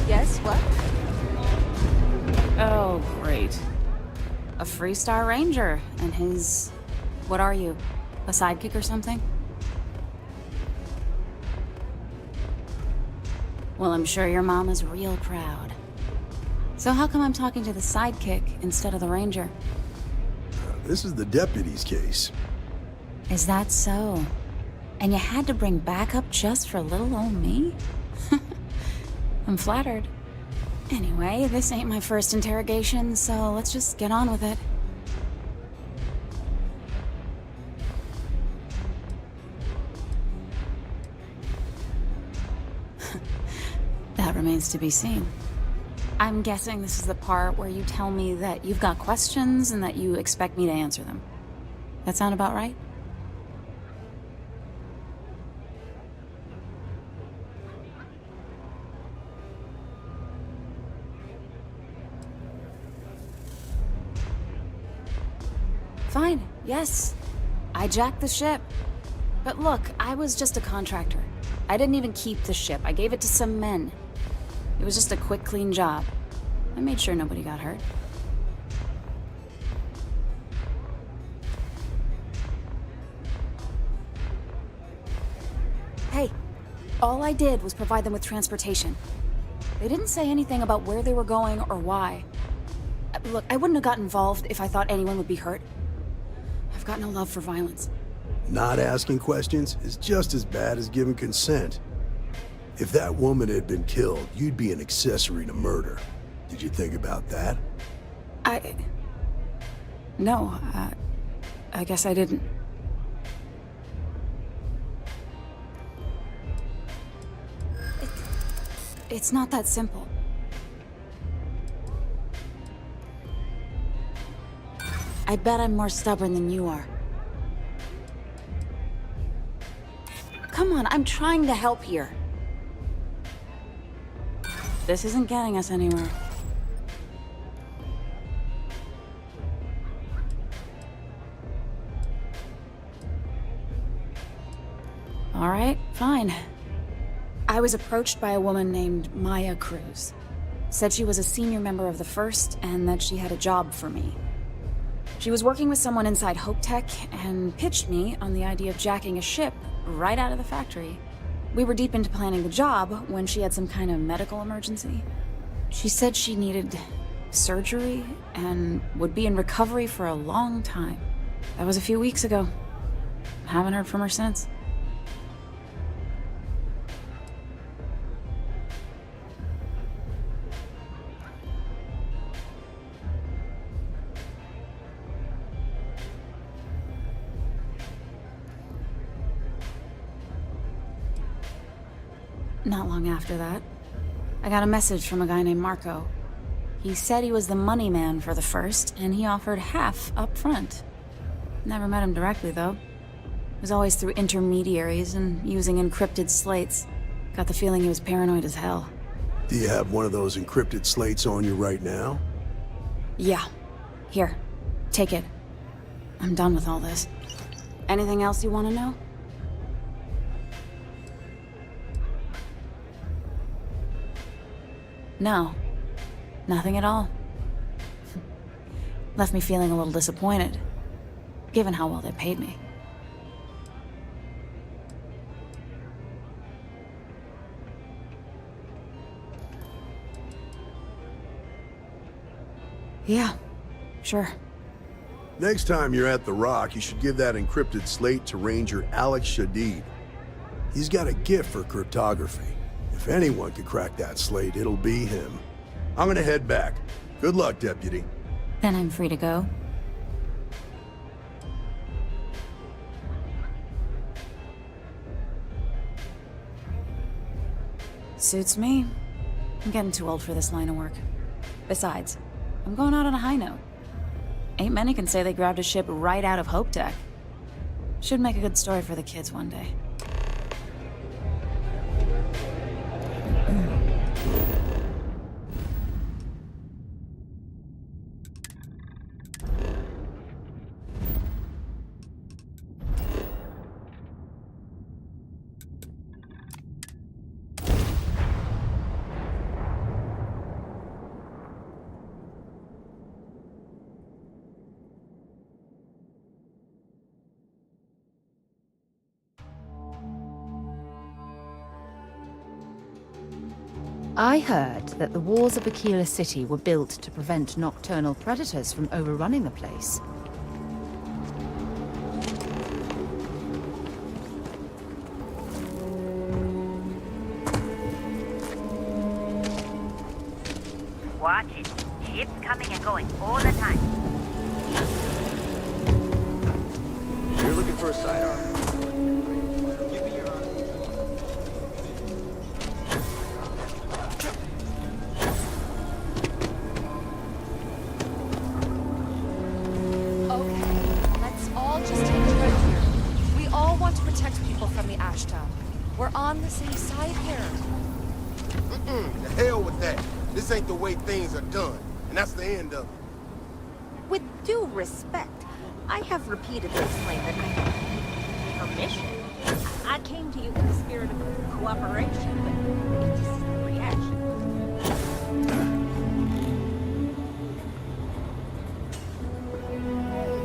Yes, what? Oh, great. A Freestar Ranger and his... what are you? A sidekick or something? Well, I'm sure your mom is real proud. So how come I'm talking to the sidekick instead of the Ranger? This is the deputy's case. Is that so? And you had to bring backup just for little old me? I'm flattered. Anyway, this ain't my first interrogation, so let's just get on with it. That remains to be seen. I'm guessing this is the part where you tell me that you've got questions and that you expect me to answer them. That sound about right? Fine, yes. I jacked the ship. But look, I was just a contractor. I didn't even keep the ship. I gave it to some men. It was just a quick, clean job. I made sure nobody got hurt. Hey, all I did was provide them with transportation. They didn't say anything about where they were going or why. Look, I wouldn't have got involved if I thought anyone would be hurt. I've got no love for violence. Not asking questions is just as bad as giving consent. If that woman had been killed, you'd be an accessory to murder. Did you think about that? No, I guess I didn't. It's not that simple. I bet I'm more stubborn than you are. Come on, I'm trying to help here. This isn't getting us anywhere. All right, fine. I was approached by a woman named Maya Cruz. Said she was a senior member of the First and that she had a job for me. She was working with someone inside Hope Tech and pitched me on the idea of jacking a ship right out of the factory. We were deep into planning the job when she had some kind of medical emergency. She said she needed surgery and would be in recovery for a long time. That was a few weeks ago. Haven't heard from her since. Not long after that, I got a message from a guy named Marco. He said he was the money man for the First, and he offered half up front. Never met him directly, though. It was always through intermediaries and using encrypted slates. Got the feeling he was paranoid as hell. Do you have one of those encrypted slates on you right now? Yeah. Here. Take it. I'm done with all this. Anything else you want to know? No. Nothing at all. Left me feeling a little disappointed, given how well they paid me. Yeah, sure. Next time you're at the Rock, you should give that encrypted slate to Ranger Alex Shadid. He's got a gift for cryptography. If anyone could crack that slate, it'll be him. I'm gonna head back. Good luck, Deputy. Then I'm free to go. Suits me. I'm getting too old for this line of work. Besides, I'm going out on a high note. Ain't many can say they grabbed a ship right out of Hope Tech. Should make a good story for the kids one day. I heard that the walls of Aquila City were built to prevent nocturnal predators from overrunning the place. Watch it. Ships coming and going all the time. You're looking for a sidearm? We're on the same side here. The hell with that. This ain't the way things are done, and that's the end of it. With due respect, I have repeatedly explained that I have permission. I came to you in the spirit of cooperation, but it is the reaction.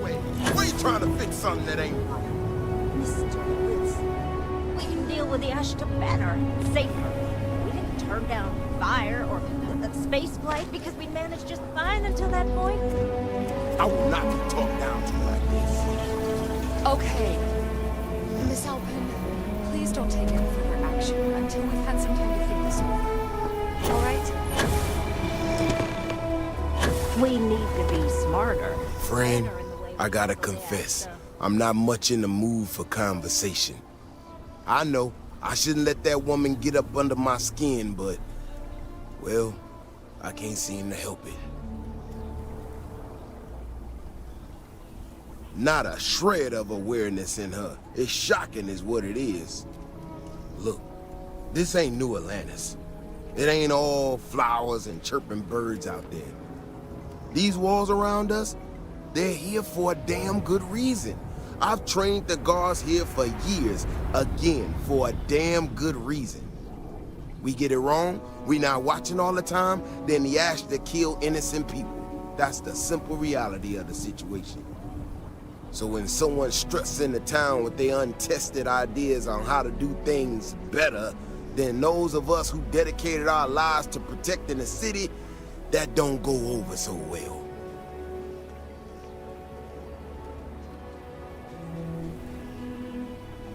Wait, why are you trying to fix something that ain't broke? Mr. Wilson, we can deal with the Ashta better, safer. We didn't burn down fire or space flight because we managed just fine until that point? I will not be talked down to like this. Okay. Miss Alpin, please don't take any further action until we've had some time to think this over. All right? We need to be smarter. Friend, I gotta confess, I'm not much in the mood for conversation. I know I shouldn't let that woman get up under my skin, but, well, I can't seem to help it. Not a shred of awareness in her. It's shocking is what it is. Look, this ain't New Atlantis. It ain't all flowers and chirping birds out there. These walls around us, they're here for a damn good reason. I've trained the guards here for years, again, for a damn good reason. We get it wrong, we not watching all the time, then the ash to kill innocent people. That's the simple reality of the situation. So when someone struts into town with their untested ideas on how to do things better than those of us who dedicated our lives to protecting the city, that don't go over so well.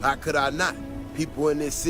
How could I not? People in this city